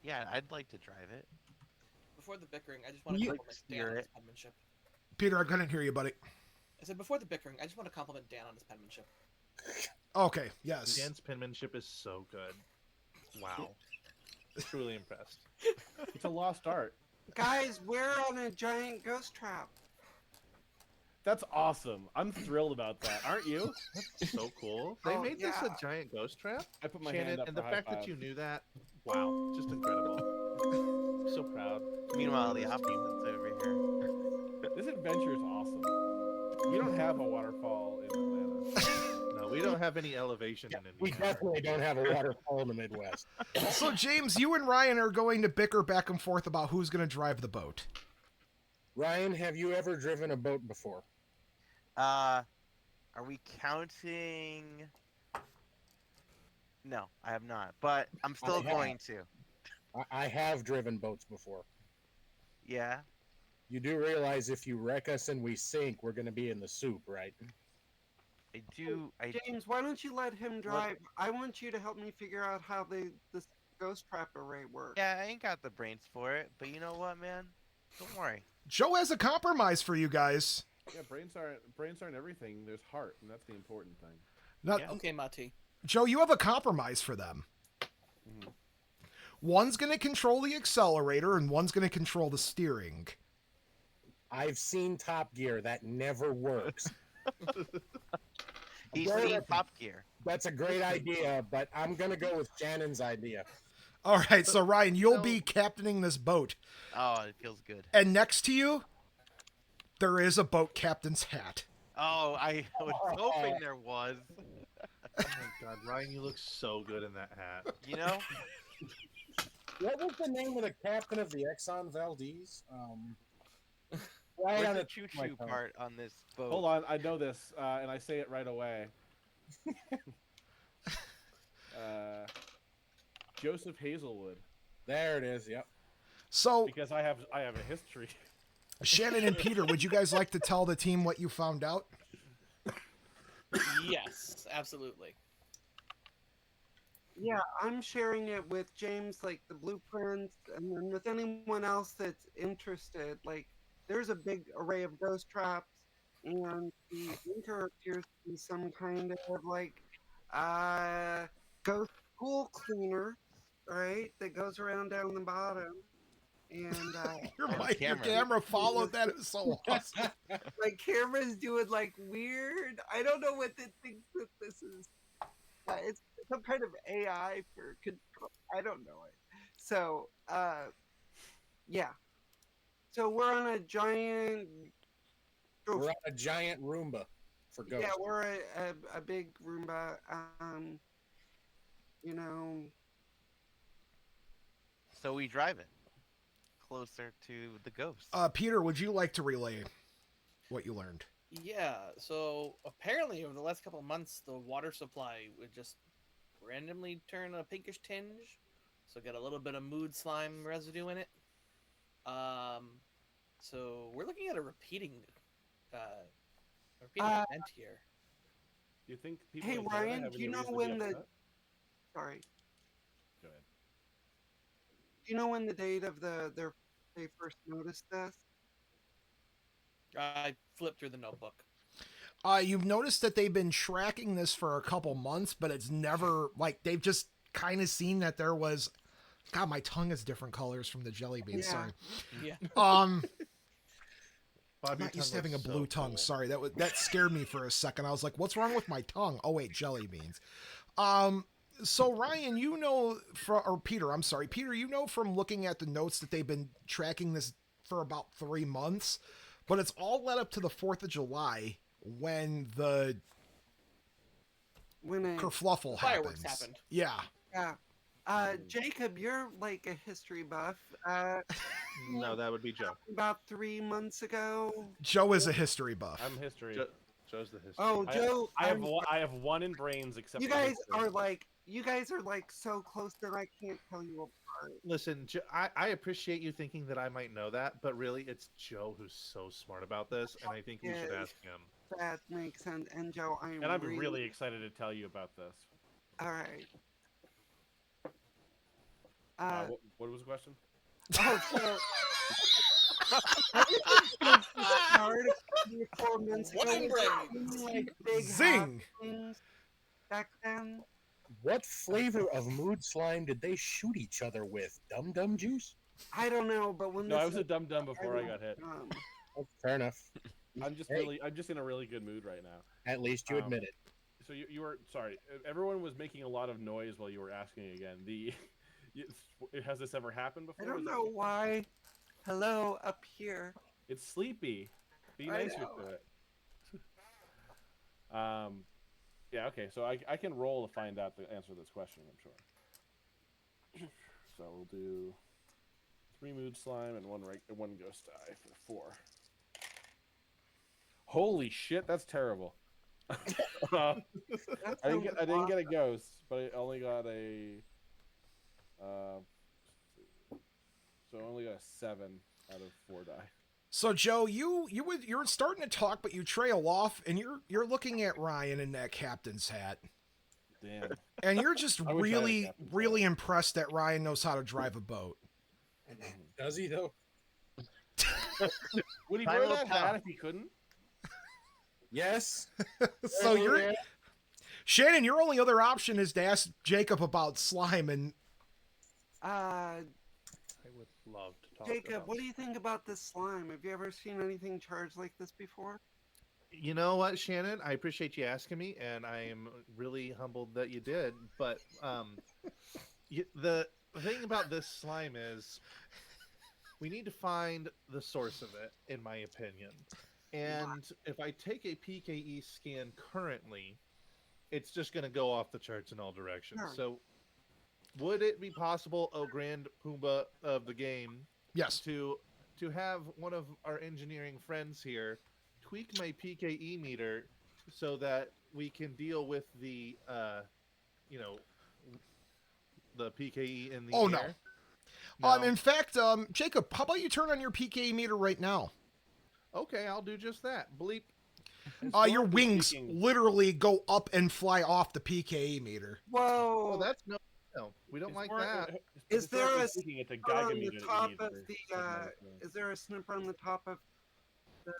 Yeah, I'd like to drive it. Before the bickering, I just want to compliment Dan on his penmanship. Peter, I couldn't hear you, buddy. I said before the bickering, I just want to compliment Dan on his penmanship. Okay, yes. Dan's penmanship is so good. Wow. Truly impressed. It's a lost art. Guys, we're on a giant ghost trap. That's awesome. I'm thrilled about that. Aren't you? That's so cool. They made this a giant ghost trap? I put my Shannon, hand up and for the high fact that five. you knew that, wow, just incredible. So proud. Meanwhile, the optimist's over here. This adventure is awesome. We don't have a waterfall in Atlanta. No, we don't have any elevation in Indiana. We definitely don't have a waterfall in the Midwest. So, James, you and Ryan are going to bicker back and forth about who's going to drive the boat. Ryan, have you ever driven a boat before? Are we counting? No, I have not, but I'm still going to. I have driven boats before. Yeah. You do realize if you wreck us and we sink, we're going to be in the soup, right? I do. James, why don't you let him drive? I want you to help me figure out how this ghost trap array works. Yeah, I ain't got the brains for it, but you know what, man? Don't worry. Joe has a compromise for you guys. Yeah, brains aren't everything. There's heart, and that's the important thing. Now, Yeah, okay, Mati. Joe, you have a compromise for them. Mhm. One's going to control the accelerator and one's going to control the steering. I've seen Top Gear. That never works. He's seen Top Gear. That's a great idea, but I'm going to go with Shannon's idea. All right, so Ryan, you'll be captaining this boat. Oh, it feels good. And next to you, there is a boat captain's hat. Oh, I was hoping there was. Oh my god, Ryan, you look so good in that hat. You know? What was the name of the captain of the Exxon Valdez? Where's the choo-choo part on this boat? Hold on, I know this, and I say it right away. Joseph Hazelwood. There it is. Yep. So, because I have a history. Shannon and Peter, would you guys like to tell the team what you found out? Yes, absolutely. Yeah, I'm sharing it with James, like the blueprints, and then with anyone else that's interested. Like, there's a big array of ghost traps, and the anchor appears to be some kind of like ghost pool cleaner, right? That goes around down the bottom. And your camera followed that. It was so awesome. my camera's doing like weird. I don't know what it thinks that this is. It's some kind of AI for control. I don't know it. So, yeah. So we're on a giant. We're on a giant Roomba for ghosts. Yeah, we're a big Roomba. You know, So we drive it closer to the ghost. Peter, would you like to relay what you learned? Yeah, so apparently over the last couple of months, the water supply would just randomly turn a pinkish tinge, so get a little bit of mood slime residue in it. So we're looking at a repeating event here. Do you think people Hey in Canada Ryan, have do any you know reason to be when the upset? sorry? Go ahead. Do you know when the date of they first noticed this? I flipped through the notebook. You've noticed that they've been tracking this for a couple months, but it's never like they've just kind of seen that there was. God, my tongue is different colors from the jelly beans. Yeah. Sorry. Yeah. I'm Bob, your not used to tongue having a looks blue so tongue. cool. Sorry, that scared me for a second. I was like, "What's wrong with my tongue?" Oh wait, jelly beans. So Ryan, you know, or Peter, I'm sorry, Peter, you know from looking at the notes that they've been tracking this for about 3 months, but it's all led up to the 4th of July when the When kerfluffle Fireworks happens. happened. Yeah. yeah. Jacob, you're like a history buff. No, that would be Joe. About 3 months ago. Joe is a history buff. I'm history. Joe's the history. Oh, Joe, I have one in brains except you for guys history. are like so close that I can't tell you apart. Listen, I appreciate you thinking that I might know that, but really, it's Joe who's so smart about this, and I think we should Yes. ask him. That makes sense. And Joe, And I'm really excited to tell you about this. All right. What was the question? Oh, so everything started 4 months ago. One Was brain. it like big Zing. happenings back then? What flavor of mood slime did they shoot each other with? Dum Dum juice? I don't know, but when No, this I was a dum dum before I got hit. Oh, fair enough. I'm just Hey. I'm just in a really good mood right now. At least you admit it. So you were sorry. Everyone was making a lot of noise while you were asking again. Has this ever happened before? I don't Is that- know why. Hello, up here. It's sleepy. Be I nicer know. to it. Yeah. Okay. So I can roll to find out the answer to this question. I'm sure. So we'll do 3 mood slime and 1 ghost die for 4. Holy shit! That's terrible. I didn't get a ghost, but I only got a. So I only got a 7 out of 4 die. So Joe, you're starting to talk, but you trail off, and you're looking at Ryan in that captain's hat, Damn. and you're just I wish I had a captain's really impressed that Ryan knows how to drive a boat. Does he though? Would he Tiny wear little that hat pal. if he couldn't? Yes. So you're Shannon. Your only other option is to ask Jacob about slime, and Uh, I would love to talk Jacob, about what do you think about this slime? Have you ever seen anything charged like this before? You know what, Shannon? I appreciate you asking me, and I am really humbled that you did. But the thing about this slime is we need to find the source of it, in my opinion. And if I take a PKE scan currently, it's just going to go off the charts in all directions. Sure. So would it be possible, oh grand Pumbaa of the game, yes, to have one of our engineering friends here tweak my PKE meter so that we can deal with the the PKE in the Oh, no. air? in fact, Jacob, how about you turn on your PK meter right now? Okay, I'll do just that. Bleep. Your Historically wings speaking- literally go up and fly off the PKE meter. Whoa! Oh, that's no. We don't like that. Is there historically a speaking, it's a snipper Geiger on meter the that you top need of for the? certain other things. Is there a snipper on the top of the?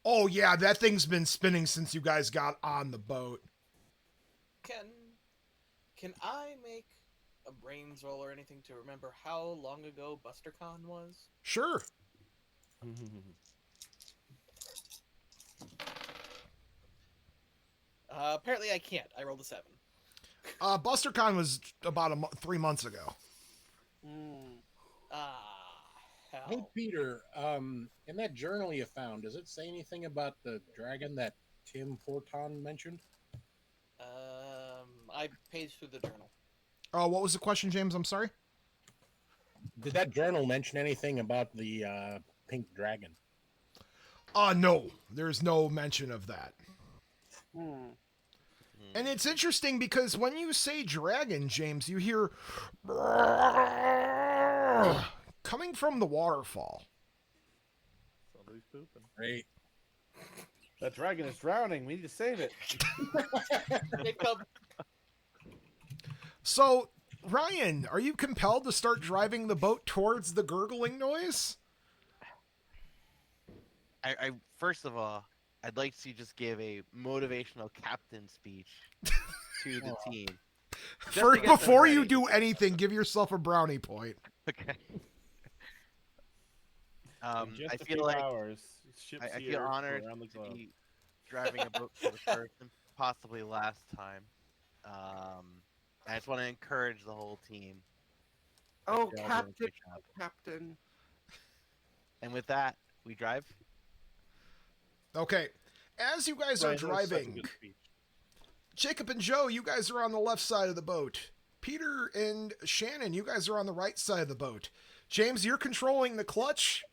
Oh yeah, that thing's been spinning since you guys got on the boat. Can I make a brains roll or anything to remember how long ago BusterCon was? Sure. Apparently I can't. I rolled a 7. BusterCon was about 3 months ago. Hell. Hey Peter, in that journal you found, does it say anything about the dragon that Tim Horton mentioned? I paged through the journal. What was the question, James? I'm sorry. Did that journal mention anything about the pink dragon? No, there's no mention of that. Hmm. And it's interesting because when you say dragon, James, you hear coming from the waterfall. Somebody's pooping. Great. That dragon is drowning. We need to save it. So, Ryan, are you compelled to start driving the boat towards the gurgling noise? I first of all, I'd like to just give a motivational captain speech to the team. Just to get them Before you ready. do anything, give yourself a brownie point. Okay. In just I a feel few like hours, ships I here feel honored around the to globe. be driving a boat for the first and possibly last time. I just want to encourage the whole team. Oh, They're all doing a Captain, great job. Captain. And with that, we drive. Okay. As you guys are Ryan, that was such a driving, good speech. Jacob and Joe, you guys are on the left side of the boat. Peter and Shannon, you guys are on the right side of the boat. James, you're controlling the clutch.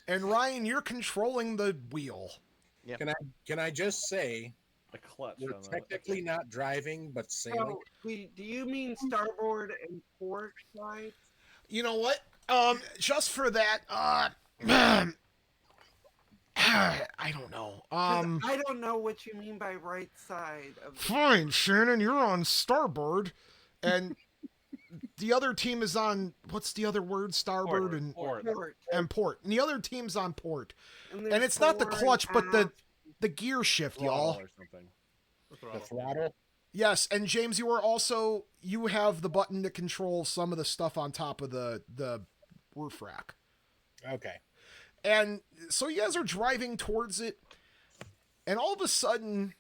And Ryan, you're controlling the wheel. Yep. Can I just say The clutch. we're on the- technically not driving but sailing? So, do you mean starboard and port side? You know what? Just for that, I don't know. 'Cause I don't know what you mean by right side of the Fine, Shannon, you're on starboard, and the other team is on, what's the other word? Starboard and Port. port. port. And the other team's on port. there's And it's not the forward clutch, but and the gear shift, Throttle y'all. or something. The throttle? Yes, and James, you have the button to control some of the stuff on top of the roof rack. Okay. And so you guys are driving towards it, and all of a sudden,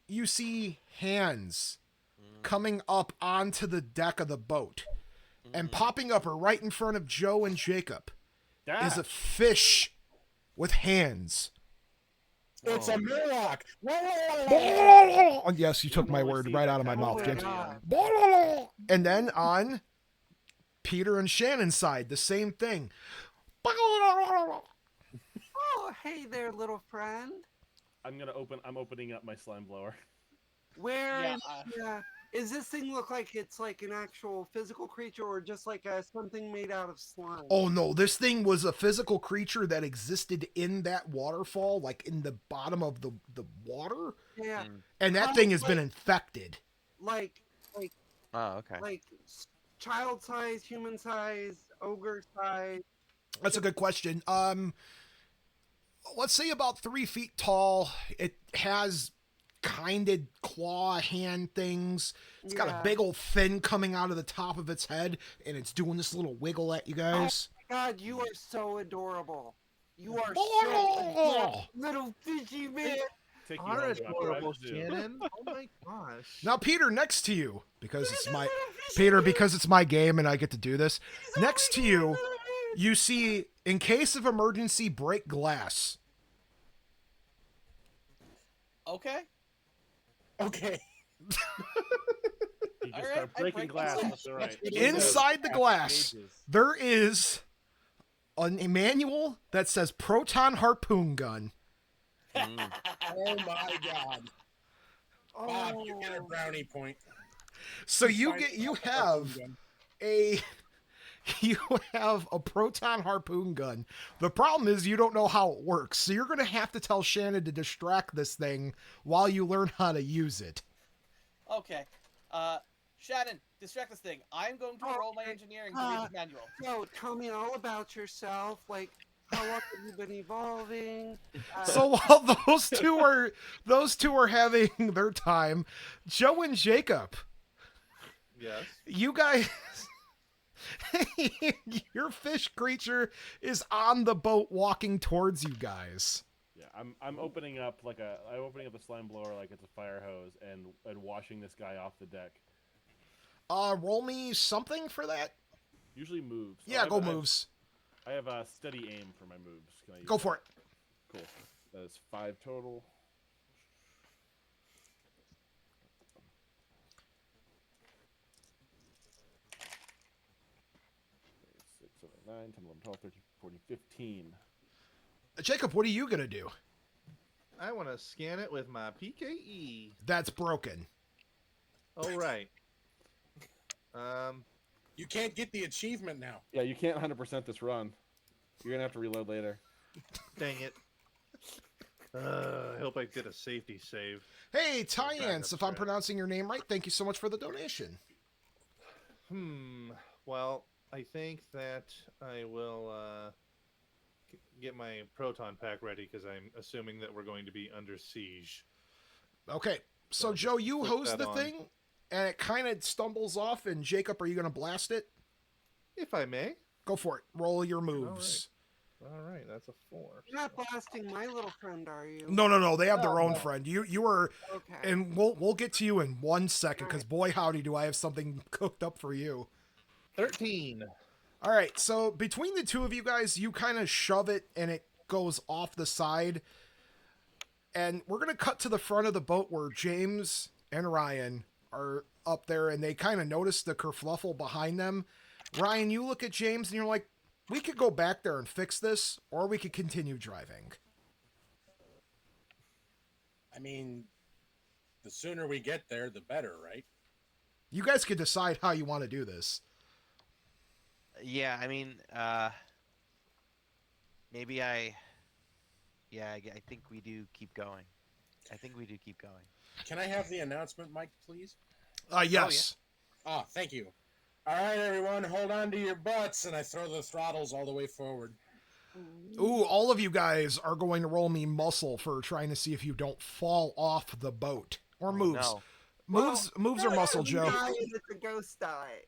you see hands coming up onto the deck of the boat. And popping up right in front of Joe and Jacob is a fish with hands. It's a Murloc. Oh, yes, you took my normally word see right that out of my kind mouth, of James. thing. And then on Peter and Shannon's side, the same thing. Oh, hey there, little friend. I'm opening up my slime blower. Where Yeah, is this thing look like it's like an actual physical creature or just like something made out of slime? Oh no, this thing was a physical creature that existed in that waterfall, like in the bottom of the water. Yeah. And that How thing has been like- infected. Like Oh, okay. like child size, human size, ogre size. That's a good question. Let's say about 3 feet tall. It has kind of claw hand things. It's got a Yeah. big old fin coming out of the top of its head, and it's doing this little wiggle at you guys. God, you are so adorable. You are Oh. so adorable, little fishy man. Take you Are home to a adorable, private zoo. Shannon. Oh my gosh. Now, Peter, next to you, because it's my game and I get to do this. Next to you, you see, in case of emergency, break glass. Okay. Okay. You just All right, start I breaking break glass glass. left and right. Inside the glass, Cages. there is a manual that says proton harpoon gun. Oh my God. Bob, you get a Oh, brownie point. So you have a proton harpoon gun. The problem is you don't know how it works, so you're gonna have to tell Shannon to distract this thing while you learn how to use it. Okay. Shannon, distract this thing. I'm going to roll my engineering to read the manual. so tell me all about yourself. Like, how long have you been evolving? So while those two are having their time, Joe and Jacob, Yes. you guys, your fish creature is on the boat walking towards you guys. Yeah, I'm opening up the slime blower like it's a fire hose and washing this guy off the deck. Roll me something for that. Usually moves. Yeah, go moves. I have a steady aim for my moves. Can I use Go that? for it. Cool. That is 5 total. 7, 8, 9, 10, 11, 12, 13, 14, 15. Jacob, what are you gonna do? I want to scan it with my PKE. That's broken. All right. You can't get the achievement now. Yeah, you can't 100% this run. You're gonna have to reload later. Dang it. I hope I did a safety save. Hey, Backup Tyance, if I'm strat. pronouncing your name right, thank you so much for the donation. Well, I think that I will get my proton pack ready because I'm assuming that we're going to be under siege. Okay, so So Joe, just you click hose that the on. thing, and it kind of stumbles off, and Jacob, are you going to blast it? If I may. Go for it. Roll your moves. All right, that's a 4. You're not blasting my little friend, are you? No, they have their own friend. You are, Okay. and we'll get to you in 1 second, because boy howdy do I have something cooked up for you. 13. All right, so between the two of you guys, you kind of shove it, and it goes off the side. And we're going to cut to the front of the boat where James and Ryan are up there, and they kind of notice the kerfluffle behind them. Ryan, you look at James, and you're like, we could go back there and fix this, or we could continue driving. I mean, the sooner we get there, the better, right? You guys could decide how you want to do this. Yeah, I mean, maybe I think we do keep going. Can I have the announcement, Mike, please? Yes. Oh, thank you. All right, everyone, hold on to your butts, and I throw the throttles all the way forward. Ooh, all of you guys are going to roll me muscle for trying to see if you don't fall off the boat. Or moves. No. Moves or muscle, Joe. It's a ghost die.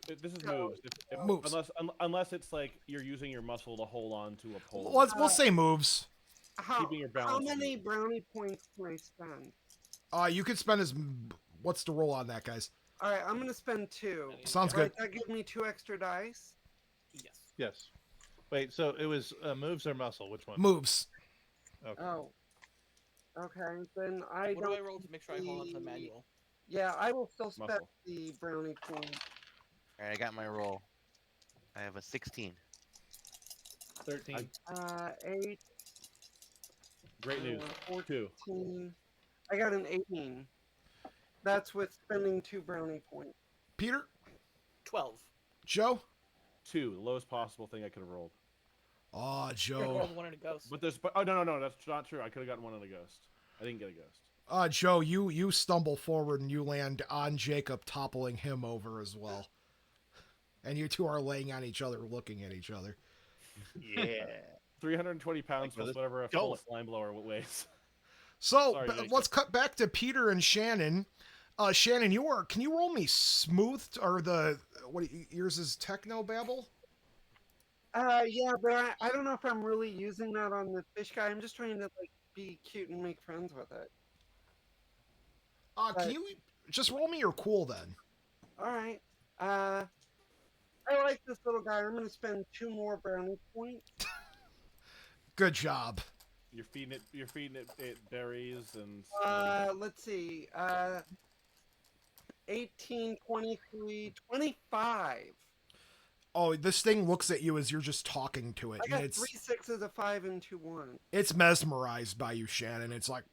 This is So- moves. Moves. Unless it's like you're using your muscle to hold on to a pole. We'll say moves. Keeping your balance. How many brownie points can I spend? You could spend as... What's the roll on that, guys? All right, I'm gonna spend 2. Sounds All right, good. that gives me 2 extra dice. Yes. Yes. Wait, so it was moves or muscle? Which one? Moves. Okay. Oh. Okay, then What do I roll to make sure I hold on to the manual? Yeah, I will still spend Muscle. the brownie point. All right, I got my roll. I have a 16. 13. 8. Great news. 2. 14. I got an 18. That's with spending 2 brownie points. Peter? 12. Joe? 2, the lowest possible thing I could have rolled. Oh, Could Joe. have rolled 1 and a ghost. But oh no, that's not true. I could have gotten 1 on a ghost. I didn't get a ghost. Joe, you stumble forward and you land on Jacob, toppling him over as well. And you two are laying on each other, looking at each other. Yeah. 320 pounds plus this whatever a full golf. slime blower weighs. So Sorry, Jacob. let's cut back to Peter and Shannon. Shannon, can you roll me smooth or yours is techno babble? Yeah, but I don't know if I'm really using that on the fish guy. I'm just trying to like be cute and make friends with it. Can you just roll me your cool then? All right. I like this little guy. I'm gonna spend 2 more brownie points. Good job. You're feeding it berries and. Let's see. 18, 23, 25. Oh, this thing looks at you as you're just talking to it, I got and 3 6s, a 5, and 2 1s. it's mesmerized by you, Shannon. It's like,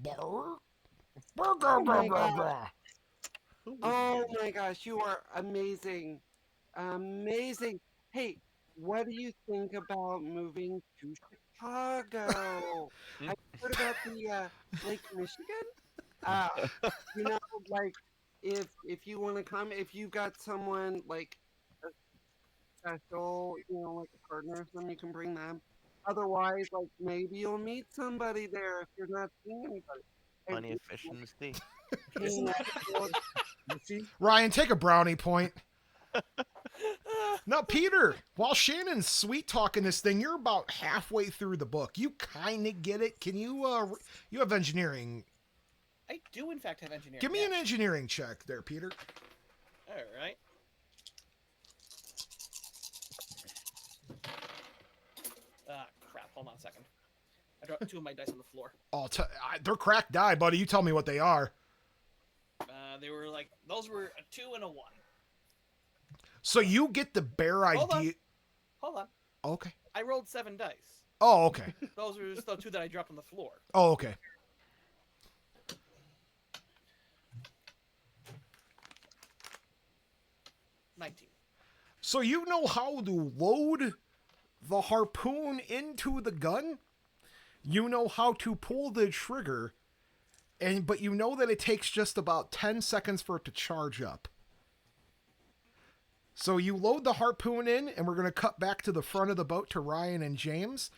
"Brr, brr, brr, Oh my brr, God. brr." Oh my gosh, you are amazing. Amazing. Hey, what do you think about moving to Chicago? I heard about the Lake Michigan. You know, like if you want to come, if you got someone like a special, like a partner or something, you can bring them. Otherwise, like maybe you'll meet somebody there if you're not seeing anybody. Plenty of fish in the sea. Ryan, take a brownie point. Now, Peter, while Shannon's sweet talking this thing, you're about halfway through the book. You kind of get it. Can you, you have engineering. I do, in fact, have engineering. Give me an engineering check there, Peter. All right. Crap. Hold on a second. I dropped 2 of my dice on the floor. Oh, they're cracked die, buddy. You tell me what they are. They were those were a 2 and a 1. So you get the bare Hold idea. Okay. I rolled 7 dice. Oh, okay. Those are just the 2 that I dropped on the floor. Oh, okay. 19. So you know how to load the harpoon into the gun? You know how to pull the trigger, but you know that it takes just about 10 seconds for it to charge up. So you load the harpoon in, and we're going to cut back to the front of the boat to Ryan and James.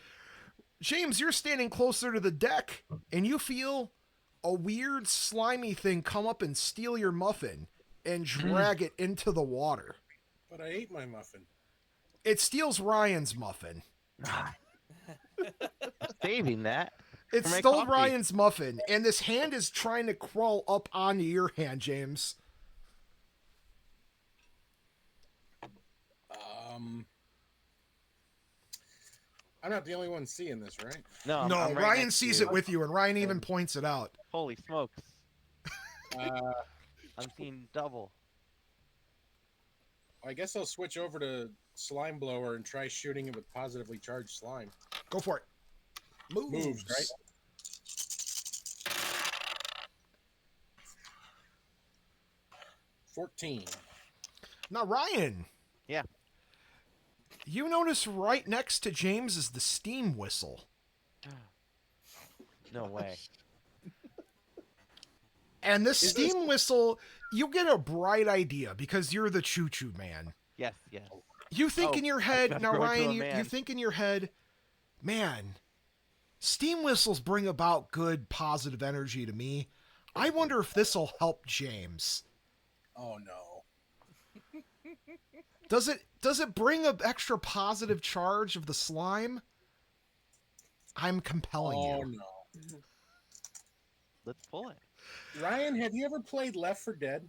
James, you're standing closer to the deck, and you feel a weird slimy thing come up and steal your muffin and drag it into the water. But I ate my muffin. It steals Ryan's muffin. Saving that. It for my stole coffee. Ryan's muffin, and this hand is trying to crawl up onto your hand, James. I'm not the only one seeing this, right? No, No, I'm right Ryan next to sees you. it with you, and Ryan even points it out. Holy smokes. Uh, I'm seeing double. I guess I'll switch over to Slime Blower and try shooting it with positively charged slime. Go for it. Moves, right? $14. Now, Ryan. Yeah. You notice right next to James is the steam whistle. No way. And this steam whistle, you get a bright idea because you're the choo-choo man. Yes, yes. You think in your head, I've now grown to Ryan, a you man. think in your head, man, steam whistles bring about good positive energy to me. I wonder if this will help James. Oh no. Does it bring an extra positive charge of the slime? I'm compelling Oh you. no. Let's pull it. Ryan, have you ever played Left 4 Dead?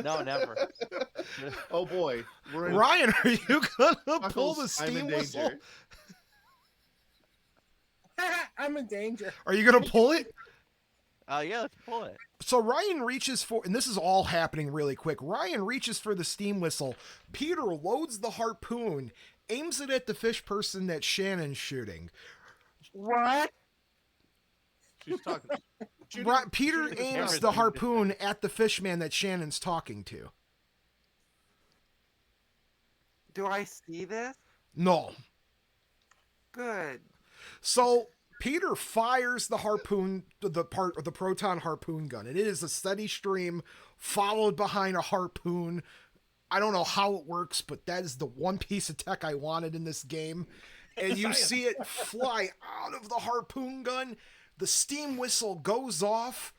No, never. Oh boy, we're in Ryan, are you gonna pull the I'm in steam whistle? danger. I'm in danger. Are you gonna pull it? Yeah, let's pull it. So Ryan reaches for, and this is all happening really quick. Ryan reaches for the steam whistle. Peter loads the harpoon, aims it at the fish person that Shannon's shooting. What? She's talking. Peter shooting aims camera. the harpoon at the fish man that Shannon's talking to. Do I see this? No. Good. So Peter fires the harpoon, the part of the proton harpoon gun. It is a steady stream followed behind a harpoon. I don't know how it works, but that is the one piece of tech I wanted in this game. And you see it fly out of the harpoon gun. The steam whistle goes off.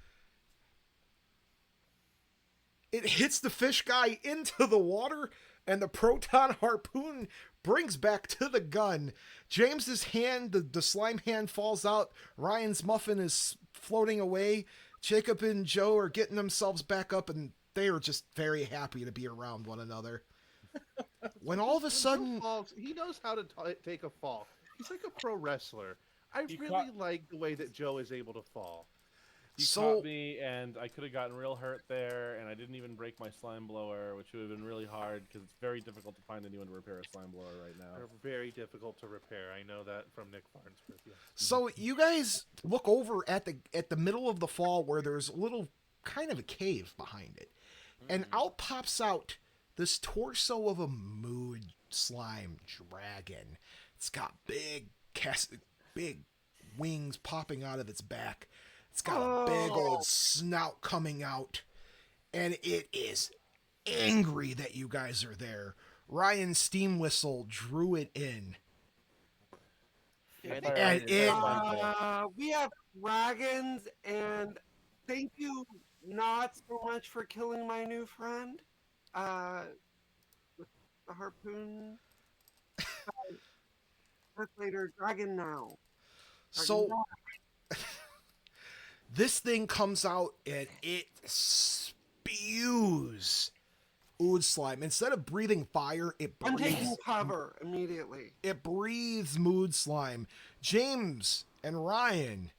It hits the fish guy into the water, and the proton harpoon brings back to the gun. James's hand, the slime hand falls out. Ryan's muffin is floating away. Jacob and Joe are getting themselves back up, and they are just very happy to be around one another. When all of a sudden... He knows how to take a fall. He's like a pro wrestler. I He really caught- like the way that Joe is able to fall. He So- caught me, and I could have gotten real hurt there, and I didn't even break my slime blower, which would have been really hard because it's very difficult to find anyone to repair a slime blower right now. They're very difficult to repair. I know that from Nick Farnsworth. Yes. So you guys look over at the middle of the fall where there's a little kind of a cave behind it. And out pops out this torso of a mood slime dragon. It's got big wings popping out of its back. It's got a big old snout coming out. And it is angry that you guys are there. Ryan Steam Whistle drew it in. And We have dragons, and thank you not so much for killing my new friend. With the harpoon. Later, dragon now. So this thing comes out and it spews ood slime. Instead of breathing fire, I'm taking cover immediately. It breathes mood slime. James and Ryan,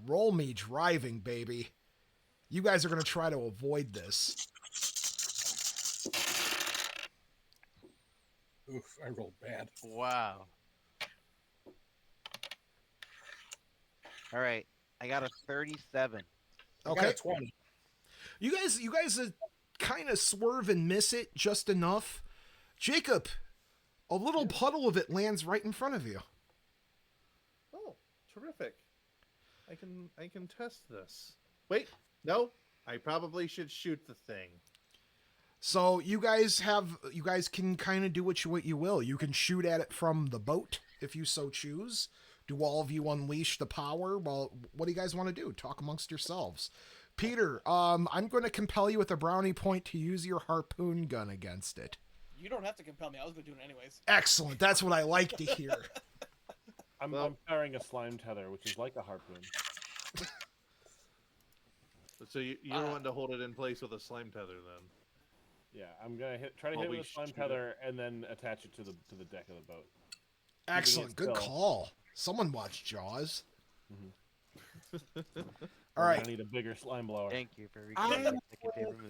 roll me driving, baby. You guys are going to try to avoid this. Oof, I rolled bad. Wow. All right, I got a 37. I got Okay. a 20. You guys kind of swerve and miss it just enough. Jacob, a little puddle of it lands right in front of you. Oh, terrific! I can test this. Wait, no, I probably should shoot the thing. So you guys can kind of do what you will. You can shoot at it from the boat if you so choose. Do all of you unleash the power? Well, what do you guys want to do? Talk amongst yourselves. Peter, I'm going to compel you with a brownie point to use your harpoon gun against it. You don't have to compel me. I was going to do it anyways. Excellent. That's what I like to hear. I'm carrying a slime tether, which is like a harpoon. So you're wanting to hold it in place with a slime tether, then? Yeah, I'm gonna try to hit it with a slime tether and then attach it to the deck of the boat. Excellent. Good call. Someone watched Jaws. Mm-hmm. All right. I need a bigger slime blower. Thank you for I'm recording. going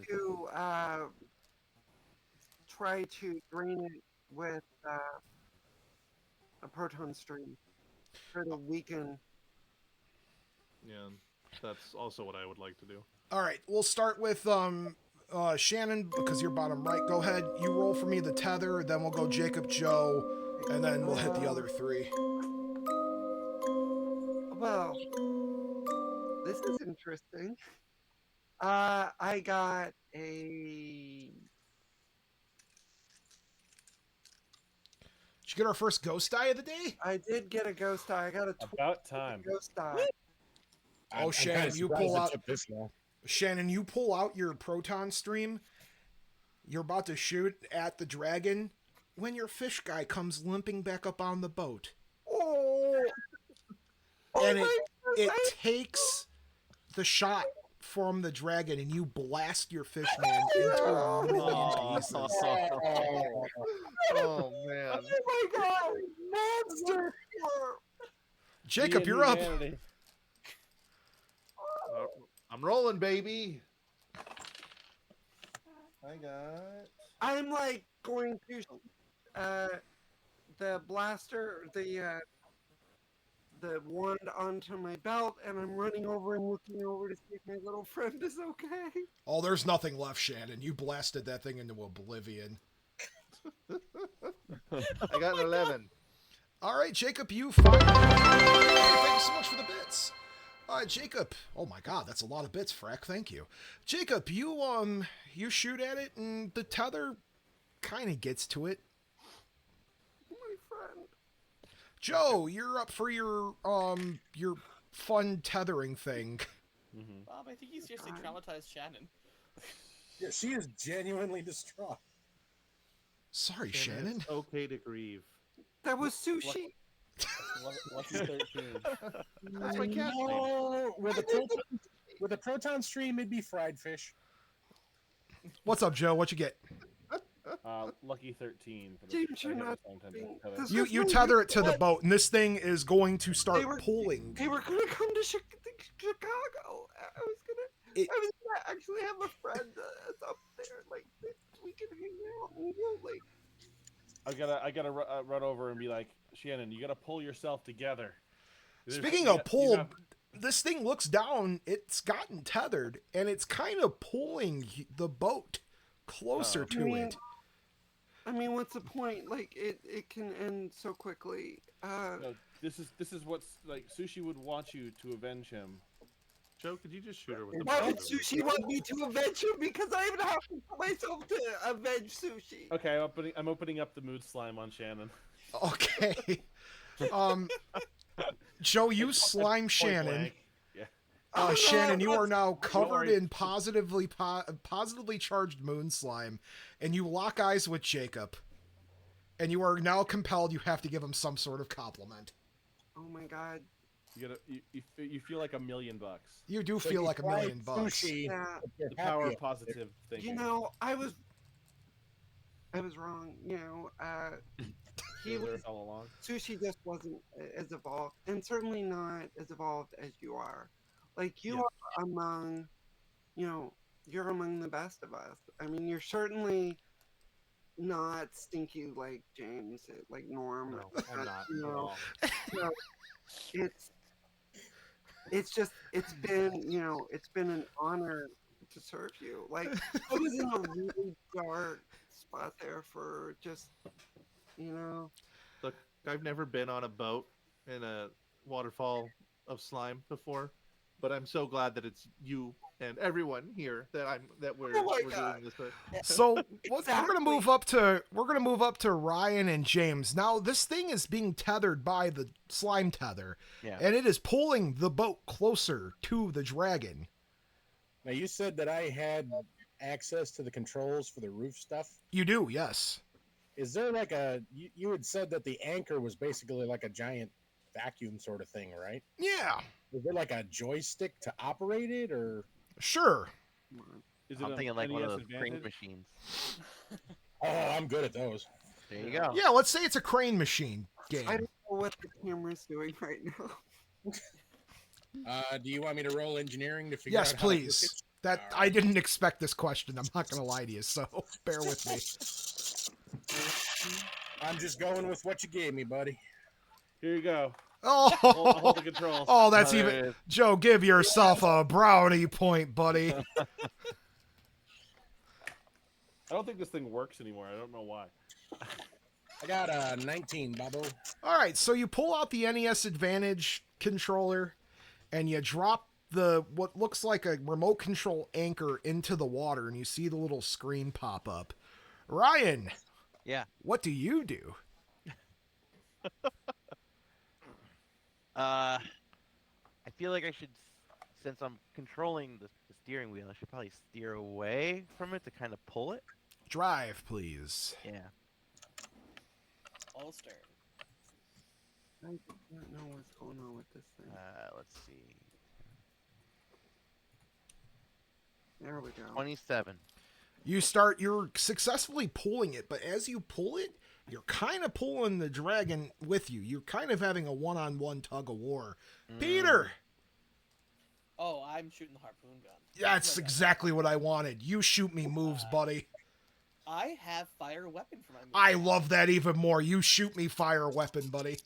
to try to drain it with a proton stream for the weaken. Yeah, that's also what I would like to do. All right. We'll start with Shannon, because you're bottom right. Go ahead. You roll for me the tether. Then we'll go Jacob, Joe, and then we'll hit the other three. Well, this is interesting. I got a... Did you get our first ghost die of the day? I did get a ghost die. I got a About time. Ghost die. Oh, Shannon, you pull out. Shannon, you pull out your proton stream. You're about to shoot at the dragon when your fish guy comes limping back up on the boat. Oh! And it takes the shot from the dragon, and you blast your fish man into a million pieces. Oh man! Oh my god! Monster! Jacob, you're up. I'm rolling, baby. I'm like going to the blaster, the wand onto my belt, and I'm running over and looking over to see if my little friend is okay. Oh, there's nothing left, Shannon. You blasted that thing into oblivion. I got an 11. All right, Jacob, you find. Thank you so much for the bits. Jacob. Oh my God, that's a lot of bits, Frack. Thank you, Jacob. You shoot at it, and the tether kind of gets to it. My friend. Joe, you're up for your fun tethering thing. Mm-hmm. Bob, I think you seriously traumatized Shannon. Yeah, she is genuinely distraught. Sorry, Shannon. It's okay to grieve. That was sushi. Lucky 13. That's my cat name. No, with a proton stream, it'd be fried fish. What's up, Joe? What you get? Lucky 13. For James, you're not You tether it to the boat, and this thing is going to start pulling. They were gonna come to Chicago. I was gonna actually have a friend that's up there. Like we can hang out. Like I gotta run over and be like, Shannon, you gotta pull yourself together. Speaking of pull, this thing looks down. It's gotten tethered, and it's kind of pulling the boat closer to it. I mean, what's the point? Like, it can end so quickly. No, this is what's like. Sushi would want you to avenge him. Joe, could you just shoot her with the Why would Sushi want me to avenge him? Because I even have to put myself to avenge Sushi. Okay, I'm opening up the mood slime on Shannon. Okay. Joe, you slime Shannon. Yeah. Shannon, you are now covered in positively charged moon slime, and you lock eyes with Jacob. And you are now compelled. You have to give him some sort of compliment. Oh my god. You feel like $1 million. You do feel like $1 million. Yeah. The power of positive thinking. You know, I was wrong. You know, he was all along. Sushi just wasn't as evolved, and certainly not as evolved as you are. Like you are among, you're among the best of us. I mean, you're certainly not stinky like James, like Norm. No, I'm not You at know, all. so it's just it's been an honor to serve you. Like I was in a really dark spot there for just Look, I've never been on a boat in a waterfall of slime before, but I'm so glad that it's you and everyone here that we're Oh my we're God. doing this with. So we're Exactly. gonna move up to Ryan and James. Now this thing is being tethered by the slime tether, Yeah. and it is pulling the boat closer to the dragon. Now you said that I had access to the controls for the roof stuff. You do, yes. Is there like you had said that the anchor was basically like a giant vacuum sort of thing, right? Yeah, Is there like a joystick to operate it, or? sure. Is it I'm a thinking like one of NES those crane Advantage? machines. Oh, I'm good at those. There you go. Yeah, let's say it's a crane machine game. I don't know what the camera's doing right now. Do you want me to roll engineering to figure Yes, out how to work please. it? That All I right. didn't expect this question. I'm not gonna lie to you, so bear with me. I'm just going with what you gave me, buddy. Here you go. Oh, I'll hold the controls. oh, that's There even. it is. Joe, give yourself a brownie point, buddy. I don't think this thing works anymore. I don't know why. I got a 19, Bubbo. All right, so you pull out the NES Advantage controller, and you drop what looks like a remote control anchor into the water, and you see the little screen pop up. Ryan, Yeah. what do you do? I feel like I should, since I'm controlling the steering wheel, I should probably steer away from it to kind of pull it. Drive, please. Yeah. All stern. I don't know what's going on with this thing. Let's see. There we go. 27. You're successfully pulling it, but as you pull it, you're kind of pulling the dragon with you. You're kind of having a one-on-one tug of war. Peter! Oh, I'm shooting the harpoon gun. That's exactly what I wanted. You shoot me moves, buddy. I have fire weapon for my move. I love that even more. You shoot me fire weapon, buddy.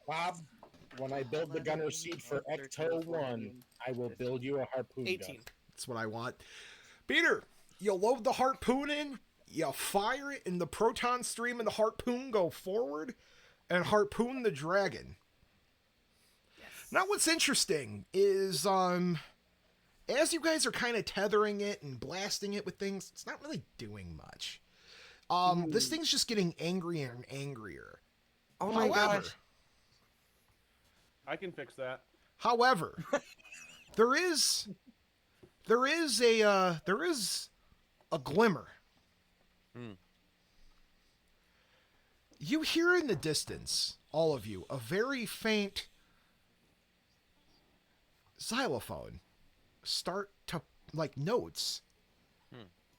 Bob, when I build the gunner seat for Ecto 1, I will build you a harpoon 18. gun. That's what I want. Peter, you load the harpoon in, you fire it, and the proton stream and the harpoon go forward and harpoon the dragon. Yes. Now what's interesting is as you guys are kind of tethering it and blasting it with things, it's not really doing much. This thing's just getting angrier and angrier. Oh my gosh. I can fix that. However, there is a glimmer. You hear in the distance, all of you, a very faint xylophone start to like notes.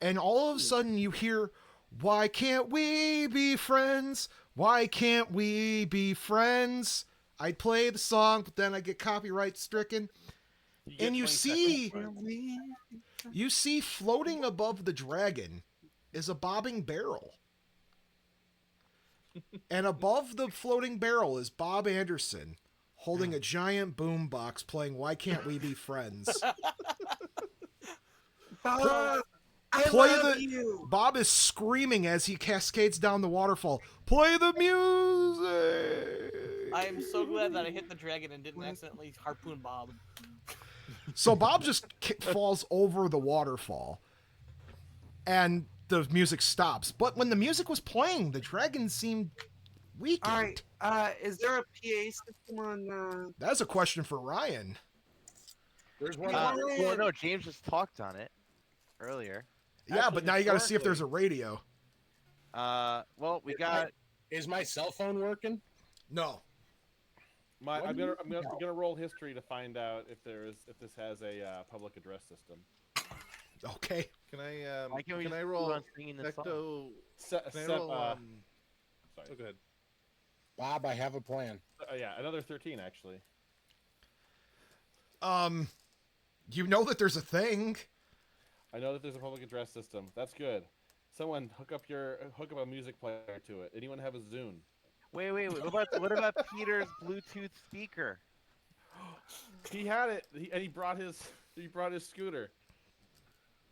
And all of a sudden you hear, "Why can't we be friends? Why can't we be friends?" I'd play the song, but then I get copyright stricken. And you see floating above the dragon is a bobbing barrel. And above the floating barrel is Bob Anderson holding a giant boombox playing "Why Can't We Be Friends?" Bob, I Play love the you. Bob is screaming as he cascades down the waterfall. Play the music. I am so glad that I hit the dragon and didn't accidentally harpoon Bob. So Bob just falls over the waterfall, and the music stops. But when the music was playing, the dragon seemed weakened. All right. Is there a PA system on? That's a question for Ryan. There's one. Well, no, James just talked on it earlier. Yeah, Actually, but now you got to see if there's a radio. Well, we got. Is my cell phone working? No. I'm gonna roll history to find out if this has a public address system. Okay. Can I Why can't we can just I move roll on singing this song? Ecto? Can I roll, Sorry. oh, go ahead. Bob, I have a plan. Yeah, another 13 actually. You know that there's a thing. I know that there's a public address system. That's good. Someone hook up a music player to it. Anyone have a Zune? Wait. What about Peter's Bluetooth speaker? He had it, and he brought his scooter.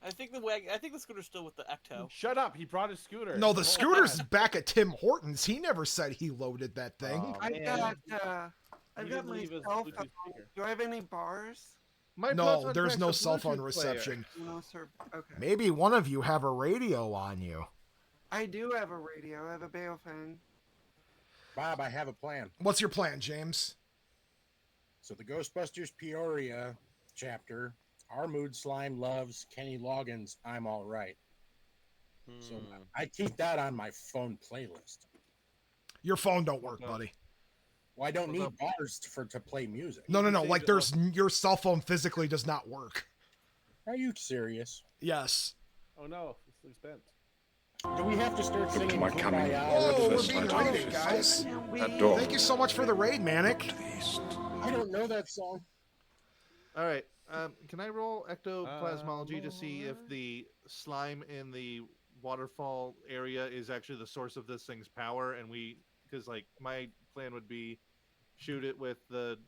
I think the scooter's still with the Ecto. Shut up! He brought his scooter. No, the Oh, scooter's man. back at Tim Hortons. He never said he loaded that thing. Oh, I've man. got He my didn't leave his cell Bluetooth phone. speaker. Do I have any bars? My No, Proton there's Pack's no a cell phone Bluetooth player. reception. No, sir. Okay. Maybe one of you have a radio on you. I do have a radio. I have a Baofeng. Bob, I have a plan. What's your plan, James? So the Ghostbusters Peoria chapter, our mood slime loves Kenny Loggins' I'm All Right. So I keep that on my phone playlist. Your phone don't work, buddy. Well, I don't need bars to play music. No. Like your cell phone physically does not work. Are you serious? Yes. Oh no, this thing's bent. Do we have to start singing? my coming. Oh, we're being raided, guys. That door. Thank you so much for the raid, Manic. I don't know that song. All right. Can I roll ectoplasmology to see if the slime in the waterfall area is actually the source of this thing's power? And because like my plan would be shoot it with the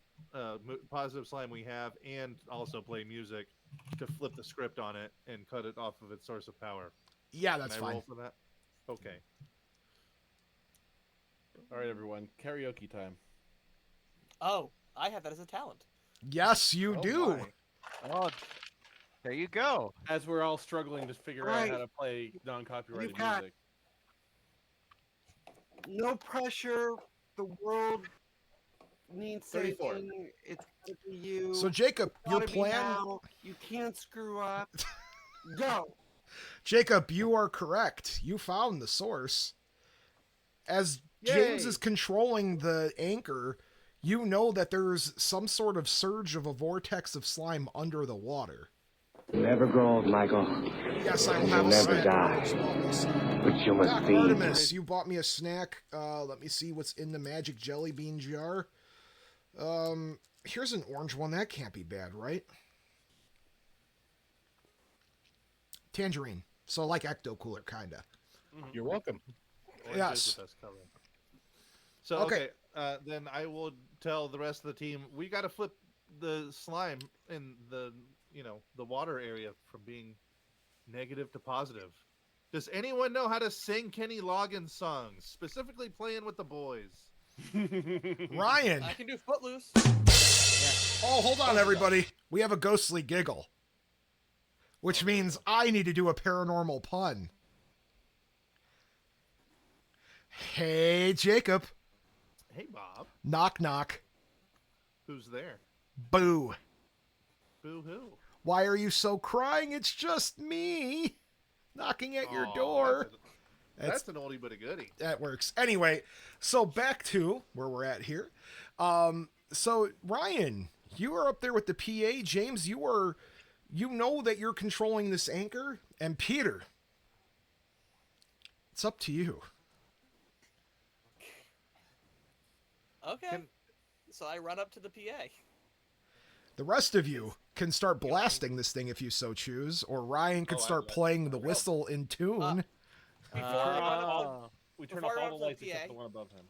positive slime we have, and also play music to flip the script on it and cut it off of its source of power. Yeah, that's Can I fine. roll for that? Okay. All right, everyone, karaoke time. Oh, I have that as a talent. Yes, you do. My. Oh, there you go. As we're all struggling to figure out how to play non-copyrighted You got- music. No pressure. The world needs 34. saving. It's gonna be you. So Jacob, your Gotta be plan. now. You can't screw up. Go. Jacob, you are correct. You found the source. As James Yay. is controlling the anchor, you know that there's some sort of surge of a vortex of slime under the water. Never grow old, Michael. Yes, I will You'll have a never snack. die. You just bought me a snack. But you must Doc feed. Artemis, you bought me a snack. Let me see what's in the magic jelly bean jar. Here's an orange one. That can't be bad, right? Tangerine. So like Ecto Cooler, kinda. You're welcome. Orange Yes. is the best color. So Okay. okay, then I will tell the rest of the team we got to flip the slime in the the water area from being negative to positive. Does anyone know how to sing Kenny Loggins songs, specifically playing with the boys? Ryan. I can do Footloose. Oh, hold on, everybody. We have a ghostly giggle. Which means I need to do a paranormal pun. Hey, Jacob. Hey, Bob. Knock, knock. Who's there? Boo. Boo hoo. Why are you so crying? It's just me knocking at your Aw, door. That's an oldie but a goodie. That works. Anyway, so back to where we're at here. So Ryan, you are up there with the PA. James, you know that you're controlling this anchor. And Peter, it's up to you. Okay. So I run up to the PA. The rest of you can start blasting this thing if you so choose, or Ryan could start playing the whistle in tune. We turn off Before I all run the up lights to the except PA. the one above him.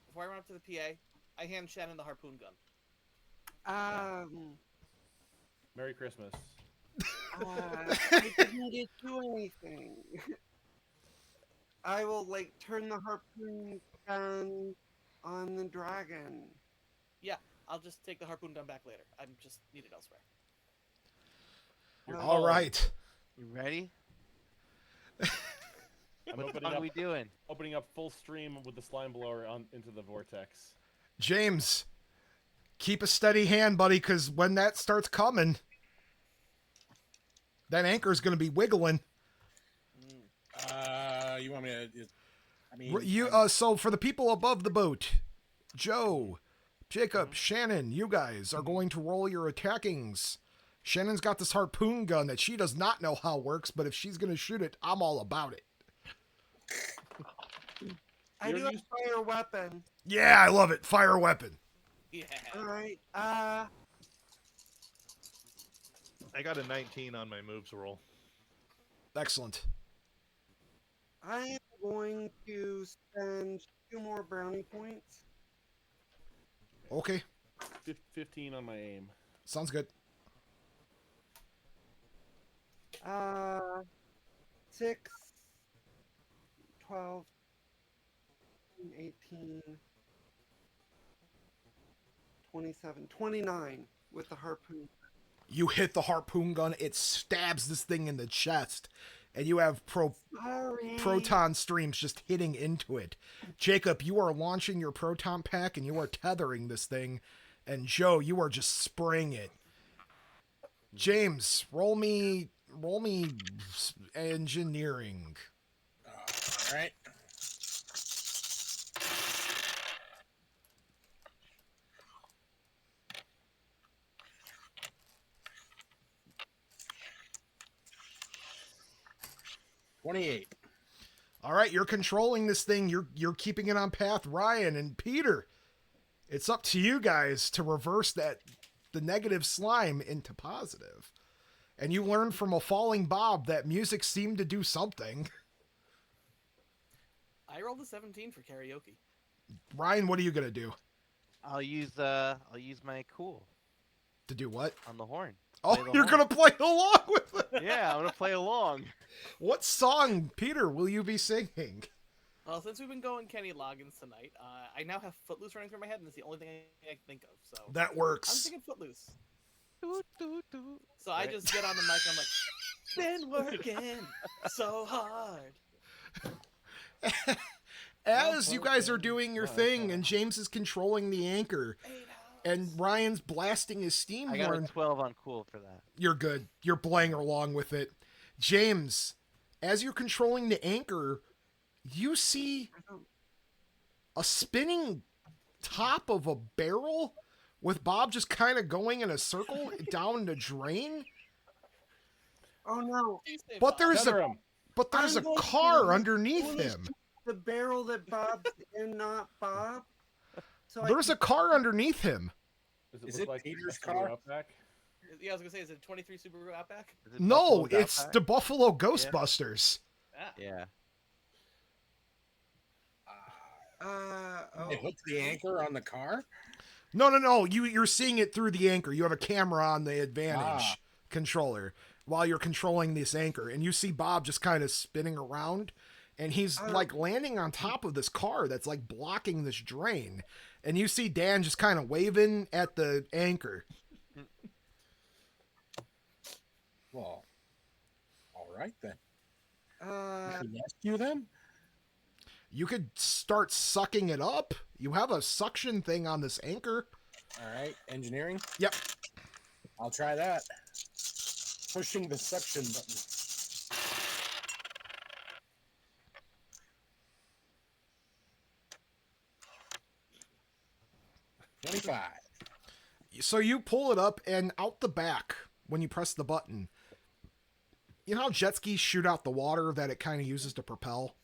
Before I run up to the PA, I hand Shannon the harpoon gun. Merry Christmas. I didn't get to anything. I will turn the harpoon gun on the dragon. Yeah, I'll just take the harpoon gun back later. I'm just needed elsewhere. All right. You ready? What are we doing? Opening up full stream with the slime blower into the vortex. James, keep a steady hand, buddy, because when that starts coming, that anchor's going to be wiggling. You want me to? So for the people above the boat, Joe, Jacob, Shannon, you guys are going to roll your attackings. Shannon's got this harpoon gun that she does not know how it works, but if she's going to shoot it, I'm all about it. I do have a fire weapon. Yeah, I love it. Fire weapon. Yeah. All right. I got a 19 on my moves roll. Excellent. I am going to spend 2 more brownie points. Okay. 15 on my aim. Sounds good. 6, 12, 18, 27, 29 with the harpoon. You hit the harpoon gun. It stabs this thing in the chest. And you have Sorry. proton streams just hitting into it. Jacob, you are launching your proton pack and you are tethering this thing. And Joe, you are just spraying it. James, roll me engineering. All right. $28. All right, you're controlling this thing. You're keeping it on path. Ryan and Peter, it's up to you guys to reverse the negative slime into positive. And you learned from a falling Bob that music seemed to do something. I rolled a 17 for karaoke. Ryan, what are you gonna do? I'll use my cool To do what? on the horn. Oh, Play the you're horn. gonna play along with it. Yeah, I'm gonna play along. What song, Peter, will you be singing? Well, since we've been going Kenny Loggins tonight, I now have Footloose running through my head, and it's the only thing I can think of. So That I'm works. thinking Footloose. Doo, doo, doo. So I Right. just get on the mic and I'm like, been working so hard. As you guys are doing your thing, and James is controlling the anchor, 8 hours. and Ryan's blasting his steam I got horn. a 12 on cool for that. You're good. You're playing along with it. James, as you're controlling the anchor, you see a spinning top of a barrel with Bob just kind of going in a circle down the drain. Oh no! But there's Tether a 'em. there's a I'm going car to underneath foolish him. The barrel that Bob's in, not Bob. So There's a car underneath him. Does Is look it like Peter's a Subaru car? Outback? Yeah, I was gonna say, is it 23 Subaru Outback? Is it No, Buffalo it's Ghostbusters? the Buffalo Ghostbusters. Ah. Yeah. They hooked the anchor on the car? No. You're seeing it through the anchor. You have a camera on the Advantage controller while you're controlling this anchor, and you see Bob just kind of spinning around, and he's like landing on top of this car that's like blocking this drain, and you see Dan just kind of waving at the anchor. Well, all right then. Uh, Rescue them? You could start sucking it up. You have a suction thing on this anchor. All right, engineering. Yep. I'll try that. Pushing the suction button. $25. So you pull it up, and out the back, when you press the button, you know how jet skis shoot out the water that it kind of uses to propel?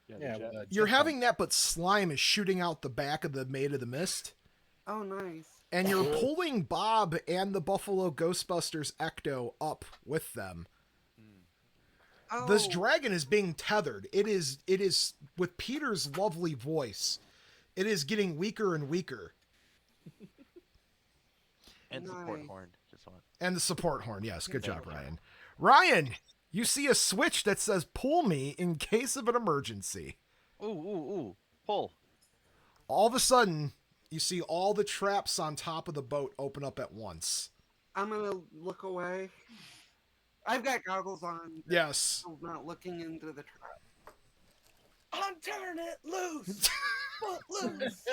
Yeah, with a You're jet having that, but slime is shooting out the back of the Maid of the Mist. oh, nice. And you're pulling Bob and the Buffalo Ghostbusters Ecto up with them. Oh, This dragon is being tethered. It is with Peter's lovely voice. It is getting weaker and weaker. And support Nice. horn. Just one. And the support horn, yes. Good job, Ryan. Ryan, you see a switch that says pull me in case of an emergency. Ooh. Pull. All of a sudden, you see all the traps on top of the boat open up at once. I'm gonna look away. I've got goggles on. Yes. I'm not looking into the trap. I'm turning it loose. Footloose.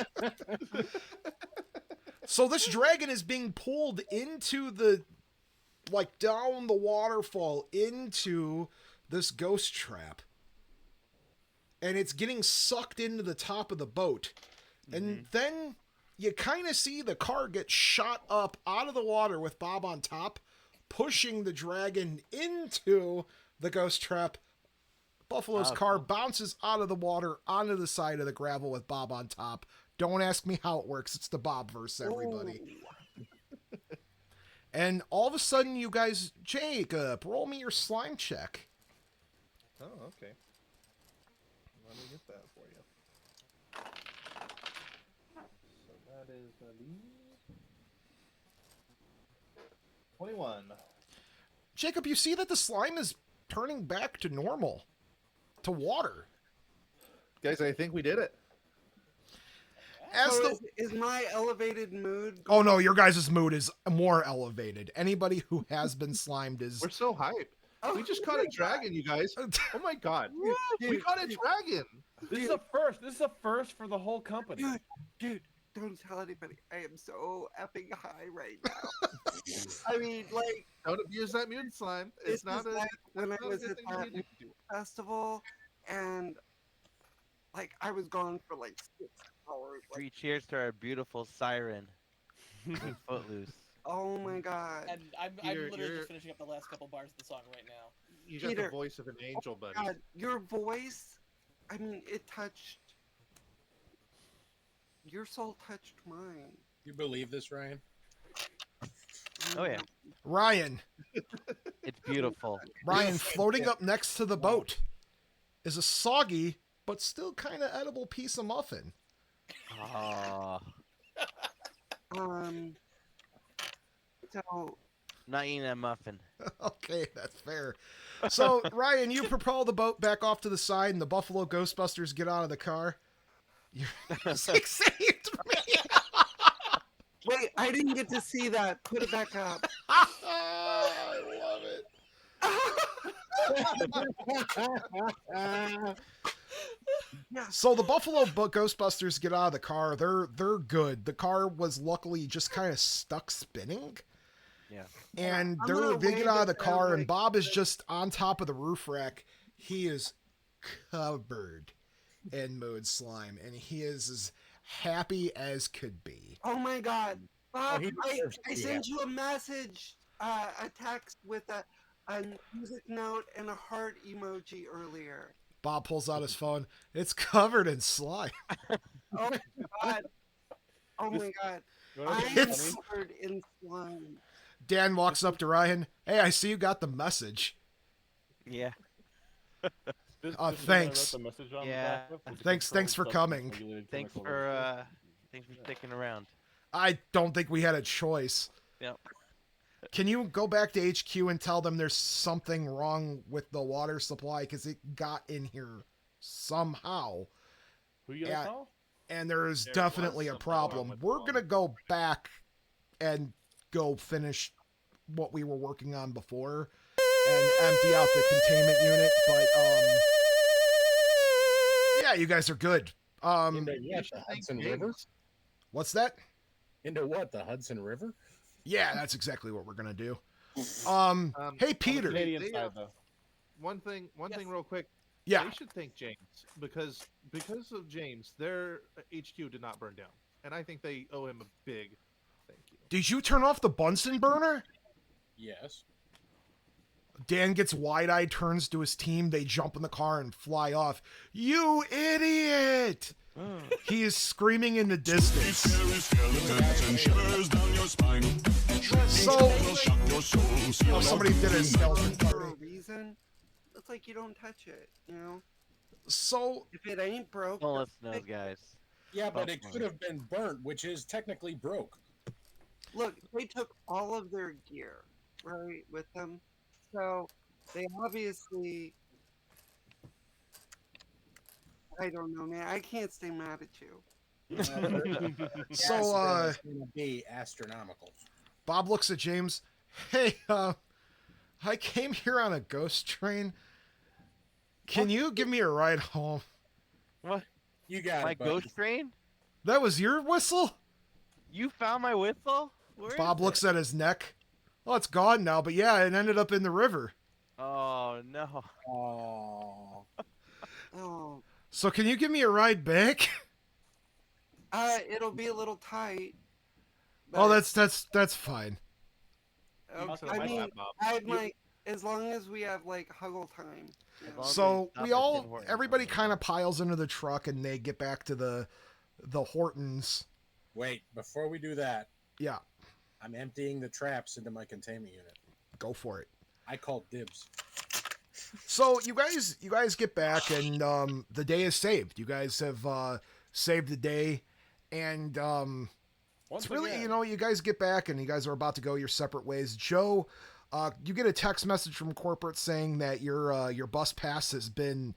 So this dragon is being pulled into down the waterfall into this ghost trap. And it's getting sucked into the top of the boat. And then you kind of see the car get shot up out of the water with Bob on top, pushing the dragon into the ghost trap. Buffalo's car bounces out of the water onto the side of the gravel with Bob on top. Don't ask me how it works. It's the Bobverse, everybody. And all of a sudden, you guys, Jacob, roll me your slime check. Oh, okay. Let me get that for you. So that is gonna be 21. Jacob, you see that the slime is turning back to normal, to water. Guys, I think we did it. As So the is my elevated mood? Oh no, your guys' mood is more elevated. Anybody who has been slimed is. We're so hyped. Oh, We just caught a dragon, you guys. Oh my god. We caught a dragon. This is a first. This is a first for the whole company. Dude, don't tell anybody. I am so effing high right now. I mean, like, Don't abuse that mutant slime. this It's not is a. like when I not a was good at thing for that you to do. festival, and like I was gone for like 6 hours. Three Like, cheers to our beautiful siren. Being Footloose. oh my god. And I'm You're- literally you're- just finishing up the last couple bars of the song right now. You got the Peter. voice of an angel, buddy. God, your voice, I mean, it touched. Your soul touched mine. You believe this, Ryan? Oh yeah, Ryan, it's beautiful. Ryan, floating up next to the boat is a soggy but still kind of edible piece of muffin. Oh, So not eating that muffin. Okay, that's fair. So, Ryan, you propel the boat back off to the side, and the Buffalo Ghostbusters get out of the car. You saved me. wait, I didn't get to see that. Put it back up. I love it. Yeah. So the Buffalo Ghostbusters get out of the car. They're good. The car was luckily just kind of stuck spinning. Yeah. And I'm gonna they get wave out of it the down, car, and like, Bob is just on top of the roof rack. He is covered in mood slime, and he is as happy as could be. Oh my god. Bob, he deserves to I be sent you a message, a text with a music note and a heart emoji earlier. Bob pulls out his phone. It's covered in slime. Oh my god. Oh my god. You wanna I know am what's funny? covered in slime. Dan walks up to Ryan. Hey, I see you got the message. Yeah. This is the one I wrote thanks. the message on the Yeah. back with, was a Thanks for controlled coming. substance regulated Thanks chemical for reaction. thanks for sticking around. I don't think we had a choice. Yep. Can you go back to HQ and tell them there's something wrong with the water supply because it got in here somehow, Who you gonna Yeah. call? and there is There definitely was a something wrong problem. with the We're water. gonna go back and go finish what we were working on before and empty out the containment unit. But yeah, you guys are good. Into You what? should The thank Hudson James. River? What's that? Into what? The Hudson River? Yeah, that's exactly what we're gonna do. Hey On the Peter. Canadian they, side though. One thing Yes. real quick. Yeah. They should thank James because of James, their HQ did not burn down, and I think they owe him a big thank you. Did you turn off the Bunsen burner? Yes. Dan gets wide-eyed, turns to his team. They jump in the car and fly off. You idiot! He is screaming in the distance. So, oh, somebody did a skeleton For a party. reason, it's like you don't touch it, you know? So, If it ain't broke, Don't listen to those guys. Yeah, but it Buffalo. could have been burnt, which is technically broke. look, they took all of their gear, right, with them. So they obviously, I don't know, man. I can't stay mad at you. so, It's going to be astronomical. Bob looks at James. Hey, I came here on a ghost train. Can you give me a ride home? What? You got My it, bud. ghost train? That was your whistle? You found my whistle? Where is Bob it? looks at his neck. Oh, it's gone now, but yeah, it ended up in the river. Oh no. Oh. Oh, So can you give me a ride back? it'll be a little tight. Oh, but, that's fine. Also, I like mean, that, Bob. I'd like as long as we have like huggle time. you know. long as So stop we at all, Tim Hortons everybody for me. kind of piles into the truck and they get back to the Hortons. Wait, before we do that, Yeah, I'm emptying the traps into my containment unit. go for it. I call dibs. So you guys get back, and the day is saved. You guys have saved the day, and Once it's really, again. you guys get back, and you guys are about to go your separate ways. Joe, you get a text message from corporate saying that your bus pass has been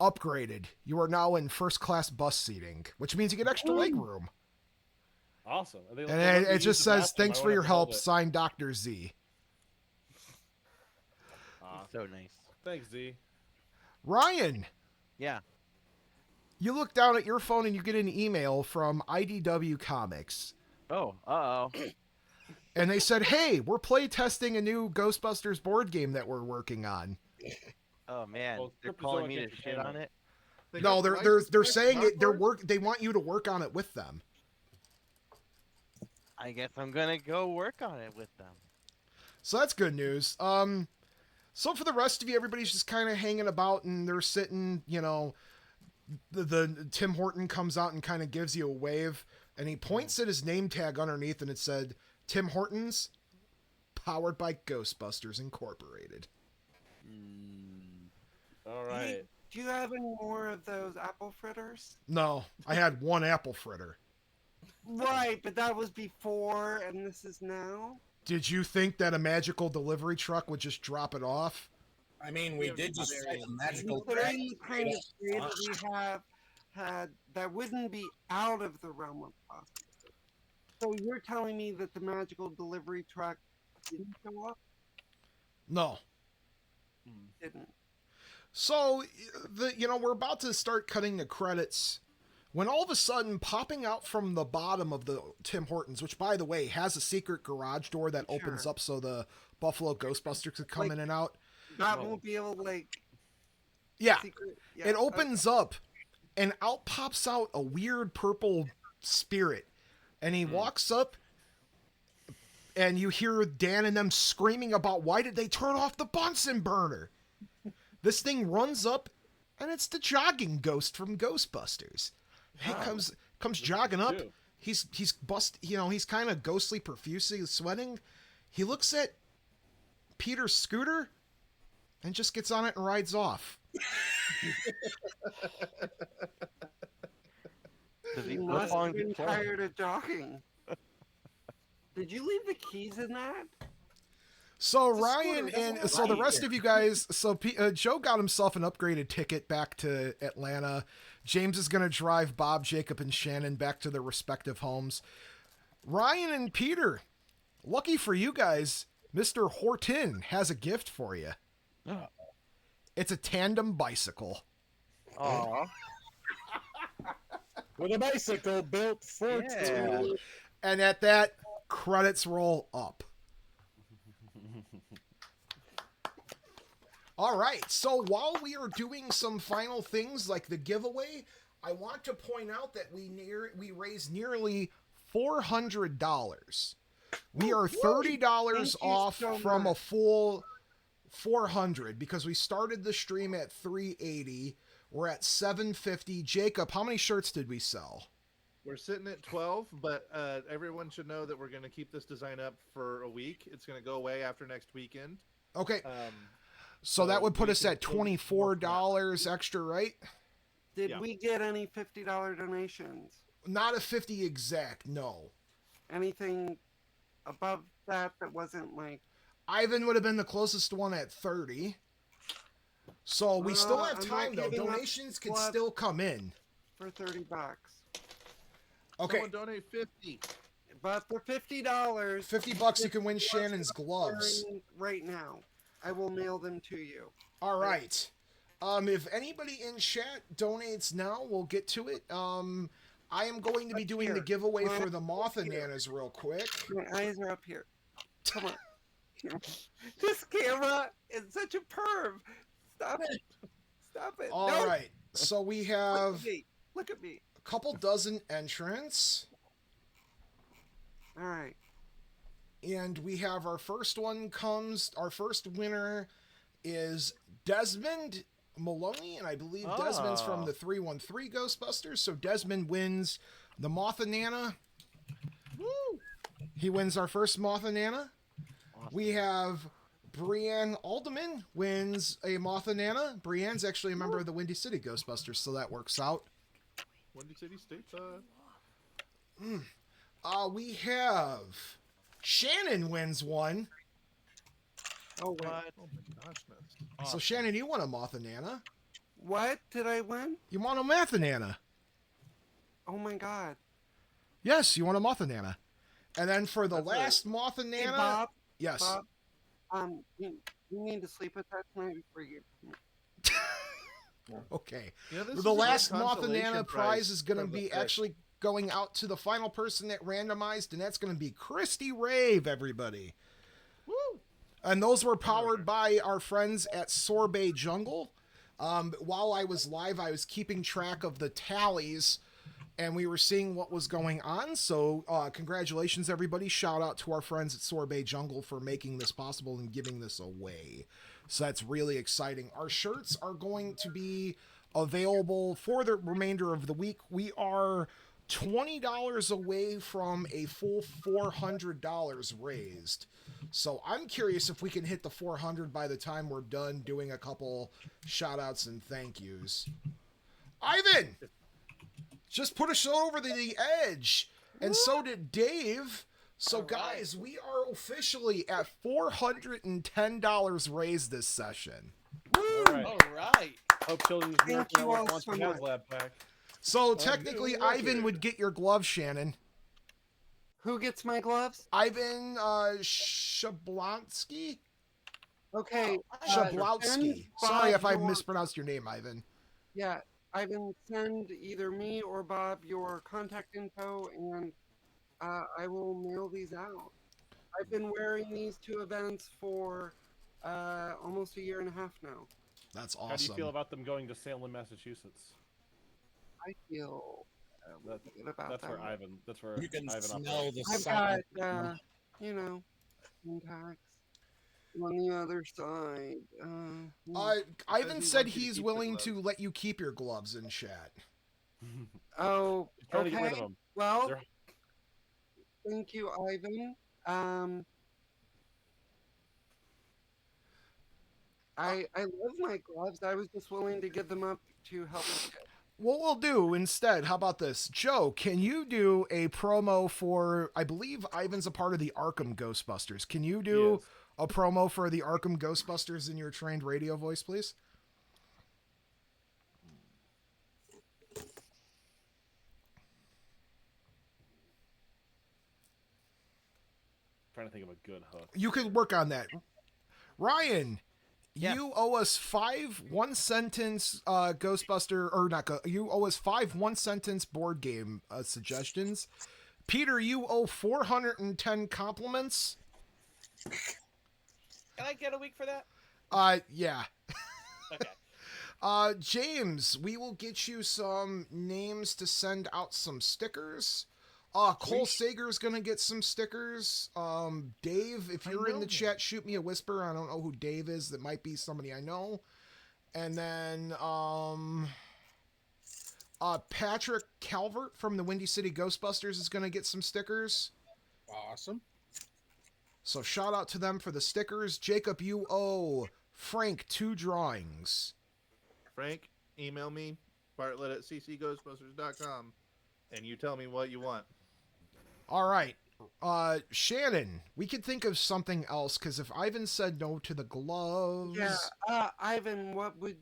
upgraded. You are now in first class bus seating, which means you get extra leg room. Awesome. And it just says, "Thanks for your help." Signed, Dr. Z. So nice. Thanks, Z. Ryan, Yeah. you look down at your phone and you get an email from IDW Comics. Oh, uh-oh. And they said, "Hey, we're play testing a new Ghostbusters board game that we're working on." Oh, man. Well, They're Cryptozoic calling me to shit on Entertainment. it? They No, got the they're license saying back it. for They want you to work on it with them. I guess I'm gonna go work on it with them. So that's good news. So for the rest of you, everybody's just kind of hanging about, and they're sitting. The Tim Horton comes out and kind of gives you a wave, and he points at his name tag underneath, and it said, "Tim Hortons, powered by Ghostbusters Incorporated." All right. Do you have any more of those apple fritters? No, I had one apple fritter. Right, but that was before, and this is now. Did you think that a magical delivery truck would just drop it off? I mean, we did just say a magical Considering the kind of trade that we have had, that wouldn't be out of the realm of possibility. So you're telling me that the magical delivery truck didn't show up? No. Didn't. So, we're about to start cutting the credits when all of a sudden, popping out from the bottom of the Tim Hortons, which, by the way, has a secret garage door that opens up so the Buffalo Ghostbusters could come in and out. That won't be able to, Yeah. secret. It opens up, and out pops out a weird purple spirit. And he walks up, and you hear Dan and them screaming about why did they turn off the Bunsen burner? This thing runs up, and it's the jogging ghost from Ghostbusters. He comes jogging up. He's he's kind of ghostly, profusely sweating. He looks at Peter's scooter and just gets on it and rides off. You must have been tired of jogging. Did you leave the keys in that? So Ryan and so the rest of you guys, Joe got himself an upgraded ticket back to Atlanta. James is going to drive Bob, Jacob, and Shannon back to their respective homes. Ryan and Peter, lucky for you guys, Mr. Horton has a gift for you. It's a tandem bicycle. Aww. With a bicycle built for two. And at that, credits roll up. All right, so while we are doing some final things like the giveaway, I want to point out that we raised nearly $400. We are $30 off from a full $400 because we started the stream at $380. We're at $750. Jacob, how many shirts did we sell? We're sitting at 12, but everyone should know that we're going to keep this design up for a week. It's going to go away after next weekend. Okay. So that would put us at $24 extra, right? Did we get any $50 donations? Not a 50 exact, no. Anything above that wasn't like... Ivan would have been the closest one at 30. So we still have time, though. Donations can still come in. For $30. Okay. Someone donate 50. But for $50... $50 you can win Shannon's gloves. Right now. I will mail them to you. All right. If anybody in chat donates now, we'll get to it. I am going to be doing the giveaway for the Moth and Nanas real quick. My eyes are up here. Come on. This camera is such a perv. Stop it. Stop it. All right. So we have Look at me. a couple dozen entrants. All right. And we have our first winner is Desmond Maloney, and I believe Desmond's from the 313 Ghostbusters, so Desmond wins the Moth and Nana. Woo! He wins our first Moth and Nana. Awesome. We have Brienne Alderman wins a Moth and Nana. Brienne's actually a member of the Windy City Ghostbusters, so that works out. Windy City stateside. We have Shannon wins one. Oh, wait. Oh my gosh. So Shannon, you won a Moth and Nana. What did I win? You won a Moth and Nana. Oh my god. Yes, you won a Moth and Nana. And then for the That's last Moth and Hey, Nana, Bob. yes. Bob, you need to sleep with that tonight before you. Okay. You know, this The is a last good Moth and consolation Nana prize is going to for the be pick. actually going out to the final person that randomized, and that's going to be Christy Rave, everybody. Woo! And those were powered by our friends at Sorbet Jungle. While I was live, I was keeping track of the tallies, and we were seeing what was going on. So congratulations, everybody. Shout out to our friends at Sorbet Jungle for making this possible and giving this away. So that's really exciting. Our shirts are going to be available for the remainder of the week. We are $20 away from a full $400 raised. So I'm curious if we can hit the 400 by the time we're done doing a couple shout outs and thank yous. Ivan just put us over the edge, and so did Dave. So guys, we are officially at $410 raised this session. All right. All right. Hope Children's Thank Miracle you Network all wants so a much. HasLab pack. So technically, good Ivan record. would get your gloves, Shannon. Who gets my gloves? Ivan Shablonsky? Okay. Shablowski. send Sorry Bob if I your- mispronounced your name, Ivan. Yeah, Ivan, send either me or Bob your contact info, and I will mail these out. I've been wearing these two events for almost a year and a half now. That's awesome. How do you feel about them going to Salem, Massachusetts? I feel That, good about that's that. where Ivan. That's where You can Ivan smell operates. the I've salt. got, contacts on the other side. Ivan he said wants you to he's keep the willing gloves. to let you keep your gloves in chat. Oh, Trying to get rid okay. of them. Well, They're- thank you, Ivan. I love my gloves. I was just willing to give them up to help. What we'll do instead, how about this? Joe, can you do a promo for, I believe Ivan's a part of the Arkham Ghostbusters. Can you do Yes. a promo for the Arkham Ghostbusters in your trained radio voice, please? Trying to think of a good hook. You could work on that. Ryan, Yeah. you owe us 5 one-sentence Ghostbuster, or not, you owe us 5 one-sentence board game suggestions. Peter, you owe 410 compliments. Can I get a week for that? Yeah. Okay. James, we will get you some names to send out some stickers. Cole Sager's gonna get some stickers. Dave, if you're in the chat, shoot me a whisper. I don't know who Dave is. That might be somebody I know. And then, Patrick Calvert from the Windy City Ghostbusters is gonna get some stickers. Awesome. So shout out to them for the stickers. Jacob, you owe Frank 2 drawings. Frank, email me, Bartlett at ccghostbusters.com, and you tell me what you want. All right. Shannon, we could think of something else, because if Ivan said no to the gloves... Yeah, Ivan, what do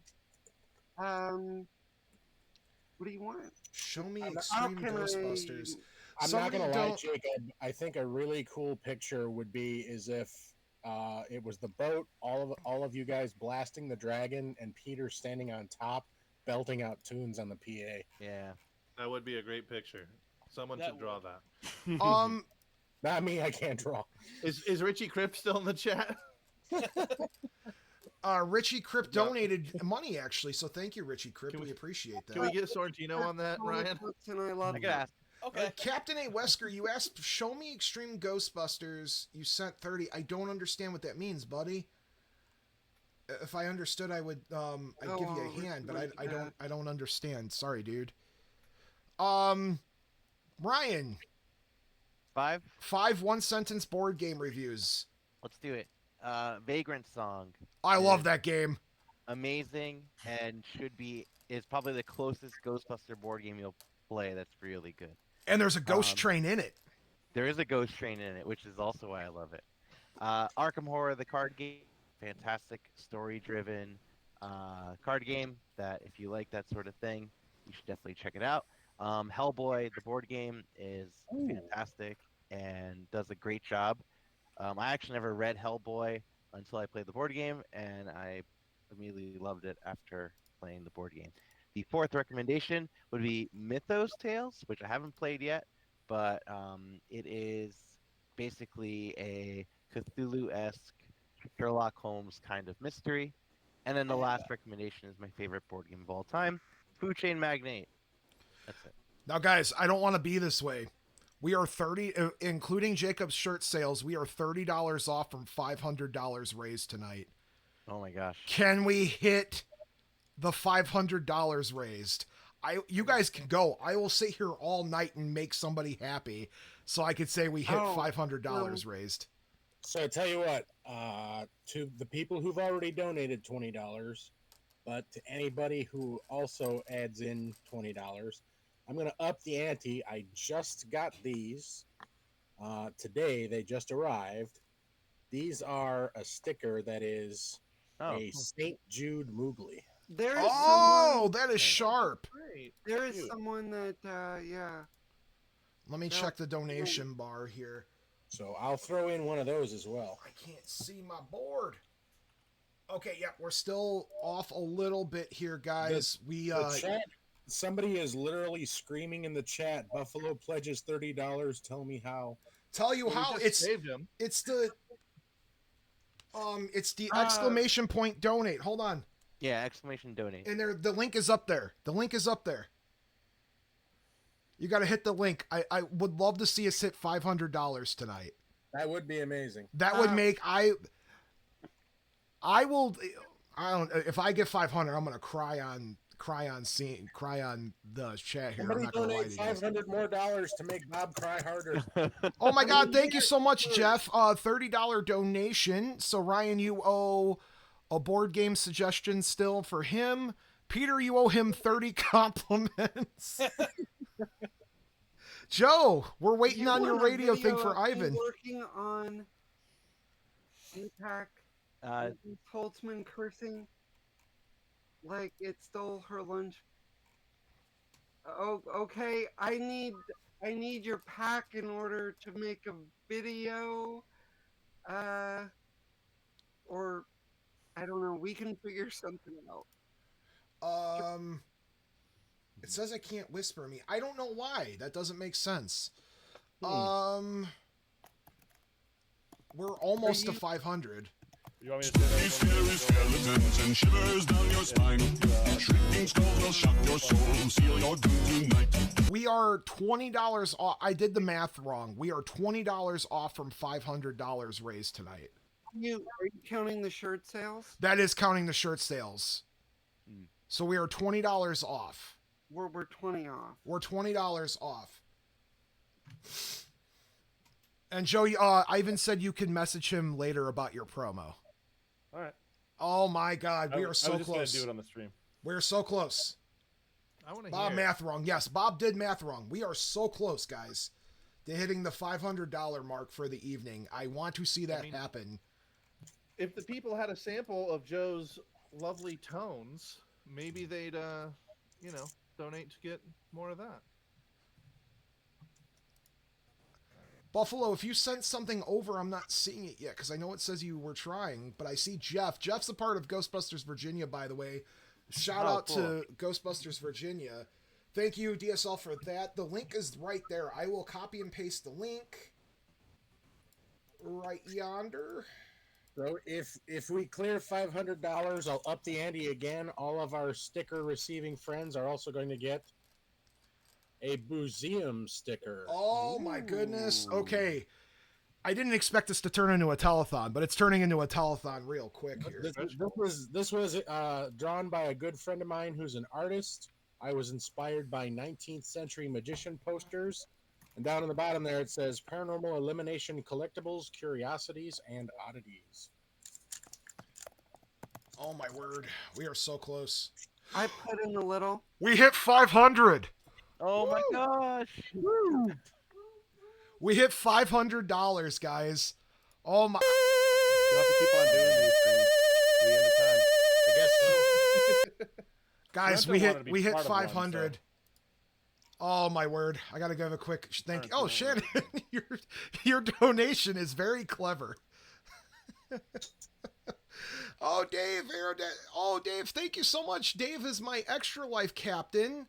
you want? Show me How Extreme can Ghostbusters. I'm Somebody not gonna lie, don't- Jacob. I think a really cool picture would be is if it was the boat, all of you guys blasting the dragon, and Peter standing on top, belting out tunes on the PA. Yeah. That would be a great picture. Someone That should draw that. Not me. I can't draw. Is Richie Crip still in the chat? Richie Crip donated money, actually, so thank you, Richie Crip. Can We we- appreciate that. Can we get Sorrentino on that, Ryan? And I love I could ask. Okay. Captain A. Wesker, you asked, show me Extreme Ghostbusters. You sent 30. I don't understand what that means, buddy. If I understood, I would I'd give you a hand, but I don't understand. Sorry, dude. Ryan, 5. 5 one-sentence board game reviews. Let's do it. Vagrant Song I love is that game. amazing and is probably the closest Ghostbuster board game you'll play that's really good. And there's a ghost Um, train in it. there is a ghost train in it, which is also why I love it. Arkham Horror, the card game, fantastic story-driven card game that if you like that sort of thing, you should definitely check it out. Hellboy, the board game, is fantastic and does a great job. I actually never read Hellboy until I played the board game, and I immediately loved it after playing the board game. The fourth recommendation would be Mythos Tales, which I haven't played yet, but it is basically a Cthulhu-esque Sherlock Holmes kind of mystery. And then the last recommendation is my favorite board game of all time, Food Chain Magnate. That's it. Now, guys, I don't want to be this way. We are 30, including Jacob's shirt sales, we are $30 off from $500 raised tonight. Oh my gosh. Can we hit the $500 raised? You guys can go. I will sit here all night and make somebody happy so I could say we hit $500 raised. So I tell you what, to the people who've already donated $20, but to anybody who also adds in $20, I'm going to up the ante. I just got these today. They just arrived. These are a sticker that is a St. Jude Moogly. There's that is sharp. There is someone that, yeah. Let me check the donation bar here. So I'll throw in one of those as well. I can't see my board. Okay, yeah, we're still off a little bit here, guys. The chat, somebody is literally screaming in the chat. Buffalo pledges $30. Tell me how. Tell you how. It's the exclamation point donate. Hold on. Yeah, exclamation donate. And the link is up there. The link is up there. You got to hit the link. I would love to see us hit $500 tonight. That would be amazing. That would make if I get 500, I'm gonna cry on the chat here. Somebody I'm not gonna lie donate to you. $500 more to make Bob cry harder. Oh my God! Thank you so much, Jeff. $30 donation. So Ryan, you owe a board game suggestion still for him. Peter, you owe him 30 compliments. Joe, we're waiting on your radio thing for Ivan. Working on impact. Holtzman cursing like it stole her lunch. Oh, okay. I need your pack in order to make a video. Or I don't know. We can figure something out. It says I can't whisper me. I don't know why. That doesn't make sense. We're almost to 500. You want me to say scary skeletons and shivers down your spine. Shrieking skulls will shock your soul, seal your doom tonight. We are $20 off. I did the math wrong. We are $20 off from $500 raised tonight. Are you counting the shirt sales? That is counting the shirt sales. So we are $20 off. We're 20 off. We're $20 off. And Joe, Ivan said you can message him later about your promo. All right. Oh my God, we are so I was just close. gonna do it on the stream. We're so close. I want to Bob hear. math wrong. Yes, Bob did math wrong. We are so close, guys, to hitting the $500 mark for the evening. I want to see that happen. If the people had a sample of Joe's lovely tones, maybe they'd, donate to get more of that. Buffalo, if you sent something over, I'm not seeing it yet because I know it says you were trying, but I see Jeff. Jeff's a part of Ghostbusters Virginia, by the way. Shout out to Ghostbusters Virginia. Thank you, DSL, for that. The link is right there. I will copy and paste the link right yonder. So if we clear $500, I'll up the ante again. All of our sticker receiving friends are also going to get a museum sticker. Oh my goodness. Okay. I didn't expect this to turn into a telethon, but it's turning into a telethon real quick here. This was drawn by a good friend of mine who's an artist. I was inspired by 19th century magician posters. And down in the bottom there it says Paranormal Elimination Collectibles, Curiosities, and Oddities. Oh my word. We are so close. I put in a little. We hit 500. Oh my gosh. We hit $500, guys. Oh my. You have to keep on doing these things. To the end of time. I guess so. Guys, Brenda wanted to we be hit part of one, 500. Oh my word. I got to give a quick thank you. Oh, Shannon, your donation is very clever. Oh, Dave, oh, Dave, thank you so much. Dave is my Extra Life captain.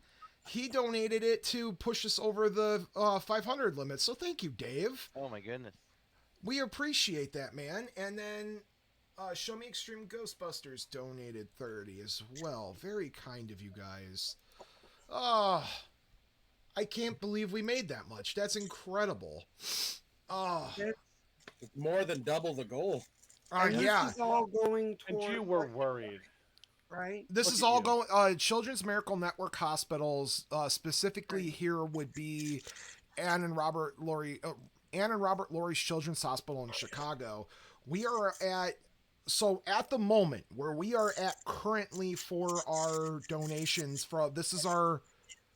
He donated it to push us over the 500 limit. So thank you, Dave. Oh my goodness. We appreciate that, man. And then Show Me Extreme Ghostbusters donated 30 as well. Very kind of you guys. Oh, I can't believe we made that much. That's incredible. Oh, It's more than double the goal. yeah. This is all going And toward. you were worried. Right? This Look is at all you. going. Children's Miracle Network hospitals, specifically here would be Ann and Robert Laurie's Children's Hospital in Chicago. We are at the moment where we are at currently for our donations this is our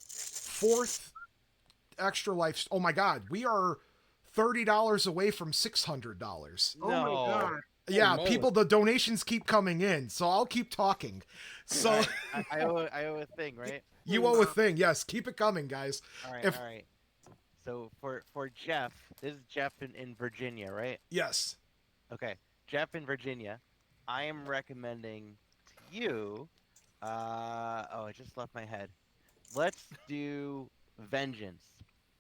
4th Extra Life. Oh my God, we are $30 away from $600. Oh my God. Yeah, Oh, people, the donations keep coming in, so I'll keep talking. So I owe a thing, right? you owe a thing. Yes, keep it coming, guys. All right, If- all right. So for Jeff, this is Jeff in Virginia, right? Yes. Okay, Jeff in Virginia, I am recommending to you. I just left my head. Let's do Vengeance.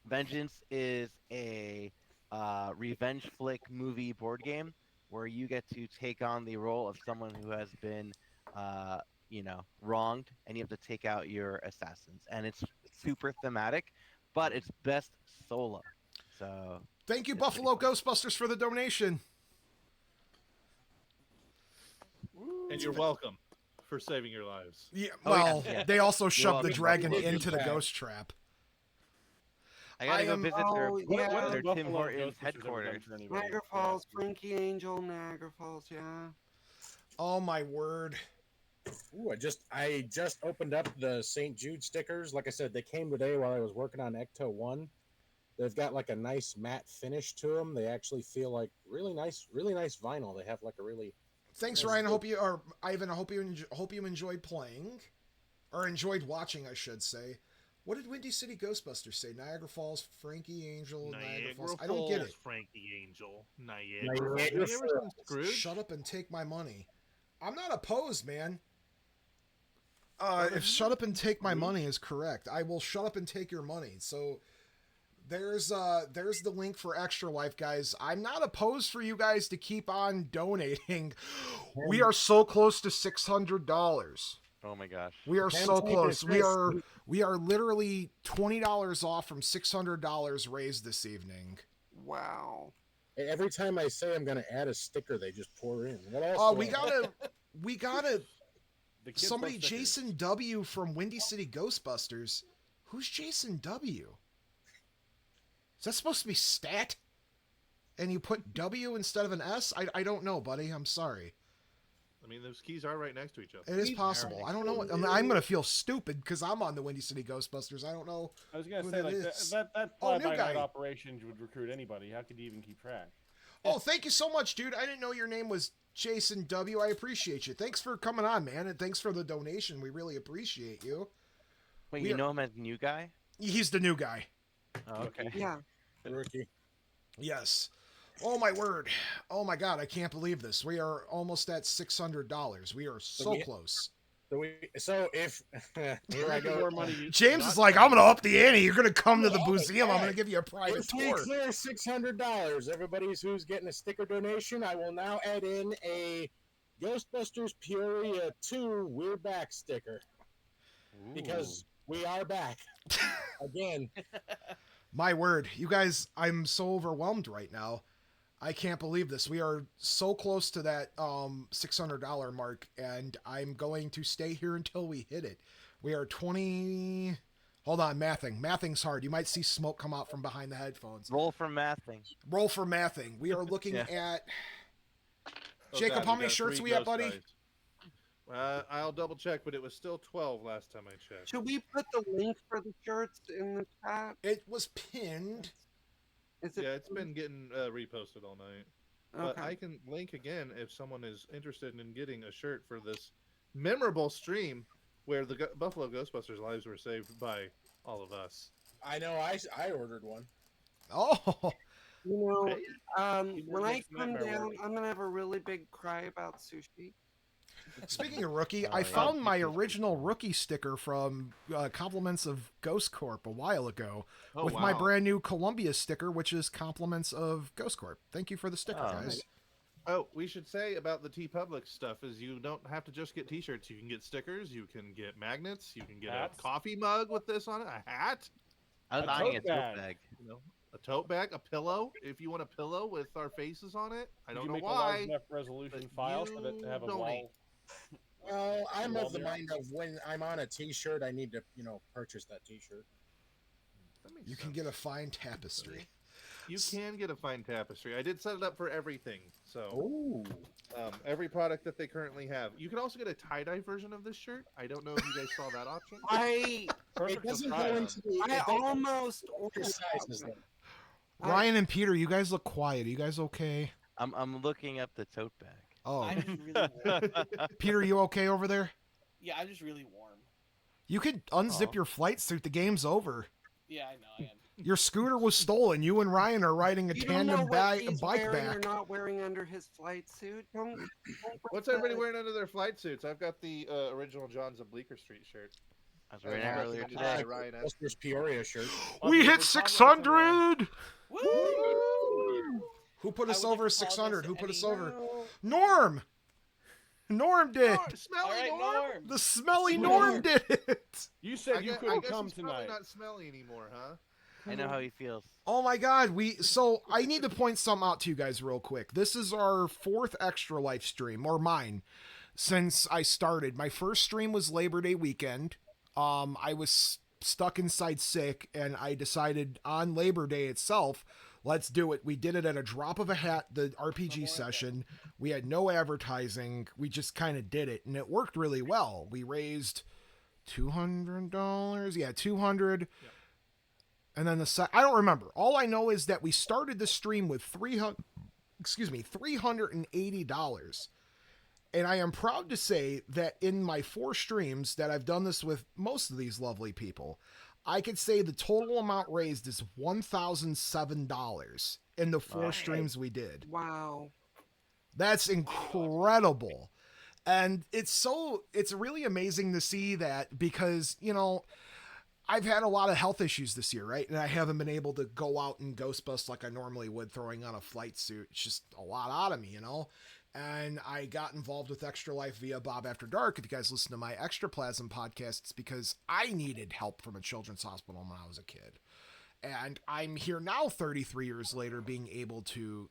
Vengeance is a revenge flick movie board game where you get to take on the role of someone who has been, wronged, and you have to take out your assassins. And it's super thematic, but it's best solo. So Thank you, it's Buffalo pretty Ghostbusters, for the donation. And you're welcome for saving your lives. Yeah, Oh, yeah, well, yeah. they also shoved the welcome. dragon Buffalo into the Ghostbusters. ghost trap. I gotta go visit their, Oh, What yeah. has their Buffalo Tim Hortons Ghostbusters ever done headquarters. for anybody? Niagara Falls, Frankie Angel, Niagara Falls, yeah. Oh my word. Ooh, I just opened up the St. Jude stickers. Like I said, they came today while I was working on Ecto 1. They've got like a nice matte finish to them. They actually feel like really nice vinyl. They have like a really Thanks, That's Ryan. good. Ivan, I hope you enjoyed playing, or enjoyed watching, I should say. What did Windy City Ghostbusters say? Niagara Falls, Frankie Angel, Niagara Falls. I don't get it. Frankie Angel. Niagara Have you ever seen Falls. Scrooge? Shut up and take my money. I'm not opposed, man. If shut up and take my money is correct, I will shut up and take your money. So there's the link for Extra Life, guys. I'm not opposed for you guys to keep on donating. We are so close to $600. Oh my gosh. We are Can't so take it, close. We Chris. are literally $20 off from $600 raised this evening. Wow. Every time I say I'm going to add a sticker, they just pour in. What else? Oh, do we I- gotta. The kids Somebody, love stickers. Jason W. from Windy City Ghostbusters. Who's Jason W? Is that supposed to be stat? And you put W instead of an S? I don't know, buddy. I'm sorry. I mean, those keys are right next to each other. It is possible. I don't know. I'm going to feel stupid because I'm on the Windy City Ghostbusters. I don't know. I was gonna who say that like is. that Oh, new fly-by-night guy. operation would recruit anybody. How could you even keep track? Oh, thank you so much, dude. I didn't know your name was Jason W. I appreciate you. Thanks for coming on, man. And thanks for the donation. We really appreciate you. Wait, We you are- know him as new guy? He's the new guy. Oh, okay. Yeah. Rookie. Yes. Oh my word. Oh my God. I can't believe this. We are almost at $600. We are so we- close. So if here I The go. more money you- James not is like, spend- I'm going to up the ante. You're going to come to the Yeah, museum. I'm yeah. going to give you a private If we tour. clear $600, everybody who's getting a sticker donation, I will now add in a Ghostbusters Peoria 2 We're Back sticker because we are back again. My word. You guys, I'm so overwhelmed right now. I can't believe this. We are so close to that $600 mark, and I'm going to stay here until we hit it. We are 20... Hold on, mathing. Mathing's hard. You might see smoke come out from behind the headphones. Roll for mathing. Roll for mathing. We are looking Yeah. at... Oh, Jacob, God, how we many got shirts 3 we at, ghost buddy? guys. I'll double check, but it was still 12 last time I checked. Should we put the link for the shirts in the chat? It was pinned. Is it? Yeah, it's been getting reposted all night. But Okay. I can link again if someone is interested in getting a shirt for this memorable stream where the Buffalo Ghostbusters lives were saved by all of us. I know. I ordered one. Oh, You know, Hey, when I makes come nightmare down, work. I'm gonna have a really big cry about sushi. speaking of rookie, Oh, I yeah. found my original rookie sticker from Compliments of Ghost Corp a while ago Oh, with my wow. brand new Columbia sticker, which is Compliments of Ghost Corp. Thank you for the sticker, Oh, guys. nice. Oh, we should say about the TeePublic stuff is you don't have to just get T-shirts. You can get stickers. You can get magnets. You can get Hats. a coffee mug with this on it, a hat, I'm A buying a tote tote bag. bag. you know, a tote bag, a pillow. If you want a pillow with our faces on it, I Did don't you know make a large why. enough resolution but file so that you to have a donate. wall? Well, I'm Well, of the there- mind of when I'm on a T-shirt, I need to, purchase that T-shirt. That makes You can sense. get a fine tapestry. You can get a fine tapestry. I did set it up for everything. So Oh, every product that they currently have. You can also get a tie-dye version of this shirt. I don't know if you guys saw that option. I it Perfect doesn't go surprise. into the. I it doesn't almost go into ordered sizes, that. though. Ryan and Peter, you guys look quiet. Are you guys okay? I'm looking up the tote bag. Oh, I'm just really warm. Peter, you okay over there? Yeah, I'm just really warm. You could unzip Aw. your flight suit. The game's over. Yeah, I know. I am. Your scooter was stolen. You and Ryan are riding a You don't know tandem what he's bike wearing or back. not wearing under his flight suit. Don't What's everybody wearing under their flight suits? I've got the original John's of Bleecker Street shirt. I was wearing it Yeah. earlier Yeah. today. Ryan asked. Ghostbusters Peoria shirt. We hit We're 600. Woo! Who put I us would like over to call 600? this Who put us any- over? Norm. Norm did. Smelly All right, Norm? Norm. The smelly Sweet Norm Norm. did it. You said you I couldn't guess come he's probably tonight. not smelly anymore, huh? I know how he feels. Oh my God. So I need to point something out to you guys real quick. This is our 4th Extra Life stream, or mine, since I started. My first stream was Labor Day weekend. I was stuck inside sick, and I decided on Labor Day itself, let's do it. We did it at a drop of a hat, the RPG session. We had no advertising. We just kind of did it, and it worked really well. We raised $200. Yeah, 200. Yep. And then I don't remember. All I know is that we started the stream with $380. And I am proud to say that in my 4 streams that I've done this with most of these lovely people, I could say the total amount raised is $1,007 in the 4 Wow. streams we did. Wow. That's incredible. And it's really amazing to see that because, I've had a lot of health issues this year, right? And I haven't been able to go out and Ghostbust like I normally would, throwing on a flight suit. It's just a lot out of me, And I got involved with Extra Life via Bob After Dark. If you guys listen to my Extraplasm podcast, it's because I needed help from a children's hospital when I was a kid. And I'm here now, 33 years later, being able to,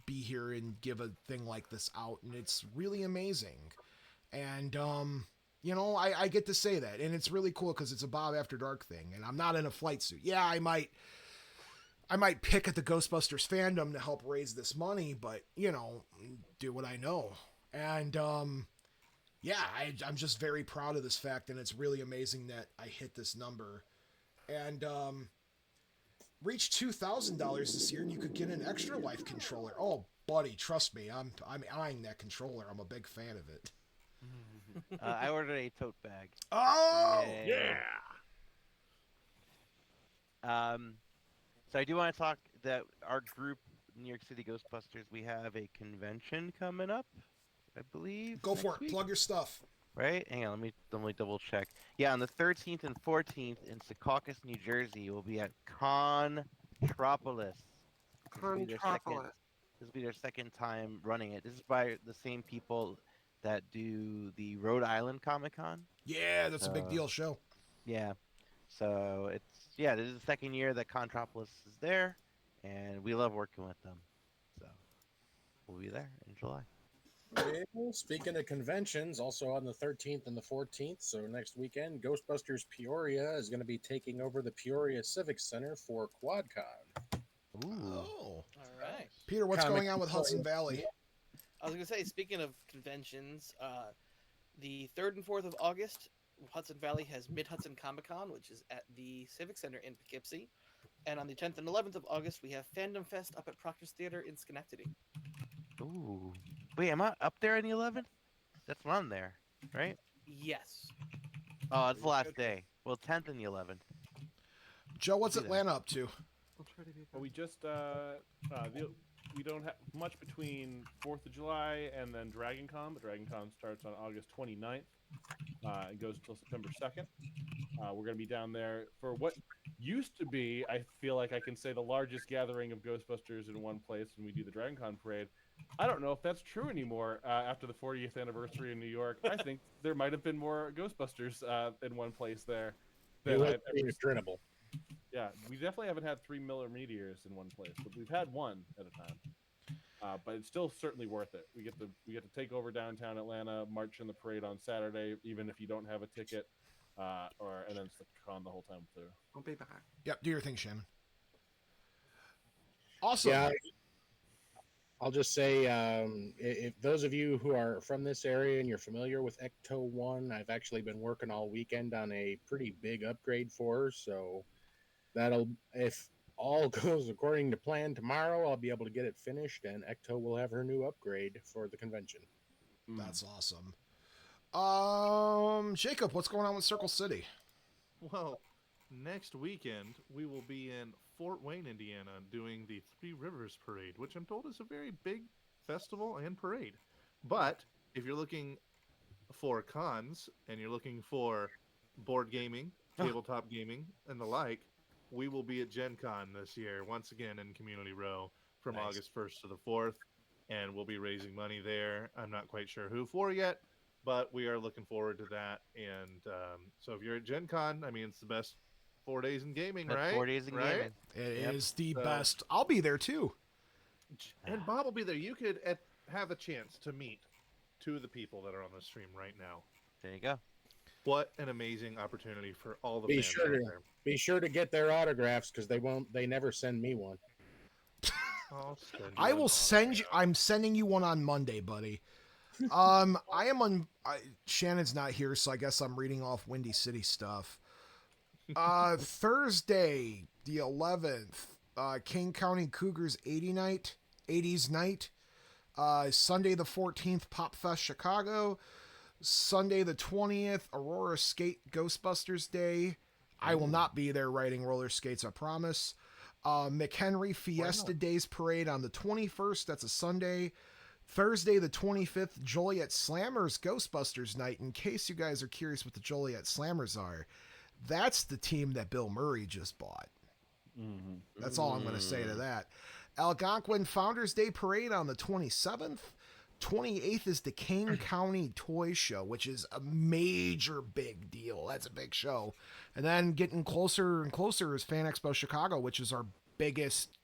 be here and give a thing like this out. And it's really amazing. And, I get to say that. And it's really cool because it's a Bob After Dark thing. And I'm not in a flight suit. Yeah, I might pick at the Ghostbusters fandom to help raise this money, but, do what I know. And, I'm just very proud of this fact, and it's really amazing that I hit this number. And, reached $2,000 this year, and you could get an Extra Life controller. Oh, buddy, trust me, I'm eyeing that controller. I'm a big fan of it. I ordered a tote bag. Oh! Yay. So I do want to talk that our group, New York City Ghostbusters, we have a convention coming up, I believe. Go for next it. week. Plug your stuff. Right? Hang on, let me double check. Yeah, on the 13th and 14th in Secaucus, New Jersey, we'll be at Contropolis. This will be their second time running it. This is by the same people that do the Rhode Island Comic Con. Yeah, that's a big deal show. Yeah. So this is the second year that Contropolis is there, and we love working with them. So we'll be there in July. Well, speaking of conventions, also on the 13th and the 14th, so next weekend, Ghostbusters Peoria is going to be taking over the Peoria Civic Center for QuadCon. Ooh. Oh. All right. Peter, what's Comic going on with Hudson Valley? I was gonna say, speaking of conventions, The 3rd and 4th of August, Hudson Valley has Mid Hudson Comic Con, which is at the Civic Center in Poughkeepsie. And on the 10th and 11th of August, we have Fandom Fest up at Proctor's Theater in Schenectady. Ooh. Wait, am I up there on the 11th? That's when I'm there, right? Yes. Oh, it's the last day. Well, 10th and the 11th. Joe, what's Do that. Atlanta up to? Well, we just we don't have much between 4th of July and then Dragon Con, but Dragon Con starts on August 29th. It goes until September 2nd. We're going to be down there for what used to be, I feel like I can say, the largest gathering of Ghostbusters in one place when we do the Dragon Con parade. I don't know if that's true anymore after the 40th anniversary in New York. I think there might have been more Ghostbusters in one place there. Incredible. Yeah, we definitely haven't had 3 Miller Meteors in one place, but we've had one at a time. But it's still certainly worth it. We get to take over downtown Atlanta, march in the parade on Saturday, even if you don't have a ticket, and then it's the con the whole time through. I'll be back. Yep, do your thing, Shannon. Awesome. Yeah, I'll just say, if those of you who are from this area and you're familiar with Ecto 1, I've actually been working all weekend on a pretty big upgrade for her, so if all goes according to plan tomorrow, I'll be able to get it finished, and Ecto will have her new upgrade for the convention. That's awesome. Jacob, what's going on with Circle City? Well, next weekend we will be in Fort Wayne, Indiana, doing the Three Rivers Parade, which I'm told is a very big festival and parade. But if you're looking for cons and you're looking for board gaming, tabletop gaming, and the like, we will be at Gen Con this year, once again in Community Row from August 1st to the 4th, and we'll be raising money there. I'm not quite sure who for yet, but we are looking forward to that. And so if you're at Gen Con, I mean, it's the best 4 days in gaming, That's right? 4 days in gaming. It is the best. I'll be there too. And Bob will be there. You could have a chance to meet 2 of the people that are on the stream right now. There you go. What an amazing opportunity for all the Be fans sure out to there. be sure to get their autographs because they never send me one. I will send you. I'm sending you one on Monday, buddy. I am on. Shannon's not here, so I guess I'm reading off Windy City stuff. Thursday, the 11th, King County Cougars 80s night. Sunday the 14th, Pop Fest Chicago. Sunday the 20th, Aurora Skate Ghostbusters Day. I will not be there riding roller skates, I promise. McHenry Fiesta Days Parade on the 21st. That's a Sunday. Thursday the 25th, Joliet Slammers Ghostbusters Night. In case you guys are curious what the Joliet Slammers are, that's the team that Bill Murray just bought. That's all I'm going to say to that. Algonquin Founders Day Parade on the 27th. 28th is the Kane County Toy Show, which is a major big deal. That's a big show. And then getting closer and closer is Fan Expo Chicago, which is our biggest,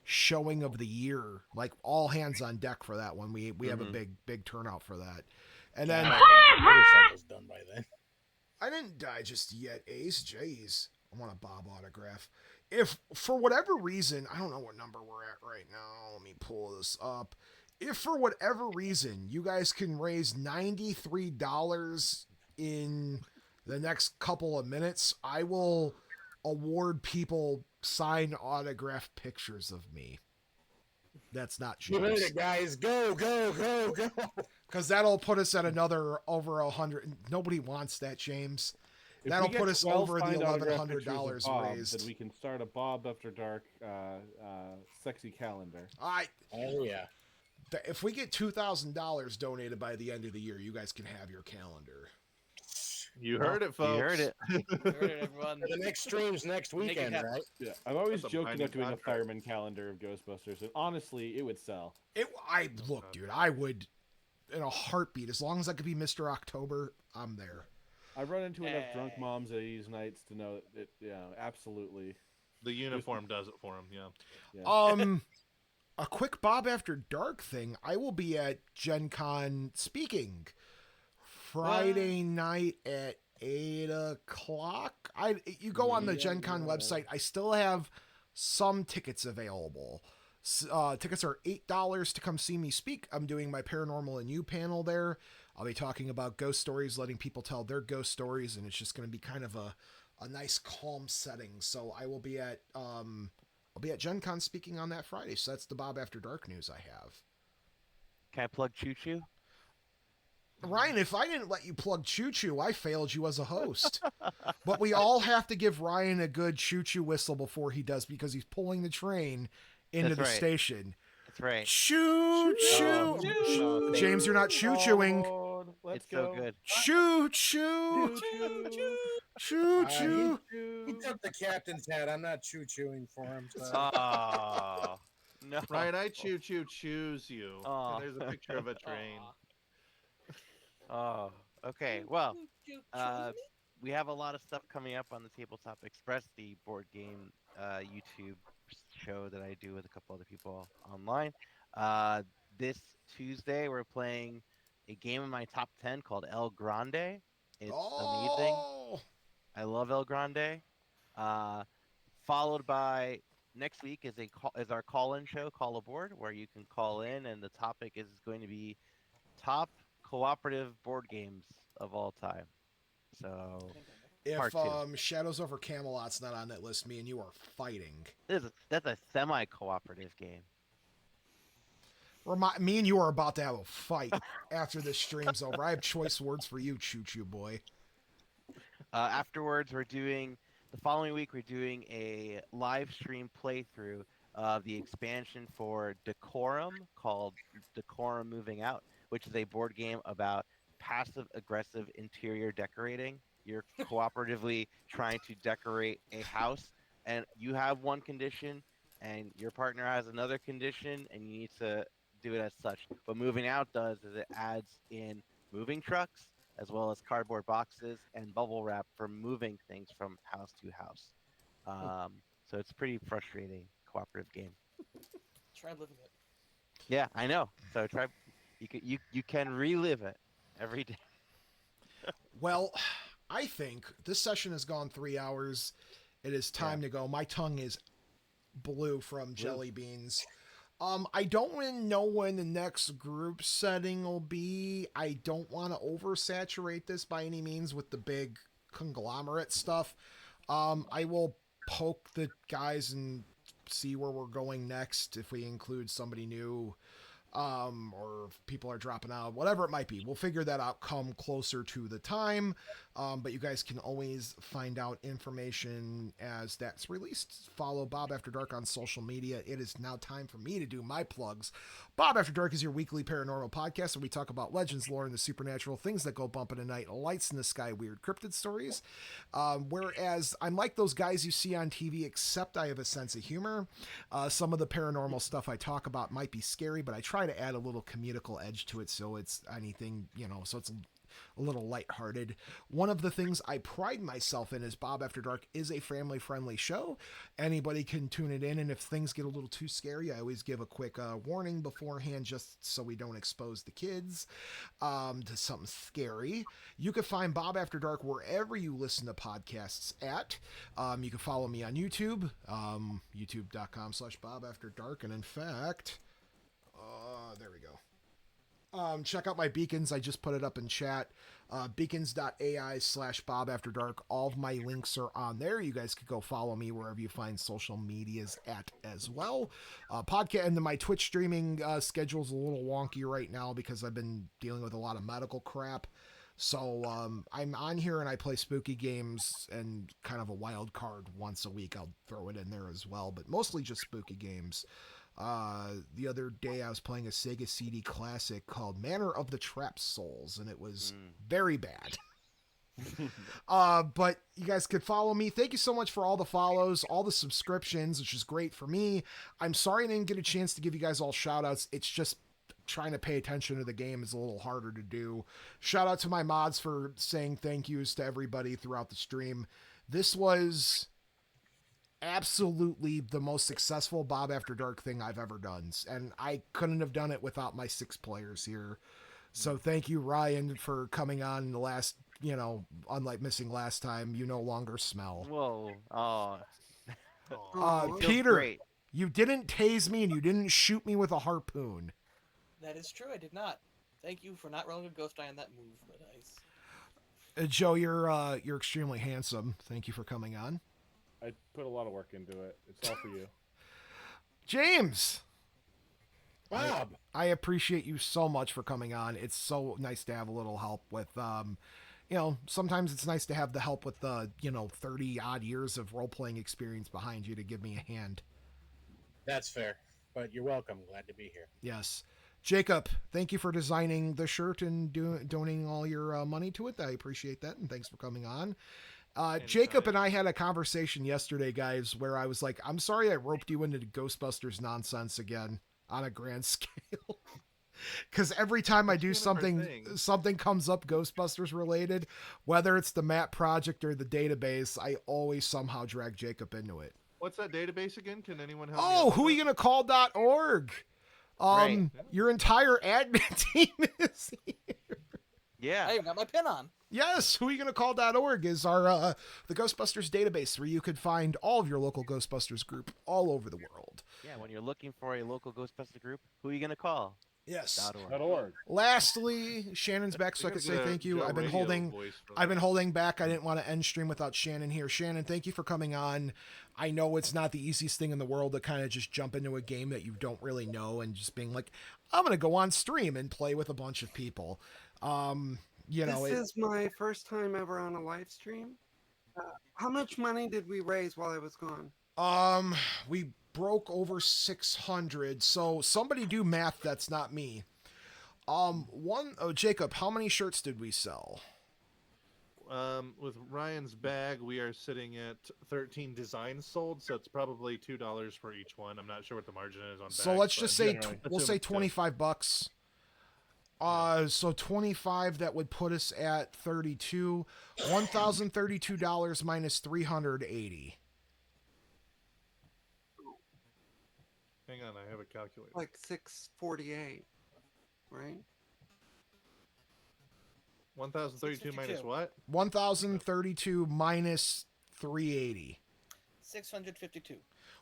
showing of the year. Like, all hands on deck for that one. We have a big turnout for that. And then... motorcycle's done by then. I didn't die just yet, Ace. Jeez. I want a Bob autograph. If, for whatever reason, I don't know what number we're at right now. Let me pull this up. If for whatever reason you guys can raise $93 in the next couple of minutes, I will award people signed autograph pictures of me. That's not You heard it, guys. Go, go, go, go. Because that'll put us at another over 100. Nobody wants that, James. That'll put us over the $1,100 raised. Then we can start a Bob After Dark sexy calendar. Oh yeah. If we get $2,000 donated by the end of the year, you guys can have your calendar. You heard it, folks. You heard it. You heard it, everyone. The next stream's next weekend, right? Yeah, I'm always That's a joking about binding doing a contract. fireman calendar of Ghostbusters, and honestly, it would sell. Look, dude, I would, in a heartbeat, as long as I could be Mr. October, I'm there. I've run into enough drunk moms at these nights to know that, absolutely. The uniform does it for them, yeah. A quick Bob After Dark thing. I will be at Gen Con speaking Friday night at 8 o'clock. You go on the Gen Con website. I still have some tickets available. Tickets are $8 to come see me speak. I'm doing my Paranormal and You panel there. I'll be talking about ghost stories, letting people tell their ghost stories, and it's just going to be kind of a nice calm setting. So I will be at Gen Con speaking on that Friday. So that's the Bob After Dark news I have. Can I plug Choo Choo? Ryan, if I didn't let you plug Choo Choo, I failed you as a host. But we all have to give Ryan a good Choo Choo whistle before he does, because he's pulling the train into the station. That's right. Choo choo. Oh, James, you're not choo chooing. Let's it's go. so good. Choo choo. Choo choo. He took the captain's hat. I'm not choo-chooing for him. So. Oh, no. Ryan, I choose you. Aw. And there's a picture of a train. Oh, okay. Well, we have a lot of stuff coming up on the Tabletop Express, the board game YouTube show that I do with a couple other people online. This Tuesday, we're playing a game in my top 10 called El Grande. It's amazing. I love El Grande. Followed by next week is our call-in show, Call Aboard, where you can call in, and the topic is going to be top cooperative board games of all time. So if part two. Shadows over Camelot's not on that list, me and you are fighting. That's a semi-cooperative game. Me and you are about to have a fight after this stream's over. I have choice words for you, Choo Choo boy. Afterwards, the following week, we're doing a live stream playthrough of the expansion for Decorum called Decorum Moving Out, which is a board game about passive-aggressive interior decorating. You're cooperatively trying to decorate a house, and you have one condition, and your partner has another condition, and you need to do it as such. What Moving Out does is it adds in moving trucks, as well as cardboard boxes and bubble wrap for moving things from house to house. So it's a pretty frustrating cooperative game. Try living it. Yeah, I know. So try. You can relive it every day. Well, I think this session has gone 3 hours. It is time to go. My tongue is blue from jelly beans. I don't really know when the next group setting will be. I don't want to oversaturate this by any means with the big conglomerate stuff. I will poke the guys and see where we're going next if we include somebody new. Or if people are dropping out, whatever it might be. We'll figure that out come closer to the time. But you guys can always find out information as that's released. Follow Bob After Dark on social media. It is now time for me to do my plugs. Bob After Dark is your weekly paranormal podcast where we talk about legends, lore, and the supernatural, things that go bump in the night, lights in the sky, weird cryptid stories. Whereas I'm like those guys you see on TV, except I have a sense of humor. Some of the paranormal stuff I talk about might be scary, but I try to add a little comedical edge to it, so it's anything, so it's a little lighthearted. One of the things I pride myself in is Bob After Dark is a family-friendly show. Anybody can tune it in, and if things get a little too scary, I always give a quick warning beforehand just so we don't expose the kids to something scary. You can find Bob After Dark wherever you listen to podcasts at. You can follow me on YouTube, youtube.com/Bob After Dark, and in fact... there we go. Check out my beacons. I just put it up in chat. Beacons.ai/Bob After Dark. All of my links are on there. You guys could go follow me wherever you find social medias at as well. Podcast and then my Twitch streaming schedule's a little wonky right now because I've been dealing with a lot of medical crap. So I'm on here and I play spooky games and kind of a wild card once a week. I'll throw it in there as well, but mostly just spooky games. The other day I was playing a Sega CD classic called Manor of the Trapped Souls, and it was very bad. But you guys could follow me. Thank you so much for all the follows, all the subscriptions, which is great for me. I'm sorry I didn't get a chance to give you guys all shout outs. It's just trying to pay attention to the game is a little harder to do. Shout out to my mods for saying thank yous to everybody throughout the stream. This was absolutely the most successful Bob After Dark thing I've ever done, and I couldn't have done it without my 6 players here. So thank you, Ryan, for coming on the last, unlike missing last time, you no longer smell. Whoa. Peter, great. you didn't tase me and you didn't shoot me with a harpoon. That is true. I did not. Thank you for not rolling a ghost die on that move, Red Ice. Joe, you're extremely handsome. Thank you for coming on. I put a lot of work into it. It's all for you. James, Bob. I appreciate you so much for coming on. It's so nice to have a little help with, sometimes it's nice to have the help with the, 30 odd years of role playing experience behind you to give me a hand. That's fair, but you're welcome. Glad to be here. Yes. Jacob, thank you for designing the shirt and donating all your money to it. I appreciate that, and thanks for coming on. Jacob and I had a conversation yesterday, guys, where I was like, I'm sorry I roped you into Ghostbusters nonsense again on a grand scale. Because every time I do something comes up Ghostbusters related, whether it's the map project or the database, I always somehow drag Jacob into it. What's that database again? Can anyone help me? Oh, who are you going to call.org? Right. Your entire admin team is here. Yeah. I even got my pin on. Yes, who are you going to call.org is our the Ghostbusters database, where you could find all of your local Ghostbusters group all over the world. Yeah, when you're looking for a local Ghostbuster group, who are you going to call? Yes. .org. Lastly, Shannon's back, so I can say thank you. I've been holding back. I didn't want to end stream without Shannon here. Shannon, thank you for coming on. I know it's not the easiest thing in the world to kind of just jump into a game that you don't really know and just being like, I'm going to go on stream and play with a bunch of people. This is my first time ever on a live stream. How much money did we raise while I was gone? We broke over 600. So somebody do math. That's not me. Jacob, how many shirts did we sell? With Ryan's bag, we are sitting at 13 designs sold, so it's probably $2 for each one. I'm not sure what the margin is on. So let's just say we'll say $25. So 25, that would put us at 32. $1,032 minus 380. Hang on, I have a calculator. Like 648, right? 1,032 minus what? 1,032 minus 380. 652.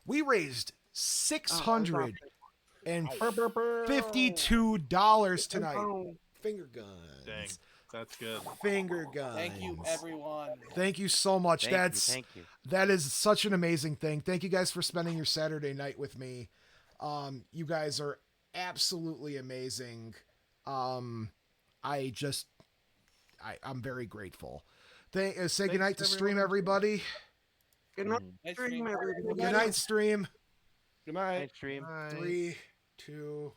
We raised $652 tonight. Finger guns. Dang, that's good. Finger guns. Thank you, everyone. Thank you so much. Thank you. That is such an amazing thing. Thank you guys for spending your Saturday night with me. You guys are absolutely amazing. I'm very grateful. Say goodnight to stream, everybody. Good night, stream, everybody. Good night, stream. Good night. Night, stream. 3, 2,